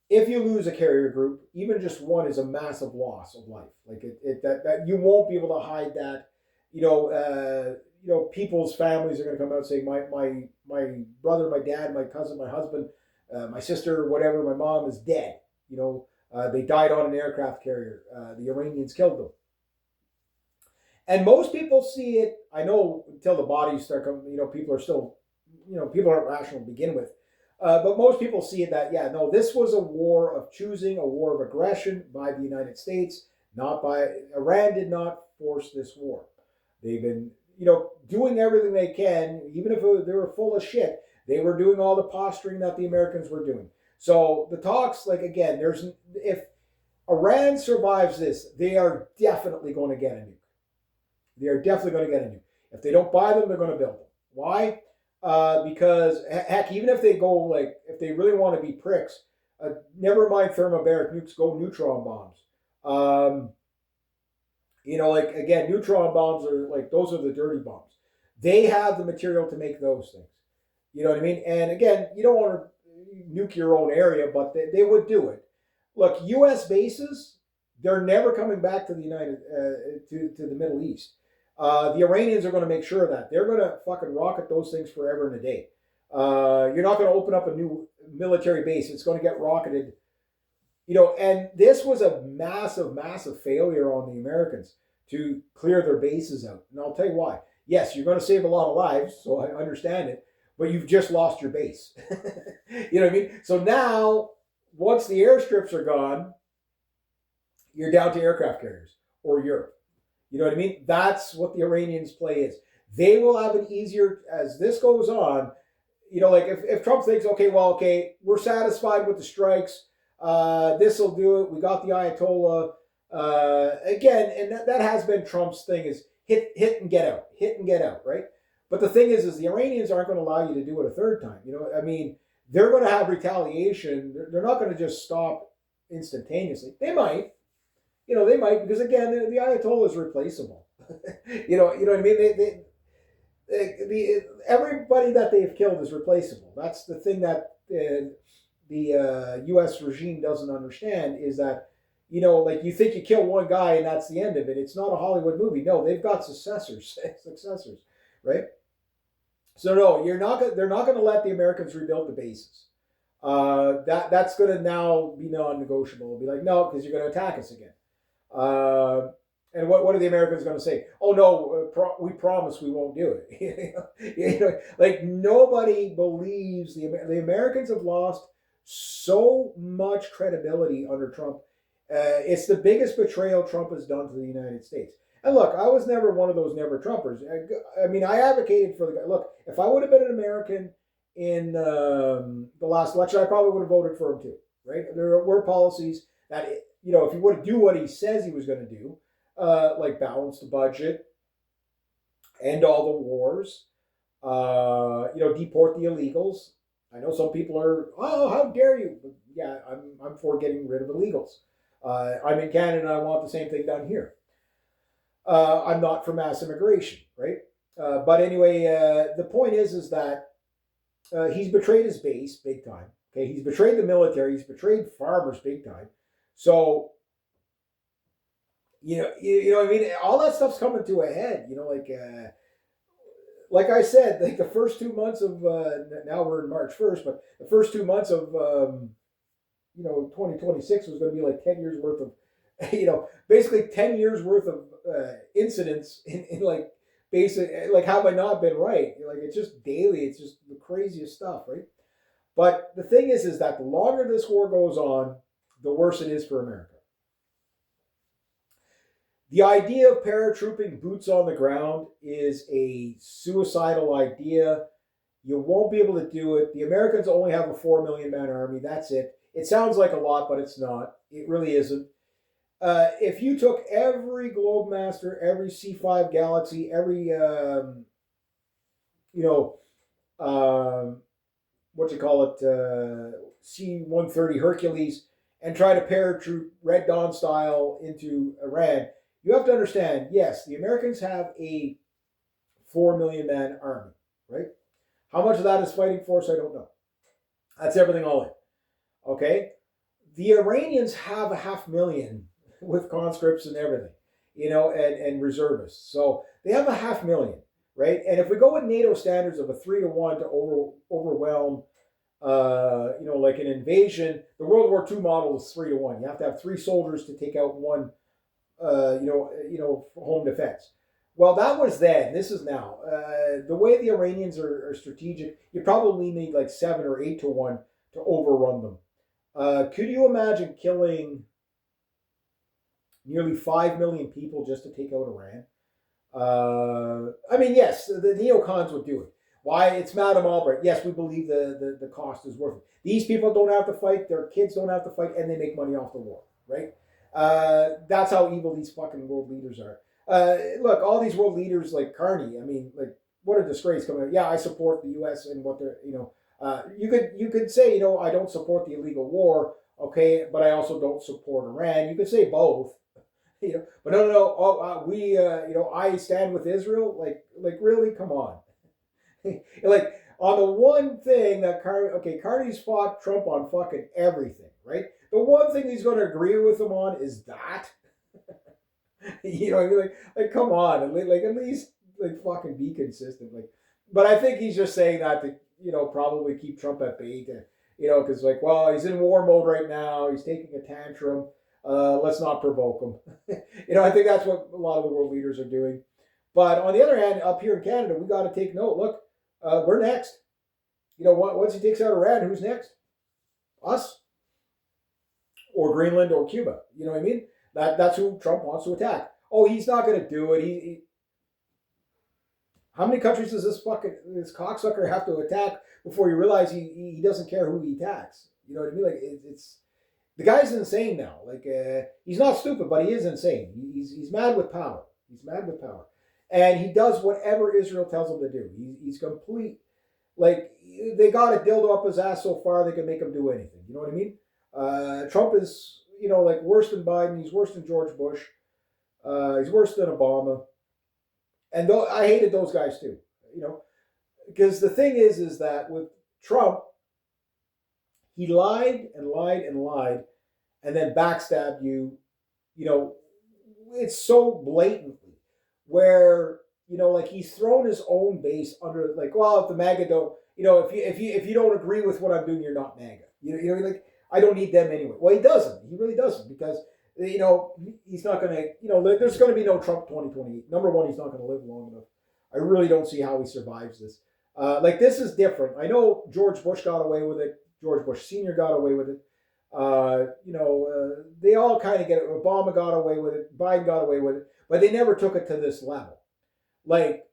if you lose a carrier group, even just one is a massive loss of life. Like that you won't be able to hide that. You know, people's families are going to come out and say, my brother, my dad, my cousin, my husband, my sister, whatever, my mom is dead. You know, they died on an aircraft carrier. The Iranians killed them. And most people see it, I know until the bodies start coming, you know, people are still, you know, people aren't rational to begin with. But most people see it that, yeah, no, this was a war of choosing, a war of aggression by the United States, not by, Iran did not force this war. They've been, you know, doing everything they can, even if they were full of shit, they were doing all the posturing that the Americans were doing. So the talks, like, again, if Iran survives this, they are definitely going to get a nuke. They are definitely going to get a nuke. If they don't buy them, they're going to build them. Why? Because heck, even if they go like, if they really want to be pricks, never mind thermobaric nukes, go neutron bombs. You know, like again, neutron bombs are like those are the dirty bombs. They have the material to make those things. You know what I mean? And again, you don't want to nuke your own area, but they would do it. Look, U.S. bases, they're never coming back to the to the Middle East. The Iranians are going to make sure of that. They're going to fucking rocket those things forever and a day. You're not going to open up a new military base. It's going to get rocketed. You know, and this was a massive, massive failure on the Americans to clear their bases out. And I'll tell you why. Yes, you're going to save a lot of lives, so I understand it, but you've just lost your base. You know what I mean? So now, once the airstrips are gone, you're down to aircraft carriers or Europe. You know what I mean? That's what the Iranians' play is. They will have an easier, as this goes on, you know, like if Trump thinks, okay, we're satisfied with the strikes, this will do it. We got the Ayatollah. Again, and that has been Trump's thing is hit and get out, right? But the thing is the Iranians aren't going to allow you to do it a third time. You know, I mean, they're going to have retaliation. They're not going to just stop instantaneously. They might. You know, they might, because again, the Ayatollah is replaceable. you know what I mean? Everybody that they've killed is replaceable. That's the thing that the U.S. regime doesn't understand is that, you know, like you think you kill one guy and that's the end of it. It's not a Hollywood movie. No, they've got successors, right? So no, they're not going to let the Americans rebuild the bases. That's going to now be non-negotiable. It'll be like, no, because you're going to attack us again. Uh, and what are the Americans going to say? Oh no, we promise we won't do it. Like nobody believes the Americans have lost so much credibility under Trump. It's the biggest betrayal Trump has done to the United States. And look, I was never one of those never Trumpers. I mean, I advocated for the guy. Look, if I would have been an American in the last election, I probably would have voted for him too. Right? There were policies that if he would do what he says he was going to do, like balance the budget, end all the wars, deport the illegals. I know some people are, oh, how dare you? But yeah, I'm for getting rid of illegals. I'm in Canada and I want the same thing done here. I'm not for mass immigration, right? But anyway, the point is that he's betrayed his base big time. Okay, he's betrayed the military. He's betrayed farmers big time. So you know what I mean? All that stuff's coming to a head. Like I said, like the first 2 months of now we're in March 1st, but the first 2 months of 2026 was going to be like 10 years worth of basically 10 years worth of incidents in like basic, like have I not been right? Like it's just daily. It's just the craziest stuff, right? But the thing is that the longer this war goes on, the worse it is for America. The idea of paratrooping boots on the ground is a suicidal idea. You won't be able to do it. The Americans only have a 4 million man army. That's it. It sounds like a lot, but it's not. It really isn't. If you took every Globemaster, every C5 Galaxy, every, what you call it, C-130 Hercules, and try to paratroop Red Dawn style into Iran, you have to understand, yes, the Americans have a 4 million man army, right? How much of that is fighting force, I don't know. That's everything all in. Okay? The Iranians have a 500,000 with conscripts and everything, and reservists. So they have a 500,000, right? And if we go with NATO standards of a 3-to-1 to overwhelm, like an invasion, the World War II model is 3-to-1. You have to have 3 soldiers to take out one, home defense. Well, that was then. This is now. The way the Iranians are strategic, you probably need like 7 or 8-to-1 to overrun them. Could you imagine killing nearly 5 million people just to take out Iran? I mean, yes, the neocons would do it. Why? It's Madame Albright. Yes, we believe the cost is worth it. These people don't have to fight. Their kids don't have to fight, and they make money off the war, right? That's how evil these fucking world leaders are. Look, all these world leaders like Carney. I mean, like, what a disgrace coming out. Yeah, I support the U.S. and what they're, you could say, I don't support the illegal war, okay, but I also don't support Iran. You could say both, but no. Oh, I stand with Israel. Like really, come on. Like on the one thing that Carney's fought Trump on fucking everything, right? The one thing he's going to agree with him on is that. I mean, like come on, like at least like fucking be consistent, like. But I think he's just saying that to probably keep Trump at bay, because like, well, he's in war mode right now, he's taking a tantrum. Let's not provoke him. I think that's what a lot of the world leaders are doing. But on the other hand, up here in Canada, we got to take note. Look, we're next. Once he takes out Iran, who's next? Us, or Greenland, or Cuba. You know what I mean? That's who Trump wants to attack. Oh, he's not going to do it. How many countries does this cocksucker have to attack before you realize he doesn't care who he attacks? You know what I mean? Like it's the guy's insane now. Like he's not stupid, but he is insane. He's mad with power. He's mad with power, and he does whatever Israel tells him to do. He's complete. Like they got a dildo up his ass so far they can make him do anything. You know what I mean? Trump is like worse than Biden. He's worse than George Bush. He's worse than Obama. And I hated those guys too, because the thing is that with Trump, he lied and lied and lied, and then backstabbed you. It's so blatantly where like he's thrown his own base under, like, well, if the MAGA don't, if you don't agree with what I'm doing, you're not MAGA. Like I don't need them anyway. Well, he doesn't. He really doesn't because he's not going to. There's going to be no Trump 2028. Number one, he's not going to live long enough. I really don't see how he survives this. Like this is different. I know George Bush got away with it. George Bush Sr. got away with it. They all kind of get it. Obama got away with it. Biden got away with it, but they never took it to this level. Like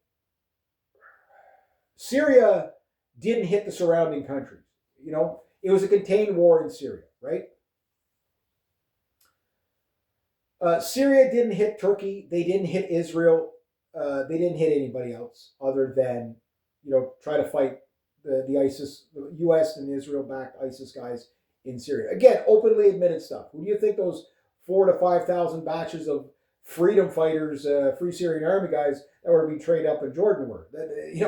Syria didn't hit the surrounding countries. It was a contained war in Syria, right? Syria didn't hit Turkey. They didn't hit Israel. They didn't hit anybody else other than, try to fight the ISIS, the U.S. and Israel-backed ISIS guys in Syria. Again, openly admitted stuff. Who do you think those 4,000 to 5,000 batches of freedom fighters, Free Syrian Army guys that were being trained up in Jordan were? They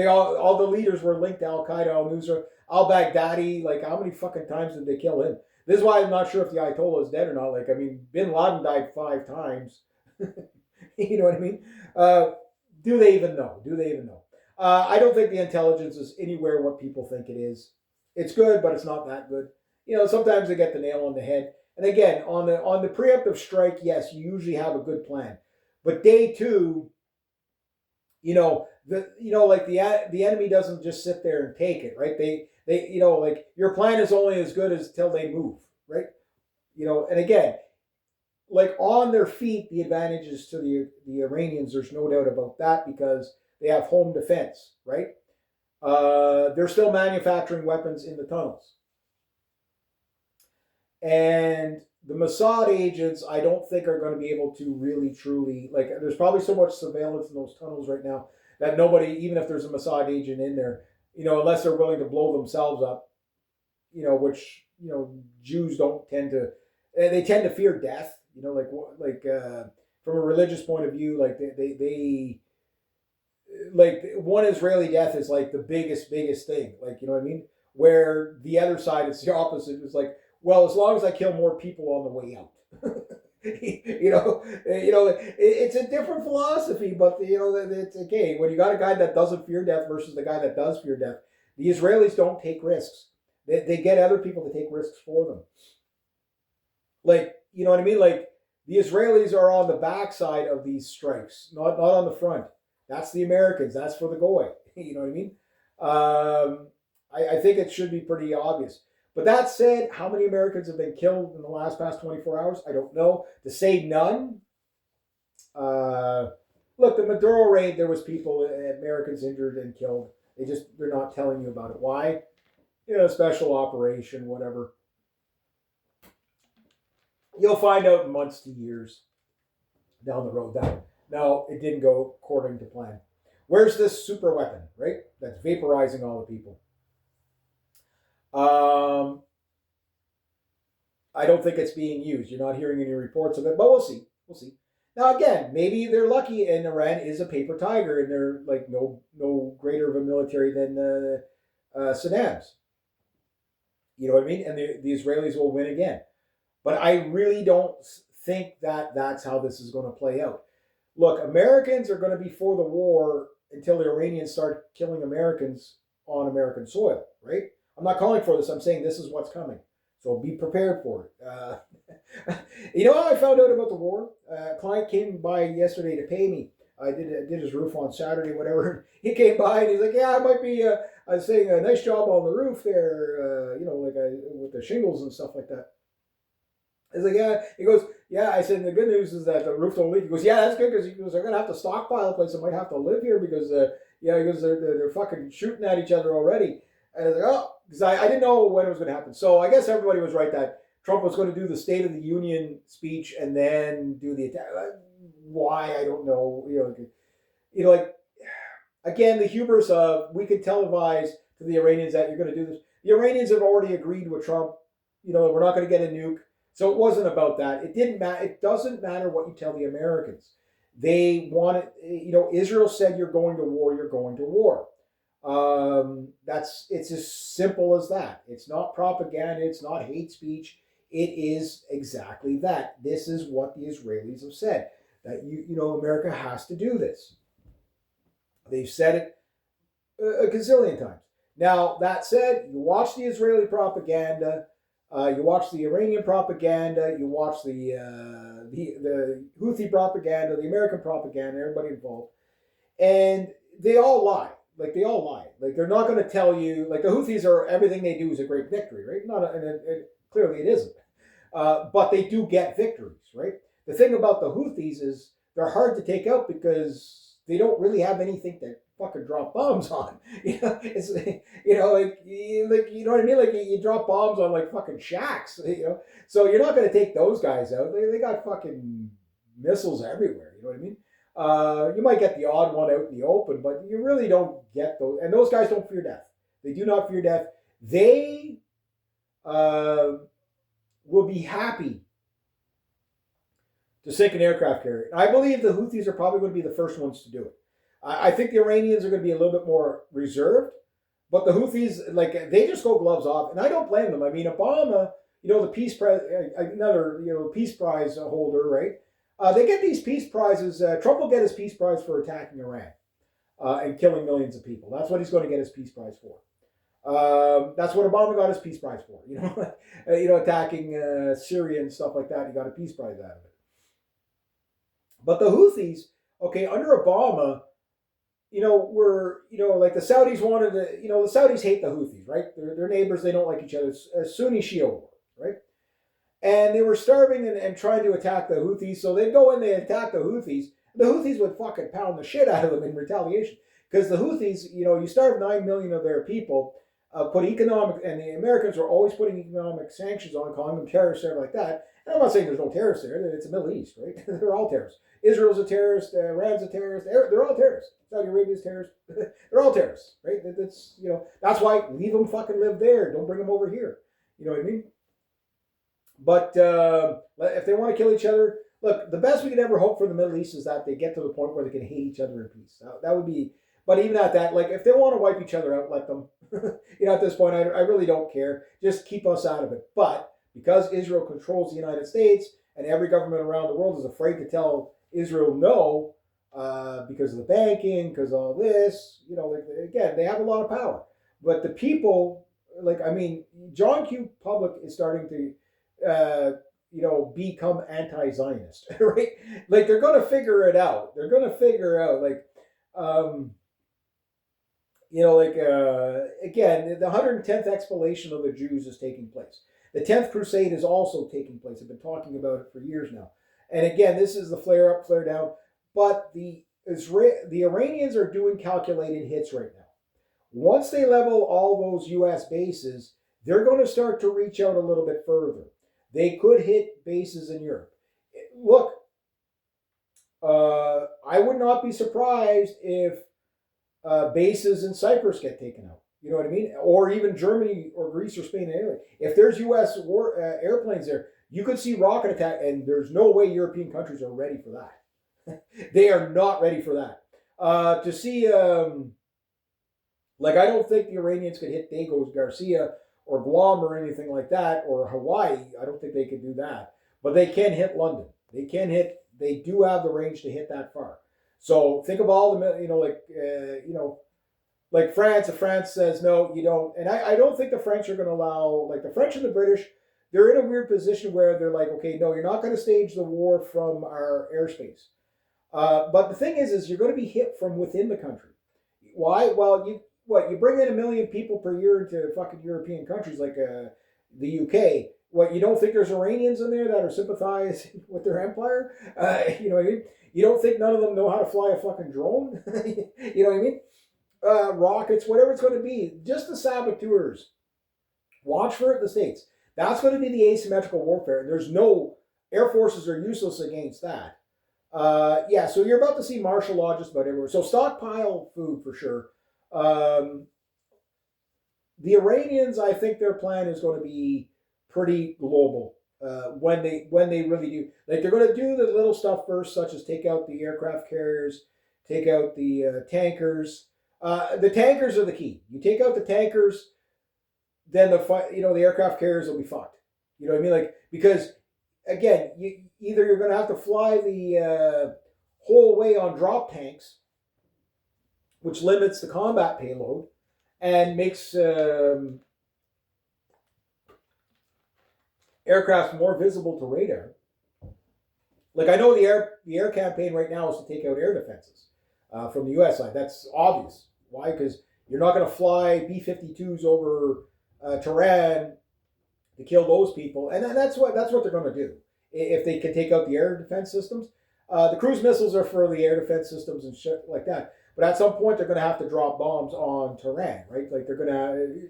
all the leaders were linked to Al Qaeda, Al Nusra, Al Baghdadi. Like, how many fucking times did they kill him? This is why I'm not sure if the Ayatollah is dead or not. Like, I mean, Bin Laden died 5 times. You know what I mean? Do they even know? I don't think the intelligence is anywhere what people think it is. It's good, but it's not that good. Sometimes they get the nail on the head. And again, on the preemptive strike, yes, you usually have a good plan. But day 2, like the enemy doesn't just sit there and take it, right? They like your plan is only as good as till they move, right? And again, like on their feet, the advantage is to the Iranians. There's no doubt about that because they have home defense, right? They're still manufacturing weapons in the tunnels. And the Mossad agents, I don't think are going to be able to really, truly, like, there's probably so much surveillance in those tunnels right now that nobody, even if there's a Mossad agent in there, unless they're willing to blow themselves up, which, Jews don't tend to, they tend to fear death, from a religious point of view, like they like one Israeli death is like the biggest thing, like, you know what I mean? Where the other side is the opposite. It's like, well, as long as I kill more people on the way out. It's a different philosophy, but it's okay. When you got a guy that doesn't fear death versus the guy that does fear death, the Israelis don't take risks. They get other people to take risks for them. Like, you know what I mean? Like, the Israelis are on the backside of these strikes, not on the front. That's the Americans. That's for the goy. You know what I mean? I think it should be pretty obvious. But that said, how many Americans have been killed in the past 24 hours? I don't know. To say none. Look, the Maduro raid, there was people, Americans injured and killed. They're not telling you about it. Why? Special operation, whatever. You'll find out in months to years down the road that no, it didn't go according to plan. Where's this super weapon, right? That's vaporizing all the people. I don't think it's being used. You're not hearing any reports of it, but we'll see. Now again, maybe they're lucky and Iran is a paper tiger and they're like no greater of a military than Saddam's. You know what I mean? And the Israelis will win again. But I really don't think that that's how this is going to play out. Look, Americans are going to be for the war until the Iranians start killing Americans on American soil, right? I'm not calling for this. I'm saying this is what's coming. So be prepared for it. You know how I found out about the war? A client came by yesterday to pay me. I did his roof on Saturday, whatever. He came by and he's like, yeah, I might be, I was saying a nice job on the roof there, with the shingles and stuff like that. I was like, yeah. He goes, yeah. I said, the good news is that the roof don't leak. He goes, yeah, that's good because they're going to have to stockpile a place. I might have to live here because, because they're fucking shooting at each other already. And I was like, oh, because I didn't know when it was going to happen. So I guess everybody was right that Trump was going to do the State of the Union speech and then do the attack. Why? I don't know. Like, again, the hubris of we could televise to the Iranians that you're going to do this. The Iranians have already agreed with Trump. We're not going to get a nuke. So it wasn't about that. It didn't matter. It doesn't matter what you tell the Americans. They want it. Israel said you're going to war. You're going to war. It's as simple as that. It's not propaganda. It's not hate speech. It is exactly that. This is what the Israelis have said, that America has to do this. They've said it a gazillion times. Now, that said, you watch the Israeli propaganda, you watch the Iranian propaganda, you watch the Houthi propaganda, the American propaganda, everybody involved, and they all lie. Like they all lie. Like they're not going to tell you. Like the Houthis are everything they do is a great victory, right? Not a, and clearly it isn't. But they do get victories, right? The thing about the Houthis is they're hard to take out because they don't really have anything to fucking drop bombs on. You know, it's like you know what I mean. Like you drop bombs on like fucking shacks. You know, so you're not going to take those guys out. They got fucking missiles everywhere. You know what I mean? You might get the odd one out in the open, but you really don't get those. And those guys don't fear death. They do not fear death. They will be happy to sink an aircraft carrier. I believe the Houthis are probably going to be the first ones to do it. I think the Iranians are going to be a little bit more reserved, but the Houthis, like, they just go gloves off, and I don't blame them. I mean, Obama, you know, the Peace Prize, another, you know, Peace Prize holder, right? They get these peace prizes. Trump will get his Peace Prize for attacking Iran and killing millions of people. That's what he's going to get his Peace Prize for. That's what Obama got his Peace Prize for. Attacking Syria and stuff like that. He got a Peace Prize out of it. But the Houthis, okay, under Obama, like the Saudis wanted to, the Saudis hate the Houthis, right? They're neighbors. They don't like each other. It's a Sunni Shia war, right? And they were starving and trying to attack the Houthis. So they'd go in, they attack the Houthis. The Houthis would fucking pound the shit out of them in retaliation. Because the Houthis, you starve 9 million of their people, put economic, and the Americans were always putting economic sanctions on, calling them terrorists, everything like that. And I'm not saying there's no terrorists there. It's the Middle East, right? They're all terrorists. Israel's a terrorist. Iran's a terrorist. They're all terrorists. Saudi Arabia's terrorists. They're all terrorists, right? That's why leave them fucking live there. Don't bring them over here. You know what I mean? But if they want to kill each other, look, the best we could ever hope for the Middle East is that they get to the point where they can hate each other in peace. That would be, but even at that, like if they want to wipe each other out, let them. At this point, I really don't care. Just keep us out of it. But because Israel controls the United States and every government around the world is afraid to tell Israel no because of the banking, because of all this, again, they have a lot of power. But the people, John Q. Public is starting to, become anti-Zionist, right? Like they're going to figure it out. They're going to figure out, again, the 110th expulsion of the Jews is taking place. The 10th Crusade is also taking place. I've been talking about it for years now. And again, this is the flare up, flare down. But the Iranians are doing calculated hits right now. Once they level all those U.S. bases, they're going to start to reach out a little bit further. They could hit bases in Europe. Look, I would not be surprised if bases in Cyprus get taken out. You know what I mean? Or even Germany or Greece or Spain and Italy. If there's U.S. airplanes there, you could see rocket attack, and there's no way European countries are ready for that. They are not ready for that. To see, I don't think the Iranians could hit Dagos Garcia or Guam or anything like that, or Hawaii. I don't think they could do that. But they can hit London. They do have the range to hit that far. So think of all the, like France. If France says no, you don't. And I don't think the French are going to allow, like the French and the British, they're in a weird position where they're like, okay, no, you're not going to stage the war from our airspace. But the thing is you're going to be hit from within the country. Why? Well, you bring in 1 million people per year into fucking European countries like the UK. What, you don't think there's Iranians in there that are sympathizing with their empire? You know what I mean? You don't think none of them know how to fly a fucking drone? You know what I mean? Rockets, whatever it's going to be. Just the saboteurs. Watch for it in the States. That's going to be the asymmetrical warfare. There's no, air forces are useless against that. So you're about to see martial law just about everywhere. So stockpile food for sure. The Iranians, I think their plan is going to be pretty global when they really do. Like they're going to do the little stuff first, such as take out the aircraft carriers, take out the tankers. The tankers are the key. You take out the tankers, then the aircraft carriers will be fucked. You know what I mean? Like, because again, either you're going to have to fly the whole way on drop tanks, which limits the combat payload, and makes aircraft more visible to radar. Like I know the air campaign right now is to take out air defenses from the U.S. side. That's obvious. Why? Because you're not going to fly B-52s over Tehran to kill those people, and that's what they're going to do if they can take out the air defense systems. The cruise missiles are for the air defense systems and shit like that. But at some point, they're going to have to drop bombs on Tehran, right? Like they're going to,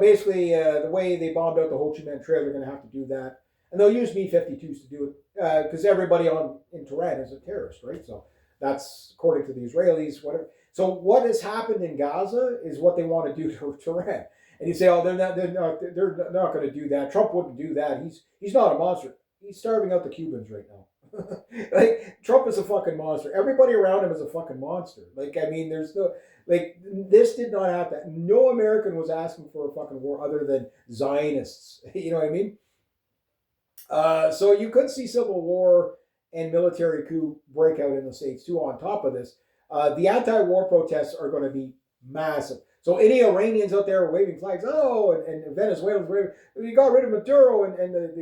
basically the way they bombed out the Ho Chi Minh Trail, they're going to have to do that, and they'll use B-52s to do it because everybody in Tehran is a terrorist, right? So that's according to the Israelis. Whatever. So what has happened in Gaza is what they want to do to Tehran. And you say, oh, they're not going to do that. Trump wouldn't do that. He's not a monster. He's starving out the Cubans right now. Like Trump is a fucking monster. Everybody around him is a fucking monster. Like I mean, there's no this did not happen. No American was asking for a fucking war other than Zionists. You know what I mean? So you could see civil war and military coup break out in the States too. On top of this, the anti-war protests are going to be massive. So any Iranians out there waving flags, and Venezuelans waving, you got rid of Maduro and the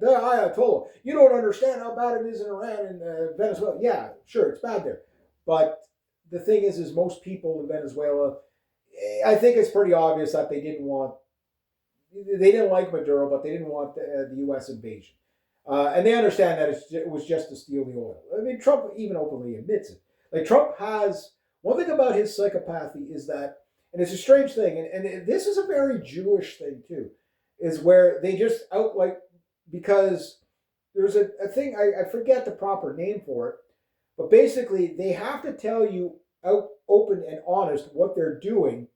Ayatollah. You don't understand how bad it is in Iran and Venezuela. Yeah, sure, it's bad there, but the thing is most people in Venezuela, I think it's pretty obvious that they didn't like Maduro, but they didn't want the U.S. invasion. And they understand that it was just to steal the oil. I mean, Trump even openly admits it. Like, Trump has, one thing about his psychopathy is that, and it's a strange thing, and this is a very Jewish thing too, is where they just because there's a thing, I forget the proper name for it, but basically they have to tell you out open and honest what they're doing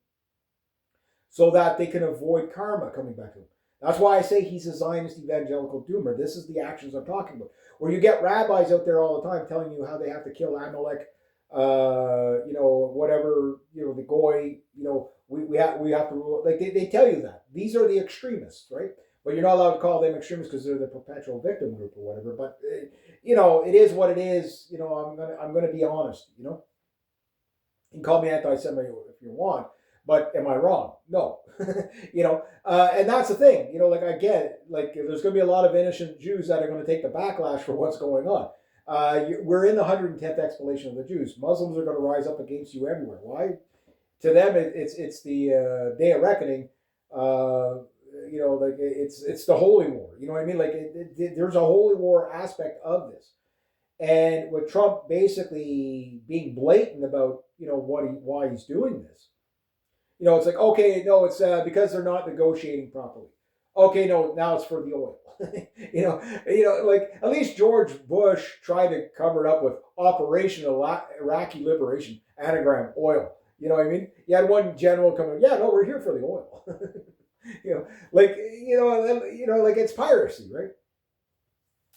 so that they can avoid karma coming back to them. That's why I say he's a Zionist evangelical doomer. This is the actions I'm talking about. Where you get rabbis out there all the time telling you how they have to kill Amalek, whatever, the goy, we have to rule. Like they tell you that. These are the extremists, right? But you're not allowed to call them extremists because they're the perpetual victim group or whatever. But it is what it is. I'm gonna be honest. You can call me anti-Semite if you want. But am I wrong? No. And that's the thing. Like I get it. Like there's going to be a lot of innocent Jews that are going to take the backlash for what's going on. We're in the 110th explanation of the Jews. Muslims are going to rise up against you everywhere. Why? To them, it's the day of reckoning. It's the holy war. You know what I mean? Like there's a holy war aspect of this. And with Trump basically being blatant about why he's doing this. It's like, okay, no, it's because they're not negotiating properly. Okay, no, now it's for the oil. Like at least George Bush tried to cover it up with Operation Iraqi Liberation, anagram oil. You know what I mean? You had one general come, yeah, no, we're here for the oil. Like it's piracy, right?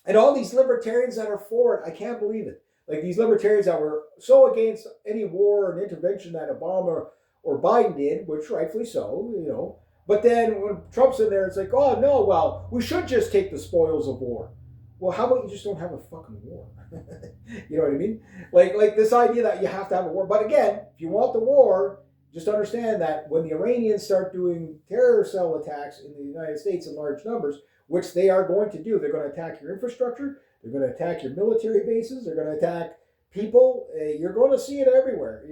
And all these libertarians that are for it, I can't believe it. Like these libertarians that were so against any war and intervention that Obama or Biden did, which rightfully so, But then when Trump's in there, it's like, oh, no, well, we should just take the spoils of war. Well, how about you just don't have a fucking war? You know what I mean? Like this idea that you have to have a war. But again, if you want the war, just understand that when the Iranians start doing terror cell attacks in the United States in large numbers, which they are going to do, they're going to attack your infrastructure, they're going to attack your military bases, they're going to attack people. You're going to see it everywhere.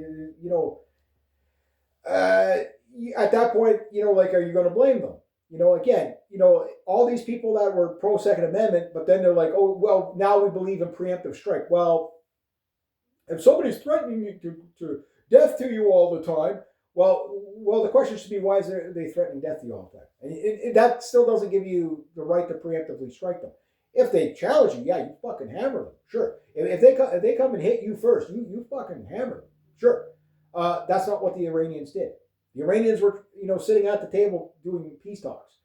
At that point, are you going to blame them? Again, all these people that were pro Second Amendment, but then they're like, oh, well, now we believe in preemptive strike. Well, if somebody's threatening you to death to you all the time, well, the question should be, why is they threatening death to you all the time? And that still doesn't give you the right to preemptively strike them. If they challenge you, yeah, you fucking hammer them, sure. If they come and hit you first, you fucking hammer them, sure. That's not what the Iranians did. The Iranians were, sitting at the table doing peace talks.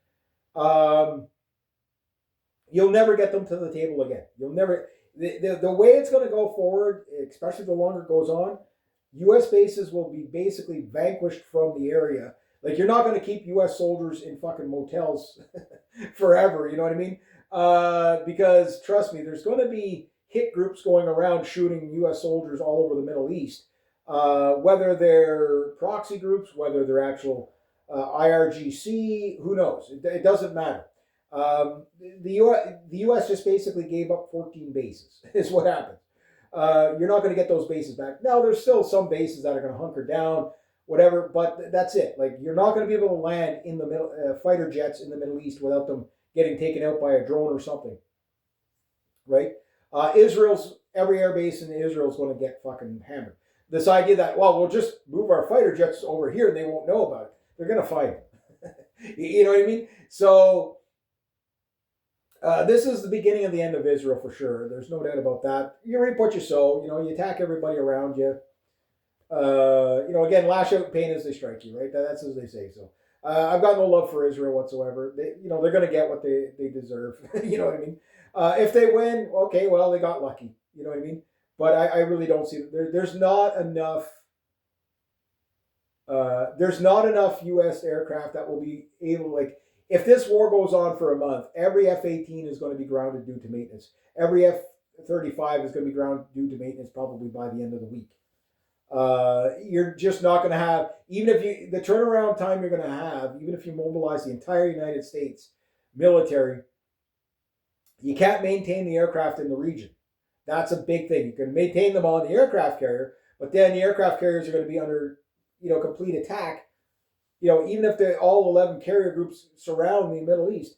You'll never get them to the table again. You'll never. The way it's going to go forward, especially the longer it goes on, U.S. bases will be basically vanquished from the area. Like you're not going to keep U.S. soldiers in fucking motels forever. You know what I mean? Because trust me, there's going to be hit groups going around shooting U.S. soldiers all over the Middle East. Whether they're proxy groups, whether they're actual IRGC, who knows? It doesn't matter. The U.S. just basically gave up 14 bases, is what happened. You're not going to get those bases back. Now, there's still some bases that are going to hunker down, whatever, but that's it. Like, you're not going to be able to land in the middle, fighter jets in the Middle East without them getting taken out by a drone or something, right? Every air base in Israel is going to get fucking hammered. This idea that, well, we'll just move our fighter jets over here and they won't know about it. They're going to fight them. You know what I mean? So this is the beginning of the end of Israel for sure. There's no doubt about that. You reap what you sow. You attack everybody around you. Again, lash out in pain as they strike you, right? That's as they say. So I've got no love for Israel whatsoever. They're going to get what they deserve. You know what I mean? If they win, okay, well, they got lucky. You know what I mean? But I really don't see there's not enough. There's not enough U.S. aircraft that will be able, like, if this war goes on for a month, every F-18 is going to be grounded due to maintenance. Every F-35 is going to be grounded due to maintenance probably by the end of the week. You're just not going to have, even if the turnaround time you're going to have, even if you mobilize the entire United States military, you can't maintain the aircraft in the region. That's a big thing. You can maintain them on the aircraft carrier, but then the aircraft carriers are going to be under, complete attack. Even if all 11 carrier groups surround the Middle East,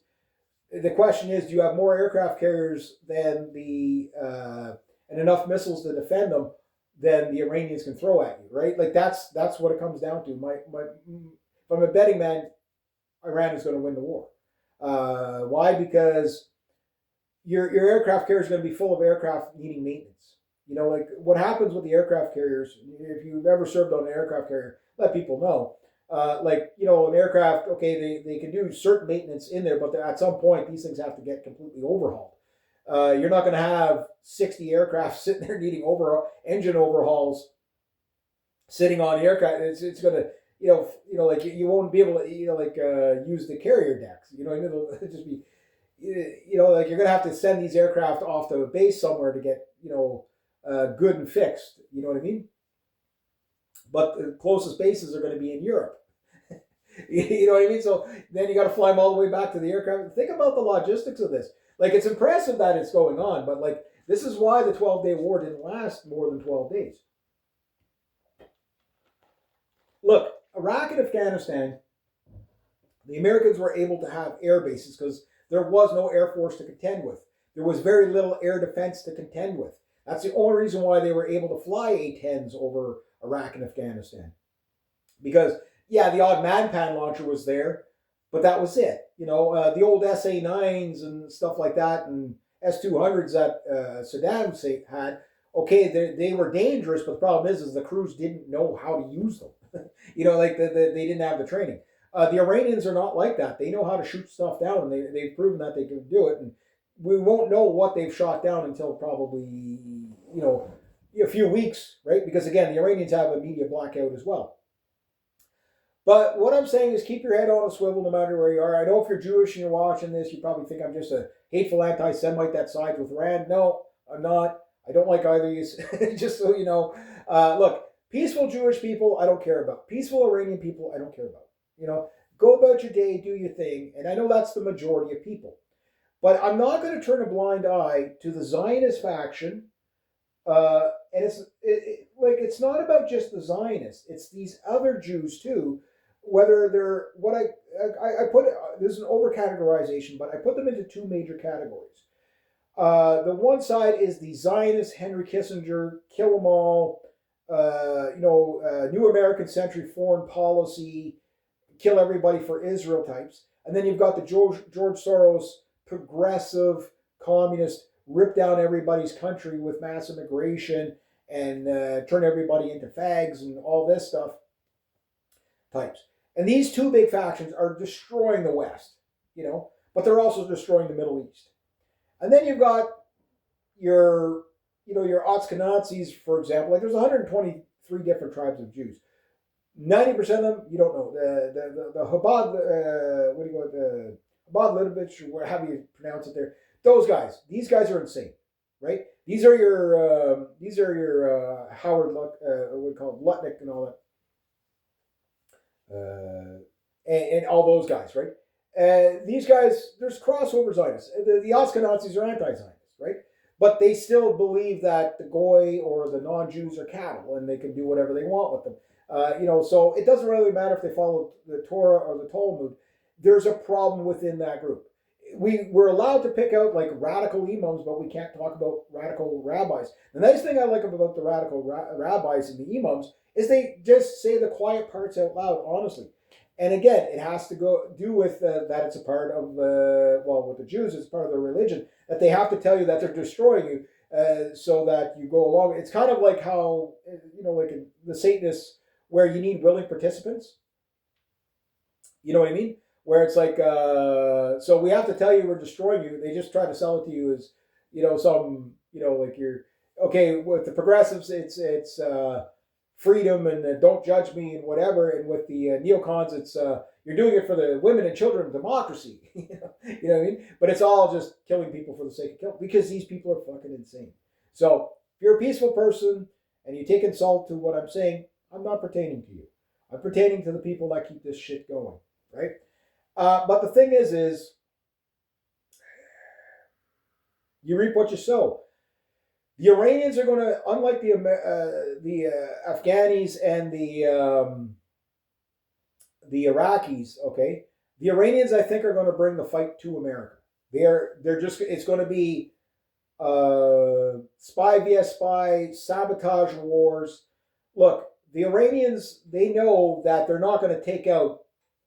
the question is, do you have more aircraft carriers than and enough missiles to defend them than the Iranians can throw at you, right? Like that's what it comes down to. If I'm a betting man, Iran is going to win the war. Why? Because your aircraft carrier is going to be full of aircraft needing maintenance. Like what happens with the aircraft carriers, if you've ever served on an aircraft carrier, let people know. An aircraft, okay, they can do certain maintenance in there, but at some point, these things have to get completely overhauled. You're not going to have 60 aircraft sitting there needing engine overhauls sitting on the aircraft. It's going to, like you won't be able to, use the carrier decks. It'll just be, like you're going to have to send these aircraft off to a base somewhere to get, good and fixed. You know what I mean? But the closest bases are going to be in Europe. You know what I mean? So then you got to fly them all the way back to the aircraft. Think about the logistics of this. Like, it's impressive that it's going on, but like, this is why the 12-day war didn't last more than 12 days. Look, Iraq and Afghanistan, the Americans were able to have air bases because there was no air force to contend with. There was very little air defense to contend with. That's the only reason why they were able to fly A-10s over Iraq and Afghanistan. Because, yeah, the odd Manpan launcher was there, but that was it. The old SA-9s and stuff like that and S-200s that Saddam had, okay, they were dangerous, but the problem is the crews didn't know how to use them. They didn't have the training. The Iranians are not like that. They know how to shoot stuff down, and they've proven that they can do it. And we won't know what they've shot down until probably, a few weeks, right? Because, again, the Iranians have a media blackout as well. But what I'm saying is keep your head on a swivel no matter where you are. I know if you're Jewish and you're watching this, you probably think I'm just a hateful anti-Semite that sides with Iran. No, I'm not. I don't like either of you, just so you know. Look, peaceful Jewish people, I don't care about. Peaceful Iranian people, I don't care about. Go about your day, do your thing. And I know that's the majority of people. But I'm not going to turn a blind eye to the Zionist faction. And it's not about just the Zionists. It's these other Jews too. Whether they're what I put, this is an overcategorization, but I put them into two major categories. The one side is the Zionist, Henry Kissinger, kill them all, new American century foreign policy, kill everybody for Israel types. And then you've got the George Soros, progressive, communist, rip down everybody's country with mass immigration and turn everybody into fags and all this stuff types. And these two big factions are destroying the West, but they're also destroying the Middle East. And then you've got your Ashkenazis, for example. Like, there's 123 different tribes of Jews. 90% of them you don't know. The Chabad, the Chabad Litovich, or however you pronounce it there. These guys are insane, right? These are your Howard what we call Lutnick and all that, and all those guys, right? These guys, there's crossover Zionists. The Ashkenazis are anti-Zionists, right? But they still believe that the Goy or the non-Jews are cattle and they can do whatever they want with them. So it doesn't really matter if they follow the Torah or the Talmud. There's a problem within that group. We're allowed to pick out like radical imams, but we can't talk about radical rabbis. The nice thing I like about the radical rabbis and the imams is they just say the quiet parts out loud, honestly. And again, it has to do with that it's a part of with the Jews, it's part of their religion that they have to tell you that they're destroying you, so that you go along. It's kind of like how like in the Satanists, where you need willing participants. You know what I mean? Where it's like, so we have to tell you we're destroying you. They just try to sell it to you as, some, like you're okay with the progressives. It's freedom and don't judge me and whatever. And with the neocons, it's you're doing it for the women and children of democracy. You know what I mean? But it's all just killing people for the sake of killing, because these people are fucking insane. So if you're a peaceful person and you take insult to what I'm saying, I'm not pertaining to you. I'm pertaining to the people that keep this shit going, right? But the thing is you reap what you sow. The Iranians are going to, unlike the Afghanis and the Iraqis, okay, the Iranians I think are going to bring the fight to America. They're just, it's going to be spy via spy, sabotage wars. Look, the Iranians, they know that they're not going to take out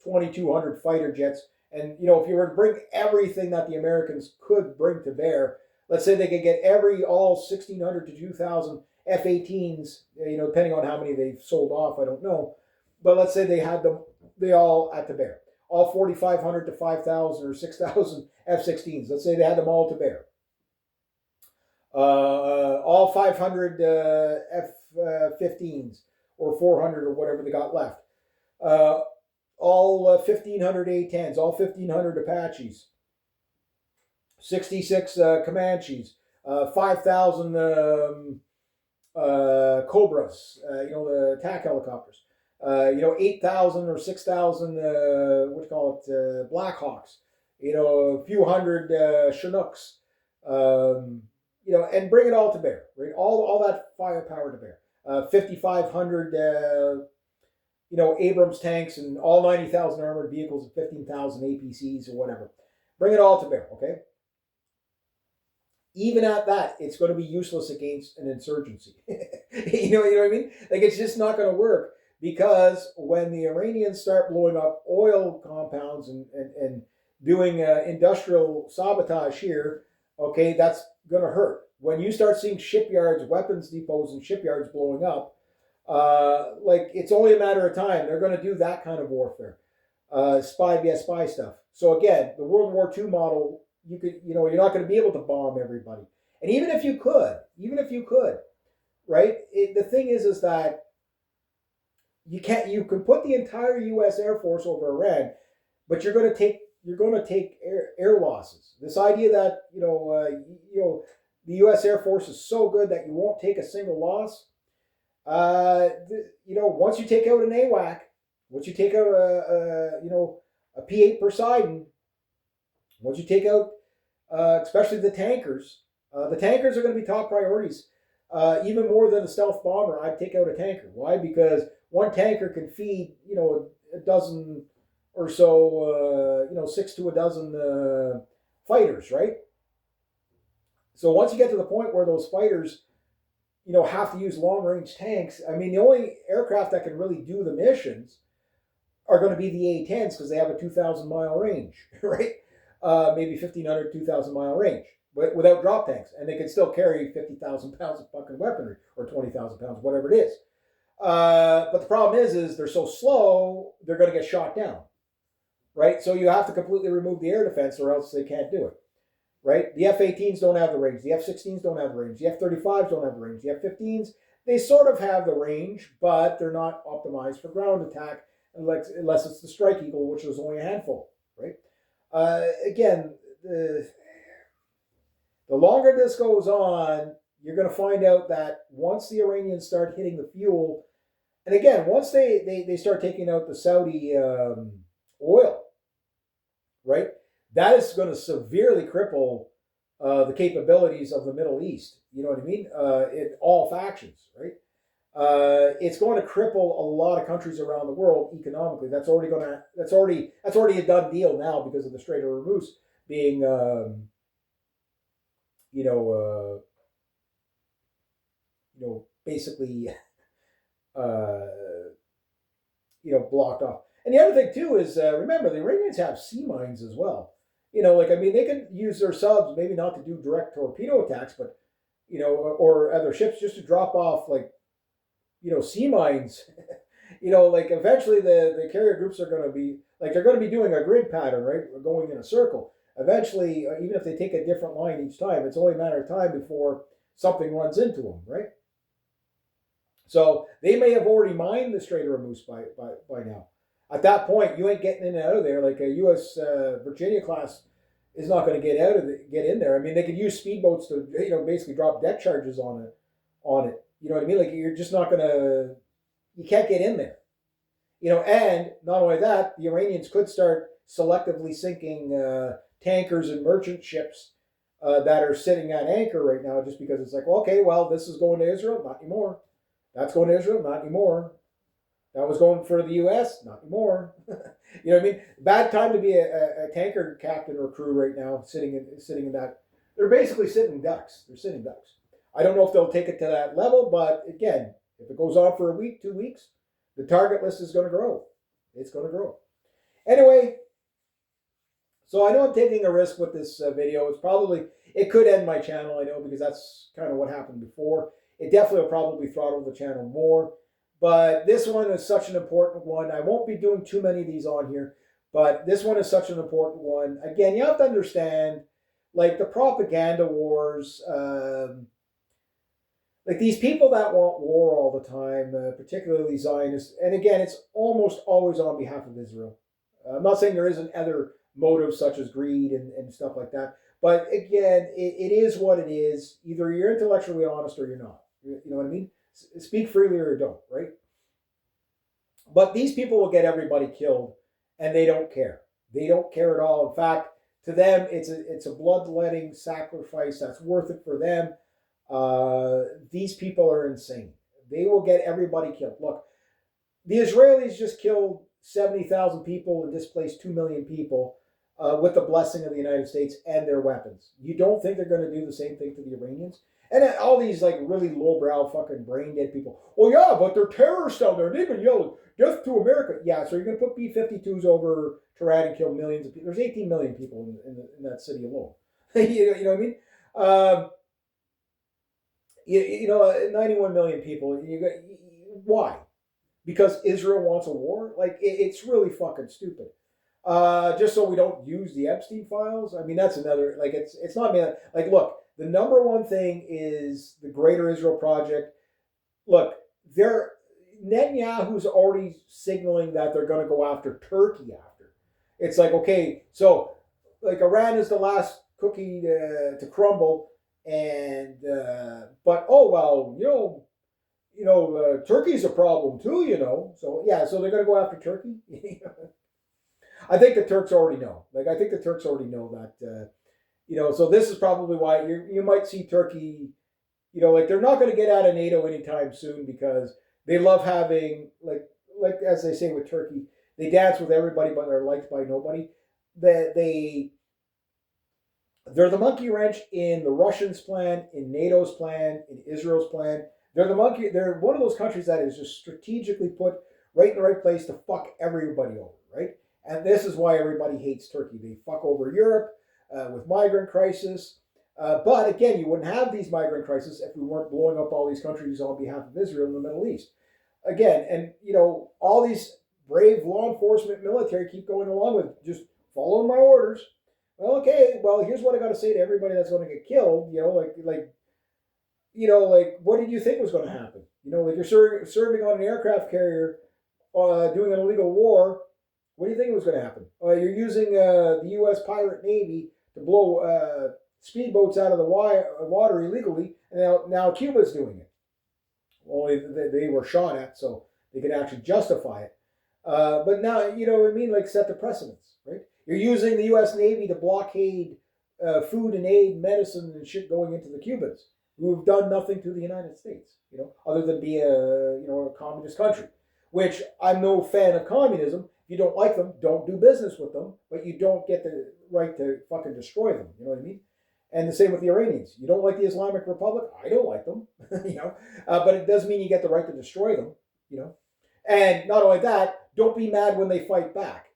2,200 fighter jets. And, if you were to bring everything that the Americans could bring to bear, let's say they could get all 1,600 to 2,000 F-18s, depending on how many they've sold off, I don't know. But let's say they all at to bear. All 4,500 to 5,000 or 6,000 F-16s. Let's say they had them all to bear. All 500 F-15s or 400 or whatever they got left. All 1,500 A-10s, all 1,500 Apaches, 66 Comanches, 5,000 Cobras, the attack helicopters, 8,000 or 6,000, Blackhawks, a few hundred Chinooks, and bring it all to bear, right? All that firepower to bear. 5,500 Abrams tanks and all 90,000 armored vehicles and 15,000 APCs or whatever. Bring it all to bear, okay? Even at that, it's going to be useless against an insurgency. you know what I mean? Like, it's just not going to work, because when the Iranians start blowing up oil compounds and doing industrial sabotage here, okay, that's going to hurt. When you start seeing shipyards, weapons depots and shipyards blowing up, it's only a matter of time. They're going to do that kind of warfare, spy via spy stuff. So again, the World War II model, you're not going to be able to bomb everybody. And even if you could, right? The thing is that you can put the entire U.S. Air Force over Iran, but you're going to take air losses. This idea that the U.S. Air Force is so good that you won't take a single loss. Once you take out an AWAC, once you take out a P-8 Poseidon, once you take out, especially the tankers are going to be top priorities. Even more than a stealth bomber, I'd take out a tanker. Why? Because one tanker can feed, a dozen or so, 6 to a dozen fighters, right? So once you get to the point where those fighters have to use long-range tanks, I mean, the only aircraft that can really do the missions are going to be the A-10s, because they have a 2,000-mile range, right? Maybe 1,500, 2,000-mile range, but without drop tanks. And they can still carry 50,000 pounds of fucking weaponry, or 20,000 pounds, whatever it is. But the problem is they're so slow, they're going to get shot down, right? So you have to completely remove the air defense, or else they can't do it. Right? The F-18s don't have the range. The F-16s don't have the range. The F-35s don't have the range. The F-15s, they sort of have the range, but they're not optimized for ground attack unless it's the Strike Eagle, which is only a handful, right? Again, The longer this goes on, you're going to find out that once the Iranians start hitting the fuel, and again, once they start taking out the Saudi oil, right, that is going to severely cripple the capabilities of the Middle East. You know what I mean? In all factions, right? It's going to cripple a lot of countries around the world economically. That's already a done deal now because of the Strait of Hormuz being you know basically uh, blocked off. And the other thing too is remember the Iranians have sea mines as well. Like I mean, they can use their subs maybe not to do direct torpedo attacks, but or other ships just to drop off like sea mines. Like eventually the carrier groups are going to be like they're going to be doing a grid pattern, right? We're going in a circle. Eventually, even if they take a different line each time, it's only a matter of time before something runs into them, right? So they may have already mined the Strait of Hormuz by now. At that point, you ain't getting in and out of there. Like a U.S. Virginia class is not going to get in there. I mean, they could use speedboats to basically drop deck charges on it. You know what I mean? Like you're just not going to. You can't get in there. And not only that, the Iranians could start selectively sinking tankers and merchant ships that are sitting at anchor right now, just because it's like, well, okay, well, this is going to Israel, not anymore. That's going to Israel, not anymore. That was going for the U.S., not anymore. You know what I mean? Bad time to be a tanker captain or crew right now, sitting in that. They're basically sitting ducks. They're sitting ducks. I don't know if they'll take it to that level, but again, if it goes on for a week, 2 weeks, the target list is going to grow. It's going to grow. Anyway, so I know I'm taking a risk with this video. It could end my channel, I know, because that's kind of what happened before. It definitely will probably throttle the channel more. But this one is such an important one. I won't be doing too many of these on here, but this one is such an important one. Again, you have to understand, like the propaganda wars, like these people that want war all the time, particularly Zionists, and again, it's almost always on behalf of Israel. I'm not saying there isn't other motives such as greed and stuff like that, but again, it is what it is. Either you're intellectually honest or you're not. You know what I mean? Speak freely or don't, right? But these people will get everybody killed, and they don't care. They don't care at all. In fact, to them, it's a bloodletting sacrifice that's worth it for them. These people are insane. They will get everybody killed. Look, the Israelis just killed 70,000 people and displaced 2 million people with the blessing of the United States and their weapons. You don't think they're going to do the same thing to the Iranians? And all these like really lowbrow fucking brain dead people. Well, yeah, but they're terrorists down there. They've been yelling, death to America. Yeah, so you're going to put B-52s over Tehran and kill millions of people. There's 18 million people in that city alone. You know what I mean? 91 million people. Why? Because Israel wants a war? Like, it's really fucking stupid. Just so we don't use the Epstein files. I mean, that's another, like, it's not, like, look, the number one thing is the Greater Israel Project. Look, Netanyahu's already signaling that they're going to go after Turkey after. It's like, okay, so, like, Iran is the last cookie to crumble, and, but, oh, well, Turkey's a problem too, So, yeah, so they're going to go after Turkey. I think the Turks already know. Like, I think the Turks already know that, so this is probably why you might see Turkey, like they're not going to get out of NATO anytime soon because they love having, like as they say with Turkey, they dance with everybody but they're liked by nobody. They're the monkey wrench in the Russians' plan, in NATO's plan, in Israel's plan. They're one of those countries that is just strategically put right in the right place to fuck everybody over, right? And this is why everybody hates Turkey. They fuck over Europe with migrant crisis. But again, you wouldn't have these migrant crises if we weren't blowing up all these countries on behalf of Israel in the Middle East. Again, and all these brave law enforcement military keep going along with just following my orders. Well, okay, well, here's what I got to say to everybody that's going to get killed. Like what did you think was going to happen? Like you're serving on an aircraft carrier, doing an illegal war. What do you think was going to happen? You're using the U.S. pirate Navy to blow speedboats out of the water illegally, and now Cuba's doing it. Only they were shot at, so they could actually justify it. But now, you know what I mean? Like, set the precedence, right? You're using the U.S. Navy to blockade food and aid, medicine, and shit going into the Cubans, who have done nothing to the United States, you know, other than be a communist country. Which I'm no fan of communism. If you don't like them, don't do business with them, but you don't get the right to fucking destroy them. You know what I mean? And the same with the Iranians. You don't like the Islamic Republic? I don't like them, you know. But it doesn't mean you get the right to destroy them, you know. And not only that, don't be mad when they fight back.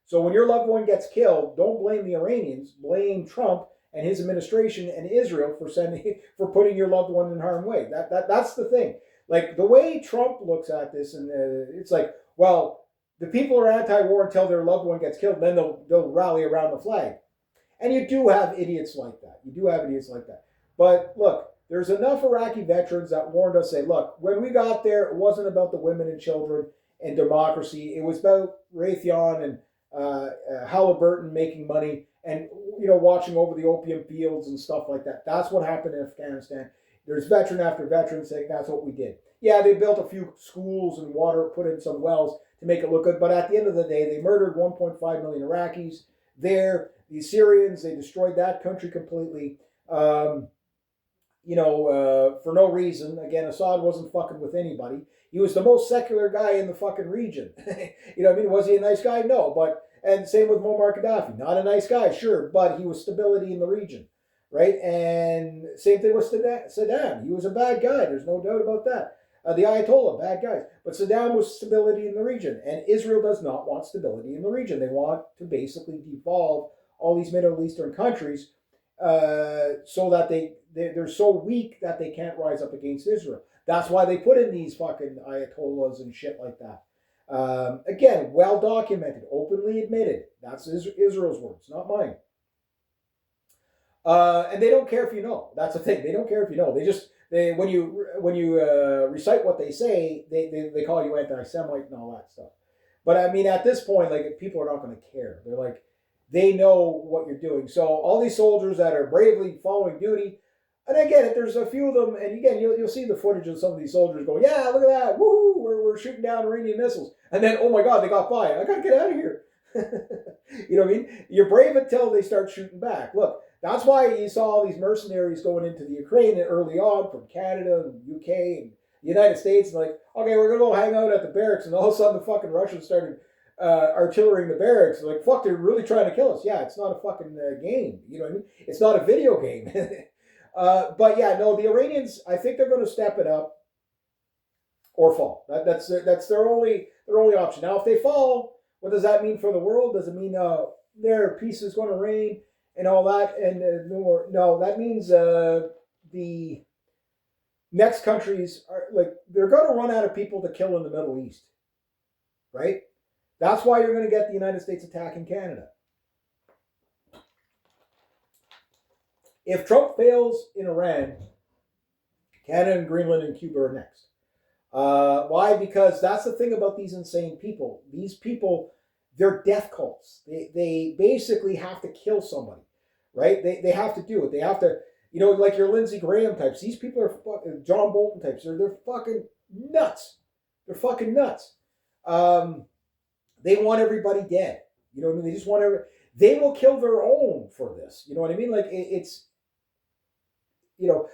So when your loved one gets killed, don't blame the Iranians. Blame Trump and his administration and Israel for putting your loved one in harm's way. That's the thing. Like, the way Trump looks at this, and it's like, well, the people are anti-war until their loved one gets killed, and then they'll rally around the flag. And you do have idiots like that. You do have idiots like that. But look, there's enough Iraqi veterans that warned us, say, look, when we got there, it wasn't about the women and children and democracy. It was about Raytheon and Halliburton making money and, you know, watching over the opium fields and stuff like that. That's what happened in Afghanistan. There's veteran after veteran saying that's what we did. Yeah, they built a few schools and put in some wells to make it look good. But at the end of the day, they murdered 1.5 million Iraqis there. The Syrians, they destroyed that country completely. For no reason. Again, Assad wasn't fucking with anybody. He was the most secular guy in the fucking region. You know what I mean? Was he a nice guy? No. And same with Muammar Gaddafi. Not a nice guy, sure, but he was stability in the region, right? And same thing with Saddam. He was a bad guy. There's no doubt about that. The Ayatollah, bad guys. But Saddam was stability in the region. And Israel does not want stability in the region. They want to basically devolve all these Middle Eastern countries so that they're so weak that they can't rise up against Israel. That's why they put in these fucking Ayatollahs and shit like that. Again, well documented, openly admitted. That's Israel's words, not mine. And they don't care if you know. That's the thing. They don't care if you know. When you recite what they say, they call you anti-Semite and all that stuff. But I mean, at this point, like, people are not going to care. They're like, they know what you're doing. So all these soldiers that are bravely following duty, and again, there's a few of them, and again, you'll see the footage of some of these soldiers going, yeah, look at that, woohoo, we're shooting down Iranian missiles. And then, oh my God, they got by. I got to get out of here. You know what I mean? You're brave until they start shooting back. Look, that's why you saw all these mercenaries going into the Ukraine early on from Canada and UK and the United States, and like, okay, we're going to go hang out at the barracks, and all of a sudden the fucking Russians started artillerying the barracks. Like, fuck, they're really trying to kill us. Yeah, it's not a fucking game. You know what I mean? It's not a video game. But yeah, no, the Iranians, I think they're going to step it up or fall. That's their only option. Now, if they fall, what does that mean for the world? Does it mean their peace is going to reign and all that? And no, that means the next countries are like, they're going to run out of people to kill in the Middle East, right? That's why you're going to get the United States attacking Canada. If Trump fails in Iran, Canada and Greenland and Cuba are next. Why? Because that's the thing about these insane people. These people, they're death cults. They basically have to kill somebody, right? They have to do it. They have to, like your Lindsey Graham types. These people are fucking John Bolton types. They're fucking nuts. They're fucking nuts. They want everybody dead. You know what I mean? They just want they will kill their own for this. You know what I mean? Like, it's,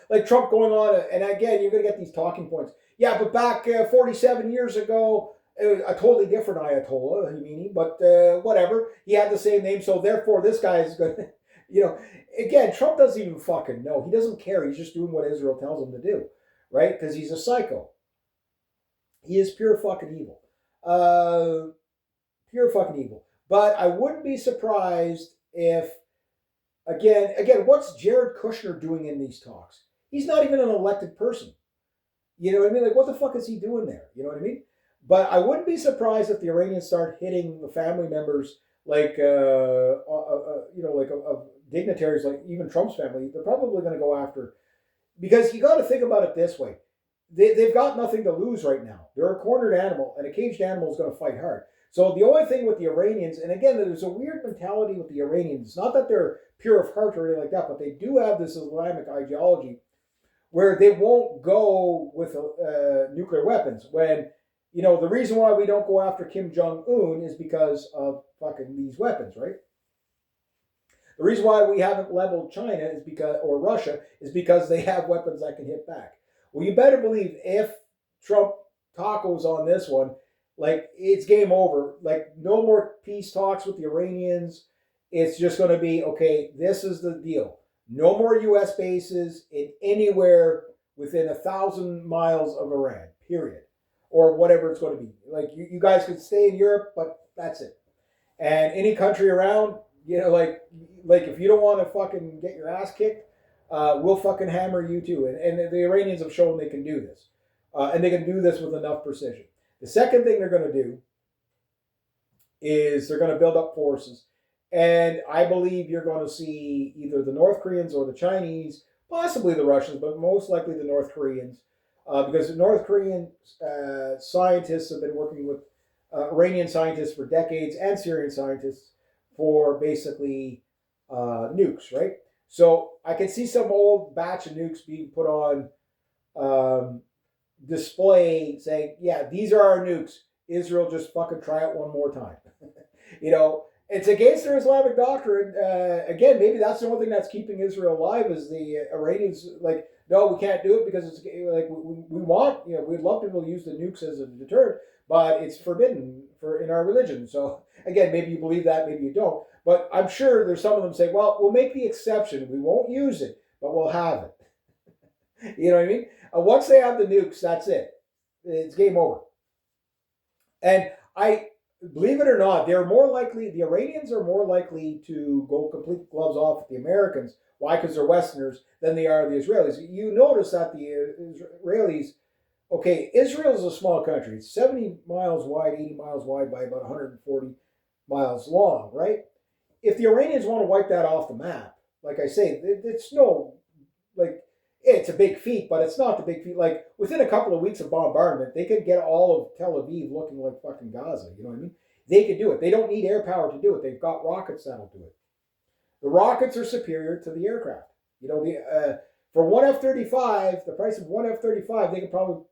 like Trump going on, and again, you're going to get these talking points. Yeah, but back 47 years ago, it was a totally different Ayatollah, but whatever. He had the same name, so therefore this guy is going to, again, Trump doesn't even fucking know. He doesn't care. He's just doing what Israel tells him to do, right? Because he's a psycho. He is pure fucking evil. Pure fucking evil. But I wouldn't be surprised if, again, what's Jared Kushner doing in these talks? He's not even an elected person. You know what I mean? Like, what the fuck is he doing there? You know what I mean? But I wouldn't be surprised if the Iranians start hitting the family members, like, of dignitaries, like even Trump's family. They're probably going to go after, because you got to think about it this way. they've got nothing to lose right now. They're a cornered animal, and a caged animal is going to fight hard. So the only thing with the Iranians, and again, there's a weird mentality with the Iranians. It's not that they're pure of heart or anything like that, but they do have this Islamic ideology where they won't go with nuclear weapons. When the reason why we don't go after Kim Jong Un is because of fucking these weapons, right? The reason why we haven't leveled China is because, or Russia, is because they have weapons that can hit back. Well, you better believe if Trump tacos on this one, like it's game over. Like no more peace talks with the Iranians. It's just going to be okay. This is the deal. No more U.S. bases in anywhere within 1,000 miles of Iran. Period, or whatever it's going to be. Like you guys could stay in Europe, but that's it. And any country around, like if you don't want to fucking get your ass kicked, we'll fucking hammer you too. And the Iranians have shown they can do this, and they can do this with enough precision. The second thing they're going to do is they're going to build up forces, and I believe you're going to see either the North Koreans or the Chinese, possibly the Russians, but most likely the North Koreans, because the North Korean scientists have been working with Iranian scientists for decades and Syrian scientists for basically nukes, right? So I can see some old batch of nukes being put on display saying, yeah, these are our nukes. Israel, just fucking try it one more time. It's against their Islamic doctrine. Again, maybe that's the only thing that's keeping Israel alive is the Iranians like, no, we can't do it because it's like we want, we'd love people to use the nukes as a deterrent, but it's forbidden in our religion. So again, maybe you believe that, maybe you don't. But I'm sure there's some of them say, well, we'll make the exception. We won't use it, but we'll have it. You know what I mean? Once they have the nukes, that's it. It's game over. And I believe it or not, the Iranians are more likely to go complete gloves off with the Americans. Why? Because they're Westerners than they are the Israelis. You notice that the Israelis, okay, Israel is a small country. It's 70 miles wide, 80 miles wide by about 140 miles long, right? If the Iranians want to wipe that off the map, like I say, it's no, like, it's a big feat, but it's not the big feat. Like, within a couple of weeks of bombardment, they could get all of Tel Aviv looking like fucking Gaza. You know what I mean? They could do it. They don't need air power to do it. They've got rockets that'll do it. The rockets are superior to the aircraft. For one F-35, the price of one F-35, they could probably,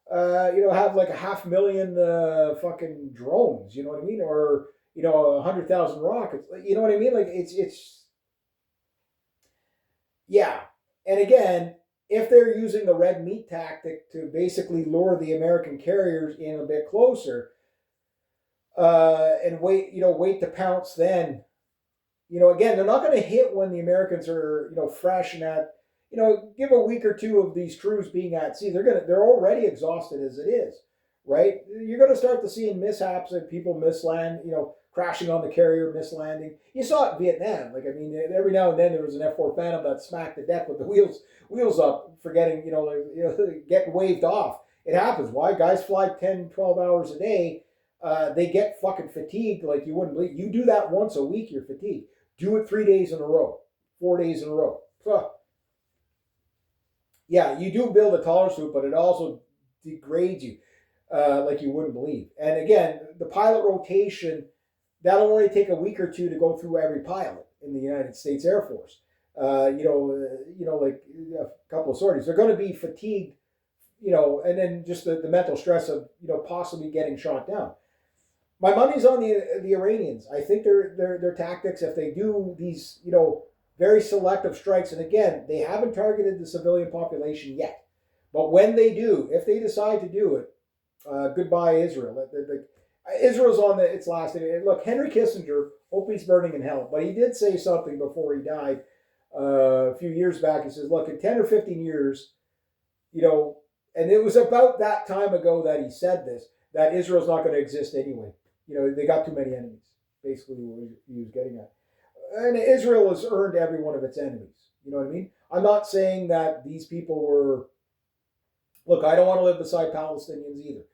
have like 500,000 fucking drones. You know what I mean? Or 100,000 rockets. You know what I mean? Like it's yeah. And again, if they're using the red meat tactic to basically lure the American carriers in a bit closer, and wait to pounce, then, again, they're not going to hit when the Americans are, fresh and at, give a week or two of these crews being at sea. They're already exhausted as it is, right? You're going to start to see mishaps and people misland, crashing on the carrier, mislanding. You saw it in Vietnam. Like, I mean, every now and then there was an F-4 Phantom that smacked the deck with the wheels up, forgetting, getting waved off. It happens. Why? Guys fly 10, 12 hours a day. They get fucking fatigued like you wouldn't believe. You do that once a week, you're fatigued. Do it 3 days in a row, 4 days in a row. Yeah, you do build a taller suit, but it also degrades you like you wouldn't believe. And again, the pilot rotation, that'll only take a week or two to go through every pilot in the United States Air Force. Like a couple of sorties. They're going to be fatigued, and then just the mental stress of, possibly getting shot down. My money's on the Iranians. I think their tactics, if they do these, very selective strikes, and again, they haven't targeted the civilian population yet. But when they do, if they decide to do it, goodbye Israel. Israel's on its last day. Look, Henry Kissinger, hope he's burning in hell, but he did say something before he died a few years back. He says, look, in 10 or 15 years, and it was about that time ago that he said this, that Israel's not going to exist anyway. They got too many enemies, basically what he was getting at. And Israel has earned every one of its enemies. You know what I mean? I'm not saying that these people were, look, I don't want to live beside Palestinians either.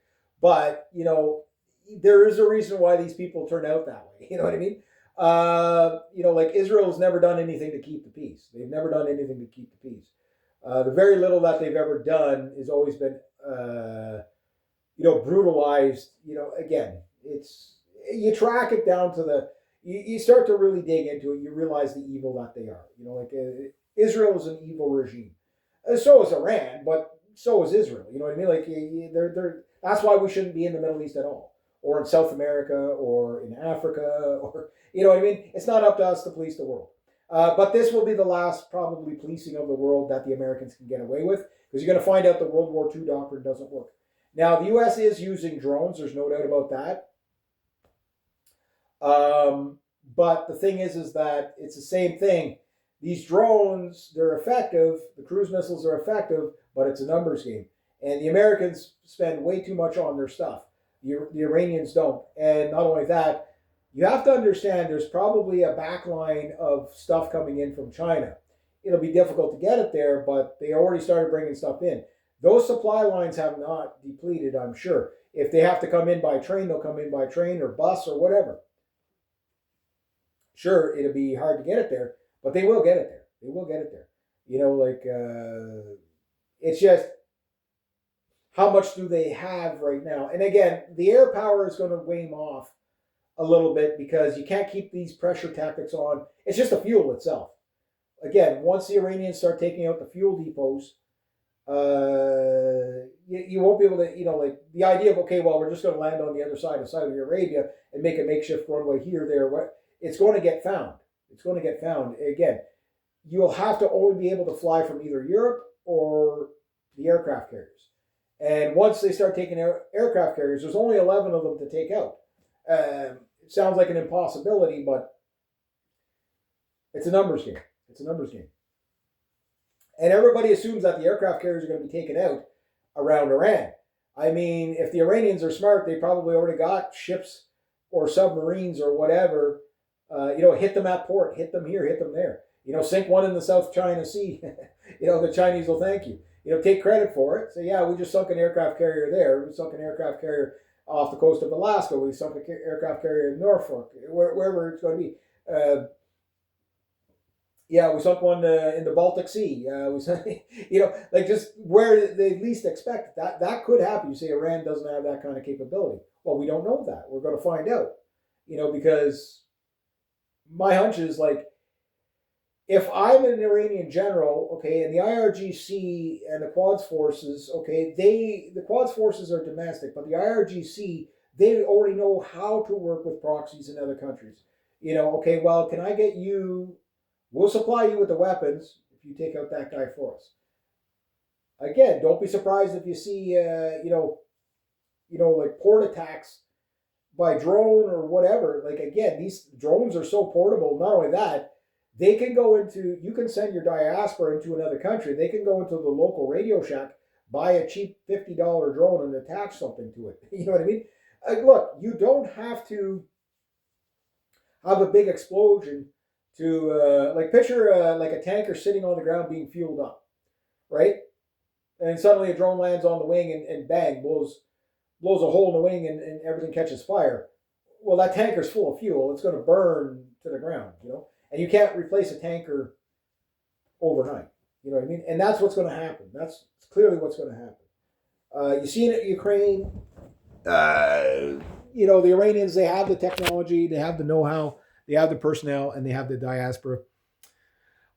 But, there is a reason why these people turn out that way. You know what I mean? Like Israel's never done anything to keep the peace. They've never done anything to keep the peace. The very little that they've ever done has always been, brutalized. Again, it's you track it down to you start to really dig into it. You realize the evil that they are. Israel is an evil regime. So is Iran, but so is Israel. You know what I mean? Like they're that's why we shouldn't be in the Middle East at all, or in South America, or in Africa, or you know what I mean. It's not up to us to police the world. But this will be the last probably policing of the world that the Americans can get away with, because you're going to find out the World War II doctrine doesn't work. Now, the U.S. is using drones. There's no doubt about that. But the thing is that it's the same thing. These drones, they're effective. The cruise missiles are effective, but it's a numbers game. And the Americans spend way too much on their stuff. The Iranians don't. And not only that, you have to understand there's probably a backline of stuff coming in from China. It'll be difficult to get it there, but they already started bringing stuff in. Those supply lines have not depleted, I'm sure. If they have to come in by train, they'll come in by train or bus or whatever. Sure, it'll be hard to get it there, but they will get it there. They will get it there. It's just how much do they have right now? And again, the air power is going to wane off a little bit because you can't keep these pressure tactics on. It's just the fuel itself. Again, once the Iranians start taking out the fuel depots, you won't be able to, the idea of, okay, well, we're just going to land on the other side of Saudi Arabia and make a makeshift runway here, there, it's going to get found. It's going to get found. Again, you'll have to only be able to fly from either Europe or the aircraft carriers. And once they start taking aircraft carriers, there's only 11 of them to take out. It sounds like an impossibility, but it's a numbers game. It's a numbers game. And everybody assumes that the aircraft carriers are going to be taken out around Iran. I mean, if the Iranians are smart, they probably already got ships or submarines or whatever. Hit them at port, hit them here, hit them there. Sink one in the South China Sea. The Chinese will thank you. Take credit for it. Say, yeah, we just sunk an aircraft carrier there. We sunk an aircraft carrier off the coast of Alaska. We sunk an aircraft carrier in Norfolk, wherever it's going to be. We sunk one in the Baltic Sea. We sunk, just where they least expect it. That could happen. You say Iran doesn't have that kind of capability. Well, we don't know that. We're going to find out. Because my hunch is if I'm an Iranian general, okay, and the IRGC and the Quds forces, okay, the Quds forces are domestic, but the IRGC, they already know how to work with proxies in other countries. Okay, well, can I get you? We'll supply you with the weapons if you take out that guy for us. Again, don't be surprised if you see, port attacks by drone or whatever. Again, these drones are so portable. Not only that, they can you can send your diaspora into another country. They can go into the local Radio Shack, buy a cheap $50 drone and attach something to it. You know what I mean? Look, you don't have to have a big explosion to, picture a tanker sitting on the ground being fueled up, right? And suddenly a drone lands on the wing and bang, blows a hole in the wing and everything catches fire. Well, that tanker's full of fuel. It's going to burn to the ground, And you can't replace a tanker overnight. You know what I mean? And that's what's going to happen. That's clearly what's going to happen. You see it in Ukraine. The Iranians, they have the technology, they have the know-how, they have the personnel, and they have the diaspora.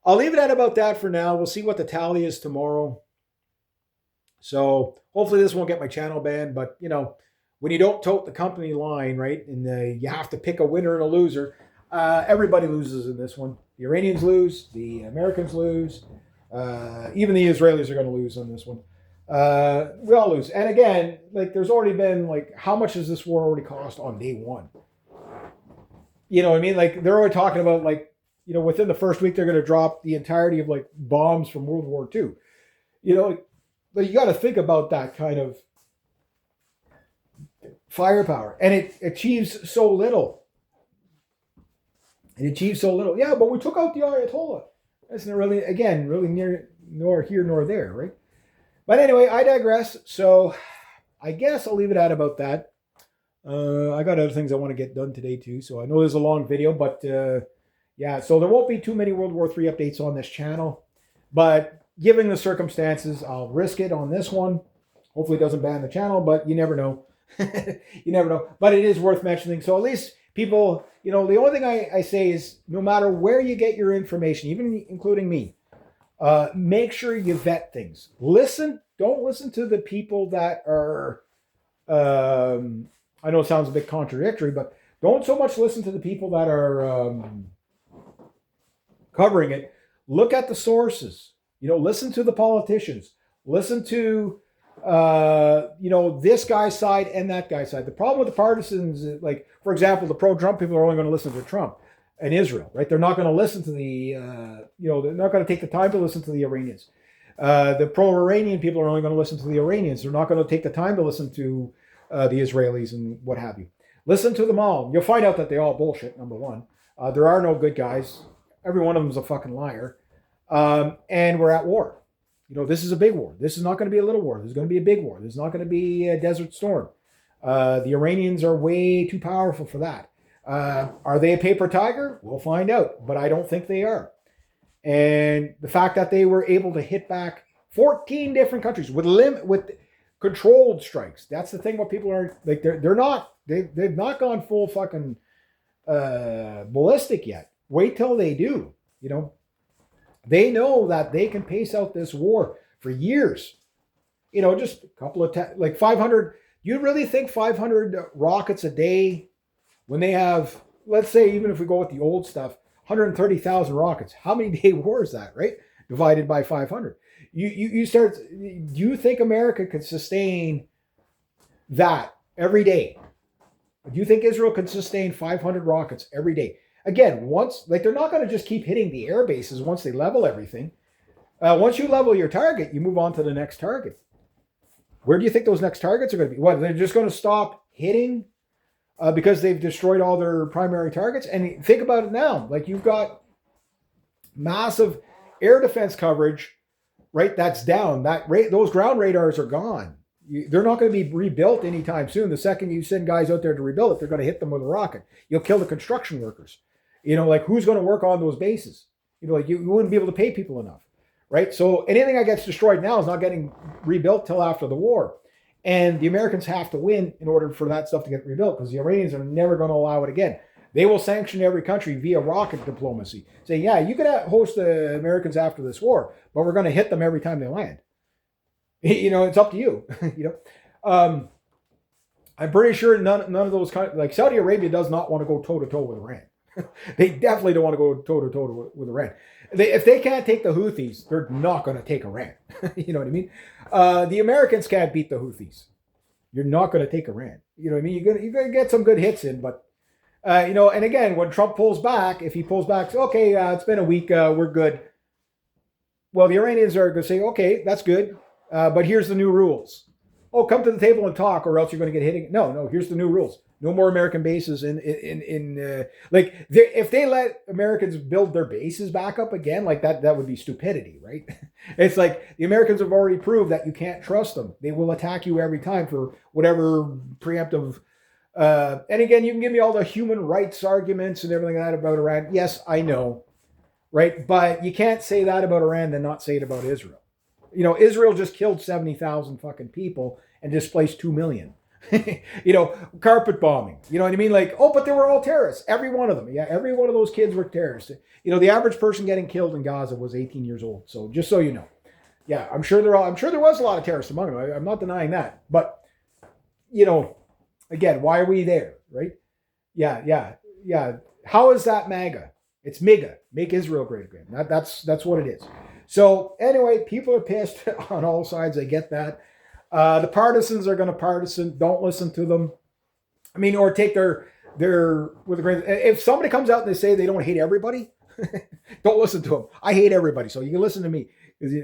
I'll leave it at about that for now. We'll see what the tally is tomorrow. So hopefully this won't get my channel banned, but when you don't tote the company line, right, and you have to pick a winner and a loser, everybody loses in this one. The Iranians lose, the Americans lose, even the Israelis are going to lose on this one. We all lose. And again, there's already been, how much does this war already cost on day one? You know what I mean? They're already talking about, within the first week, they're going to drop the entirety of, bombs from World War II. But you got to think about that kind of firepower. And it achieves so little. Yeah, but we took out the Ayatollah. That's not really, again, really nor here nor there, right? But anyway, I digress. So I guess I'll leave it at about that. I got other things I want to get done today too. So I know there's a long video, but so there won't be too many World War III updates on this channel. But given the circumstances, I'll risk it on this one. Hopefully it doesn't ban the channel, but you never know. You never know. But it is worth mentioning. So at least people, the only thing I say is no matter where you get your information, even including me, make sure you vet things. Don't listen to the people that are, I know it sounds a bit contradictory, but don't so much listen to the people that are covering it. Look at the sources. Listen to the politicians. Listen to this guy's side and that guy's side. The problem with the partisans is, like, for example, the pro-Trump people are only going to listen to Trump and Israel, right? They're not going to listen to the, they're not going to take the time to listen to the Iranians. The pro-Iranian people are only going to listen to the Iranians. They're not going to take the time to listen to the Israelis and what have you. Listen to them all. You'll find out that they all bullshit, number one. There are no good guys. Every one of them is a fucking liar. And we're at war. This is a big war. This is not going to be a little war. This is going to be a big war. This is not going to be a Desert Storm. The Iranians are way too powerful for that. Are they a paper tiger? We'll find out, but I don't think they are. And the fact that they were able to hit back 14 different countries with controlled strikes. That's the thing. What people are like, they've not gone full fucking ballistic yet. Wait till they do. They know that they can pace out this war for years. Just a couple of, like 500. You really think 500 rockets a day when they have, let's say, even if we go with the old stuff, 130,000 rockets. How many day war is that, right? Divided by 500. You start, do you think America could sustain that every day? Do you think Israel could sustain 500 rockets every day? Again, they're not going to just keep hitting the air bases once they level everything. Once you level your target, you move on to the next target. Where do you think those next targets are going to be? What, they're just going to stop hitting because they've destroyed all their primary targets? And think about it now. Like, you've got massive air defense coverage, right? That's down. Those ground radars are gone. They're not going to be rebuilt anytime soon. The second you send guys out there to rebuild it, they're going to hit them with a rocket. You'll kill the construction workers. Like, who's going to work on those bases? Like, you wouldn't be able to pay people enough, right? So anything that gets destroyed now is not getting rebuilt till after the war. And the Americans have to win in order for that stuff to get rebuilt, because the Iranians are never going to allow it again. They will sanction every country via rocket diplomacy, saying, yeah, you could host the Americans after this war, but we're going to hit them every time they land. It's up to you. I'm pretty sure none of those like Saudi Arabia does not want to go toe to toe with Iran. They definitely don't want to go toe to toe with Iran. If they can't take the Houthis, they're not going to take Iran. You know what I mean? The Americans can't beat the Houthis. You're not going to take Iran. You know what I mean? You're going to get some good hits in, but and again, when Trump pulls back, if he pulls back, okay, it's been a week, we're good. Well, the Iranians are going to say, okay, that's good, but here's the new rules. Oh, come to the table and talk, or else you're going to get hit. No, here's the new rules. No more American bases if they let Americans build their bases back up again, like that would be stupidity, right? It's like the Americans have already proved that you can't trust them. They will attack you every time for whatever preemptive. And again, you can give me all the human rights arguments and everything like that about Iran. Yes, I know, right? But you can't say that about Iran and not say it about Israel. Israel just killed 70,000 fucking people and displaced 2 million. Carpet bombing. You know what I mean? Like, oh, but they were all terrorists. Every one of them. Yeah, every one of those kids were terrorists. The average person getting killed in Gaza was 18 years old. So just so you know. Yeah, I'm sure there was a lot of terrorists among them. I'm not denying that. But, again, why are we there, right? Yeah. How is that MAGA? It's MIGA. Make Israel great again. That's what it is. So anyway, people are pissed on all sides. I get that. The partisans are going to partisan. Don't listen to them. I mean, or take their with a grain. If somebody comes out and they say they don't hate everybody, don't listen to them. I hate everybody, so you can listen to me.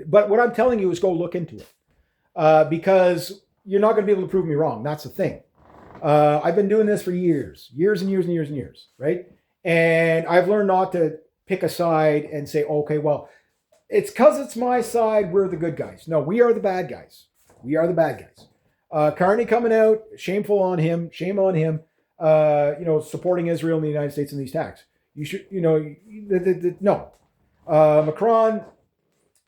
But what I'm telling you is go look into it, because you're not going to be able to prove me wrong. That's the thing. I've been doing this for years and years, right? And I've learned not to pick a side and say, okay, well, it's because it's my side, we're the good guys. No, we are the bad guys. We are the bad guys. Carney coming out, shameful on him, shame on him, supporting Israel and the United States in these attacks. You should, no. Macron,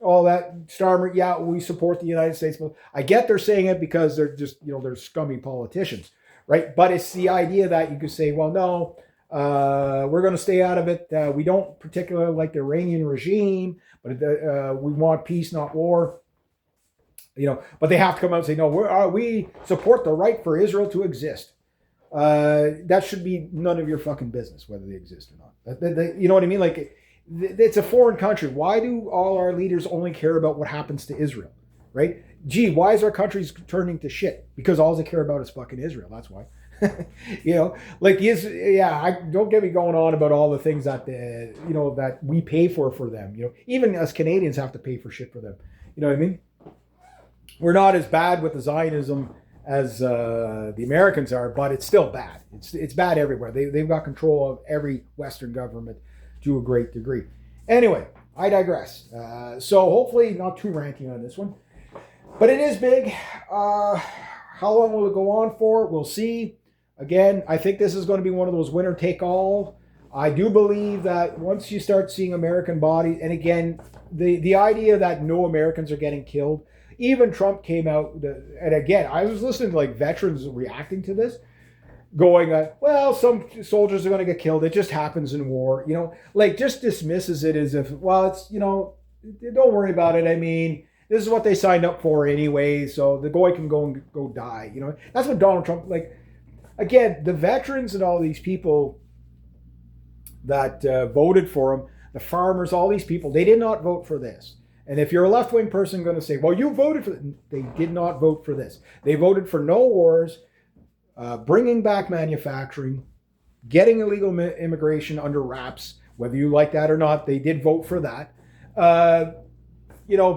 all that Starmer, yeah, we support the United States. I get they're saying it because they're just, they're scummy politicians, right? But it's the idea that you could say, well, no, we're going to stay out of it. We don't particularly like the Iranian regime, but we want peace, not war. But they have to come out and say, no, we support the right for Israel to exist. That should be none of your fucking business whether they exist or not. You know what I mean? Like, it's a foreign country. Why do all our leaders only care about what happens to Israel, right? Gee, why is our countries turning to shit? Because all they care about is fucking Israel. That's why. I don't get me going on about all the things that that we pay for them. Even us Canadians have to pay for shit for them. You know what I mean? We're not as bad with the Zionism as the Americans are, but it's still bad. It's bad everywhere. They've got control of every Western government to a great degree. Anyway, I digress. So hopefully not too ranty on this one, but it is big. How long will it go on for? We'll see. Again, I think this is going to be one of those winner take all. I do believe that once you start seeing American bodies, and again, the idea that no Americans are getting killed. Even Trump came out, and again, I was listening to like veterans reacting to this, going, well, some soldiers are going to get killed. It just happens in war, just dismisses it as if, well, it's, don't worry about it. I mean, this is what they signed up for anyway, so the guy can go die. That's what Donald Trump, again, the veterans and all these people that voted for him, the farmers, all these people, they did not vote for this. And if you're a left-wing person going to say, well, you voted for they did not vote for this. They voted for no wars, bringing back manufacturing, getting illegal immigration under wraps, whether you like that or not. They did vote for that.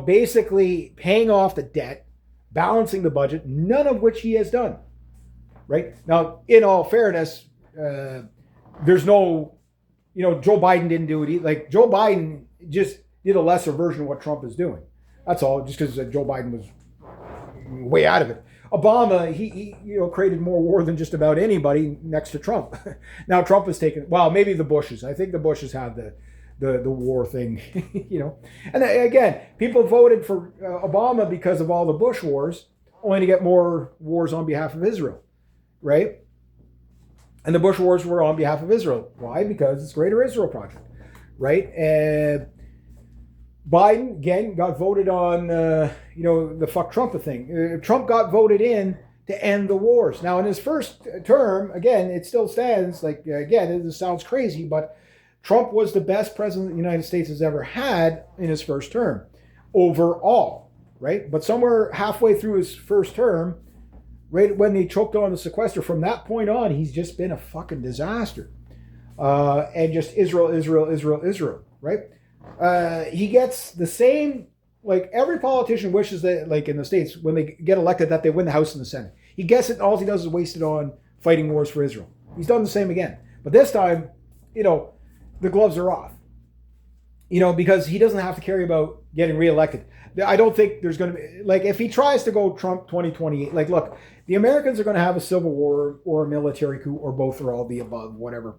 Basically paying off the debt, balancing the budget, none of which he has done. Right? Now, in all fairness, there's no, Joe Biden didn't do it. Joe Biden just did a lesser version of what Trump is doing. That's all, just because Joe Biden was way out of it. Obama, he created more war than just about anybody next to Trump. Now Trump has taken, well, maybe the Bushes. I think the Bushes have the war thing, And again, people voted for Obama because of all the Bush wars, only to get more wars on behalf of Israel, right? And the Bush wars were on behalf of Israel. Why? Because it's Greater Israel Project, right? And Biden, again, got voted on, the fuck Trump thing. Trump got voted in to end the wars. Now, in his first term, again, it still stands, again, this sounds crazy, but Trump was the best president the United States has ever had in his first term, overall, right? But somewhere halfway through his first term, right when they choked on the sequester, from that point on, he's just been a fucking disaster. And just Israel, right? He gets the same, every politician wishes that, in the States, when they get elected, that they win the House and the Senate. He gets it, and all he does is waste it on fighting wars for Israel. He's done the same again. But this time, the gloves are off. Because he doesn't have to carry about getting reelected. I don't think there's going to be, if he tries to go Trump 2028, look, the Americans are going to have a civil war or a military coup or both or all the above, whatever.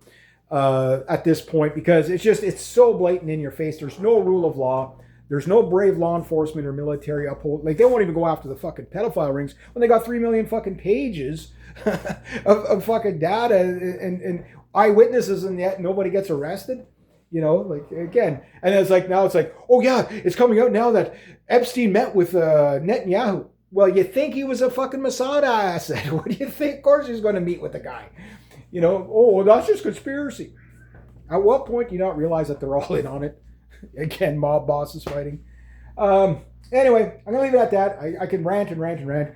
At this point, because it's so blatant in your face. There's no rule of law. There's no brave law enforcement or military uphold. They won't even go after the fucking pedophile rings when they got 3 million fucking pages of fucking data and eyewitnesses, and yet nobody gets arrested. Again, and now it's oh yeah, it's coming out now that Epstein met with Netanyahu. Well, you think he was a fucking Mossad asset? What do you think? Of course he's going to meet with the guy. That's just conspiracy. At what point do you not realize that they're all in on it? Again, mob bosses fighting. Anyway, I'm going to leave it at that. I can rant and rant and rant.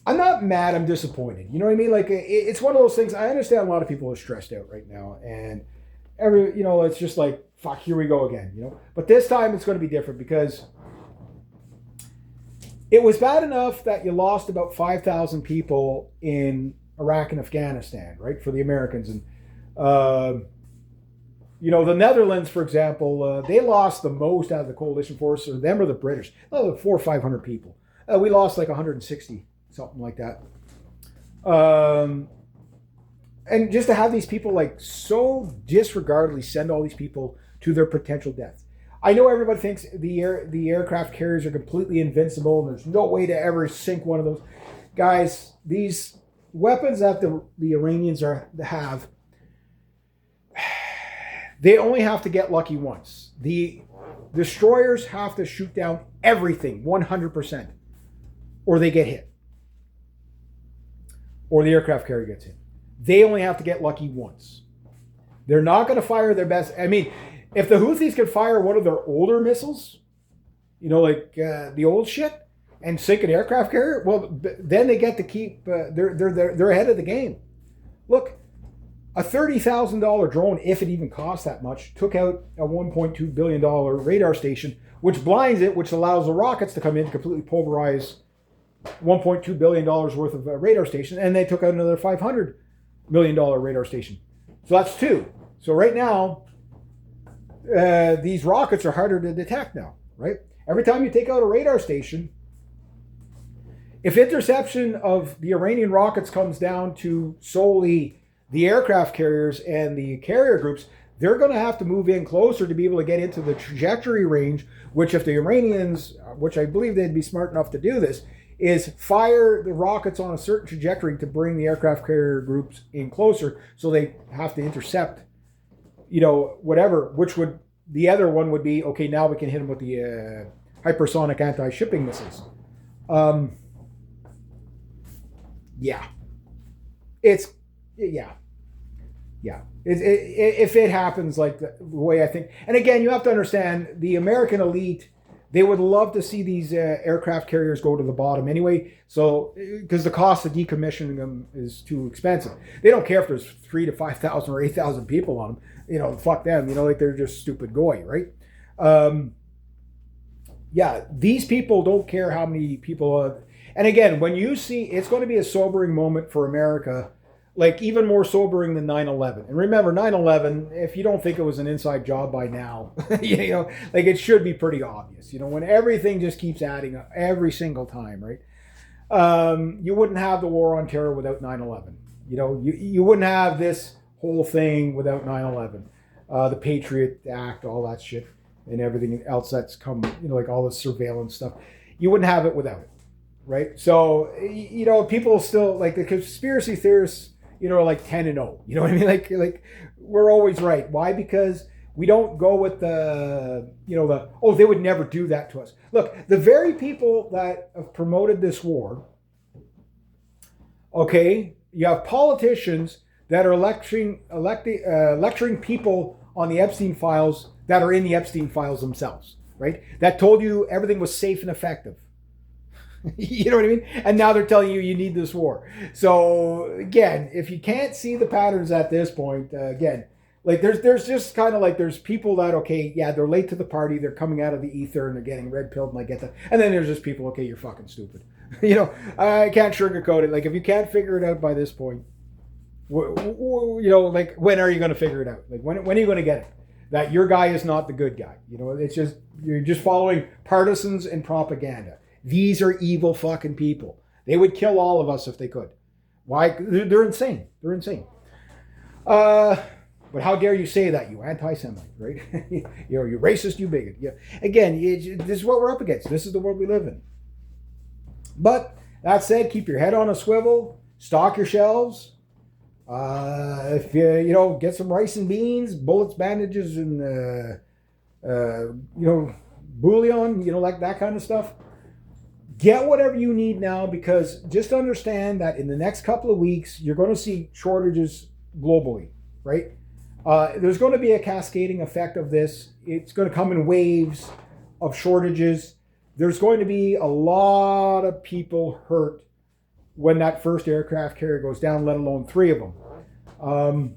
I'm not mad. I'm disappointed. You know what I mean? It's one of those things. I understand a lot of people are stressed out right now. And, it's just fuck, here we go again, But this time it's going to be different because it was bad enough that you lost about 5,000 people in Iraq and Afghanistan, right, for the Americans. And, the Netherlands, for example, they lost the most out of the coalition force, or them or the British. 400 or 500 people. We lost 160, something like that. And just to have these people so disregardedly send all these people to their potential death. I know everybody thinks the aircraft carriers are completely invincible and there's no way to ever sink one of those. Guys, these weapons that the Iranians have, they only have to get lucky once. The destroyers have to shoot down everything 100%, or they get hit, or the aircraft carrier gets hit. They only have to get lucky once. They're not going to fire their best. I mean, if the Houthis can fire one of their older missiles, like the old shit, and sink an aircraft carrier, well, then they get to keep. They're ahead of the game. Look, a $30,000 drone, if it even costs that much, took out a $1.2 billion radar station, which blinds it, which allows the rockets to come in to completely pulverize $1.2 billion worth of radar station, and they took out another $500 million radar station. So that's two. So right now, these rockets are harder to detect now, right? Every time you take out a radar station, if interception of the Iranian rockets comes down to solely the aircraft carriers and the carrier groups, they're going to have to move in closer to be able to get into the trajectory range, which if the Iranians, which I believe they'd be smart enough to do this, is fire the rockets on a certain trajectory to bring the aircraft carrier groups in closer, so they have to intercept, whatever, which would, the other one would be, okay, now we can hit them with the hypersonic anti-shipping missiles. Yeah. If it happens like the way I think, and again, you have to understand the American elite, they would love to see these aircraft carriers go to the bottom anyway. So, because the cost of decommissioning them is too expensive. They don't care if there's 3,000 to 5,000 or 8,000 people on them. Fuck them. Like they're just stupid goy, right? These people don't care how many people. And again, when you see, it's going to be a sobering moment for America, like even more sobering than 9/11. And remember, 9/11, if you don't think it was an inside job by now, like it should be pretty obvious, when everything just keeps adding up every single time, right? You wouldn't have the war on terror without 9/11. You wouldn't have this whole thing without 9/11. The Patriot Act, all that shit, and everything else that's come, like all the surveillance stuff. You wouldn't have it without it, right? So, people still, like the conspiracy theorists, are like 10-0. You know what I mean? Like we're always right. Why? Because we don't go with they would never do that to us. Look, the very people that have promoted this war, okay, you have politicians that are lecturing people on the Epstein files that are in the Epstein files themselves, right? That told you everything was safe and effective. You know what I mean? And now they're telling you need this war. So again, if you can't see the patterns at this point, again, like there's just kind of like there's people that, okay, yeah, they're late to the party, they're coming out of the ether and they're getting red pilled, and I get that. And then there's just people, okay, you're fucking stupid. I can't sugarcoat it. Like if you can't figure it out by this point, like when are you going to figure it out? Like when are you going to get it? That your guy is not the good guy. It's just, you're just following partisans and propaganda. These are evil fucking people. They would kill all of us if they could. Why? They're insane. They're insane. But how dare you say that, you anti-Semite, right? You racist, you bigot. Yeah. Again, this is what we're up against. This is the world we live in. But that said, keep your head on a swivel. Stock your shelves. If you get some rice and beans, bullets, bandages, and bouillon, like that kind of stuff. Get whatever you need now, because just understand that in the next couple of weeks, you're going to see shortages globally, right? There's going to be a cascading effect of this. It's going to come in waves of shortages. There's going to be a lot of people hurt when that first aircraft carrier goes down, let alone 3 of them.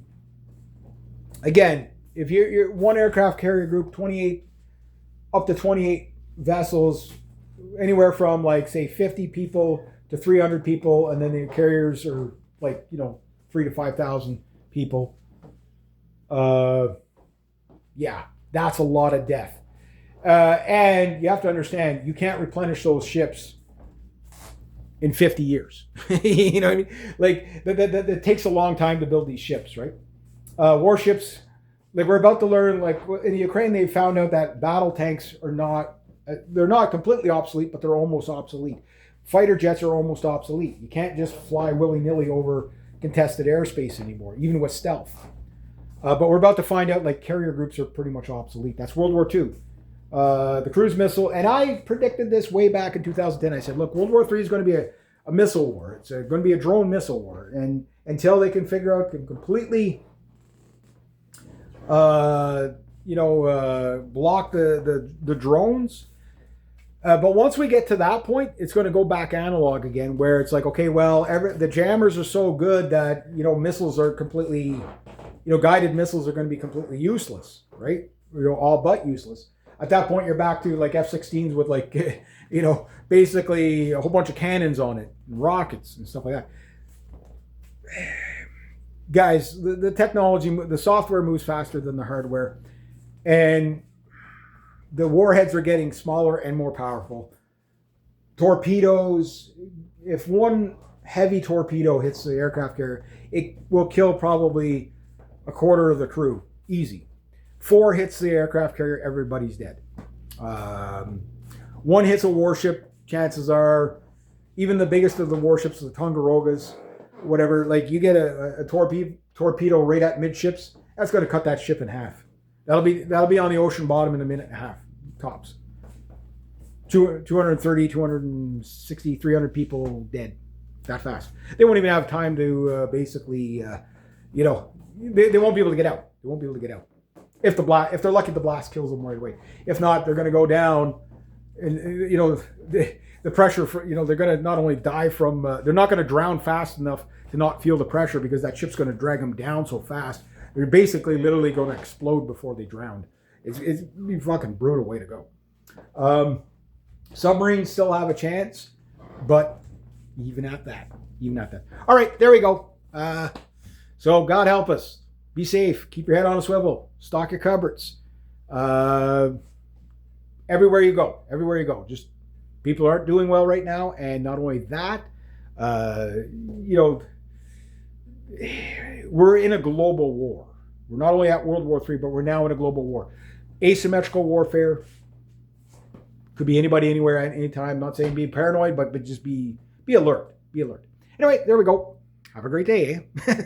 Again, if you're one aircraft carrier group, 28 up to 28 vessels, anywhere from like say 50 people to 300 people, and then the carriers are like 3,000 to 5,000 people. That's a lot of death. And you have to understand, you can't replenish those ships in 50 years. You know what I mean? Like that takes a long time to build these ships, right? Warships like we're about to learn, like in Ukraine, they found out that battle tanks are not, they're not completely obsolete, but they're almost obsolete. Fighter jets are almost obsolete. You can't just fly willy-nilly over contested airspace anymore, even with stealth. But we're about to find out like carrier groups are pretty much obsolete. That's World War II. The cruise missile, and I predicted this way back in 2010. I said, look, World War III is going to be a missile war. It's going to be a drone missile war. And until they can figure out, can completely, block the drones. But once we get to that point, it's going to go back analog again, where it's like, okay, well, the jammers are so good that, missiles are completely, guided missiles are going to be completely useless, right? All but useless. At that point, you're back to like F-16s with like, basically a whole bunch of cannons on it, and rockets and stuff like that. Guys, the technology, the software moves faster than the hardware, and the warheads are getting smaller and more powerful. Torpedoes, if one heavy torpedo hits the aircraft carrier, it will kill probably a quarter of the crew, easy. 4 hits the aircraft carrier, everybody's dead. 1 hits a warship, chances are, even the biggest of the warships, the Tongarogas, whatever, like you get a torpedo right at midships, that's going to cut that ship in half. That'll be on the ocean bottom in a minute and a half, tops. 230, 260, 300 people dead that fast. They won't even have time to basically, they won't be able to get out. They won't be able to get out. If they're lucky, the blast kills them right away. If not, they're going to go down, and the pressure for they're going to not only die from they're not going to drown fast enough to not feel the pressure because that ship's going to drag them down so fast. They're basically literally going to explode before they drown. It's a fucking brutal way to go. Submarines still have a chance, but even at that. All right, there we go. So God help us. Be safe. Keep your head on a swivel. Stock your cupboards. Everywhere you go. Just people aren't doing well right now, and not only that, we're in a global war. We're not only at World War III, but we're now in a global war. Asymmetrical warfare. Could be anybody, anywhere, at any time. I'm not saying be paranoid, but just be alert. Be alert. Anyway, there we go. Have a great day, eh?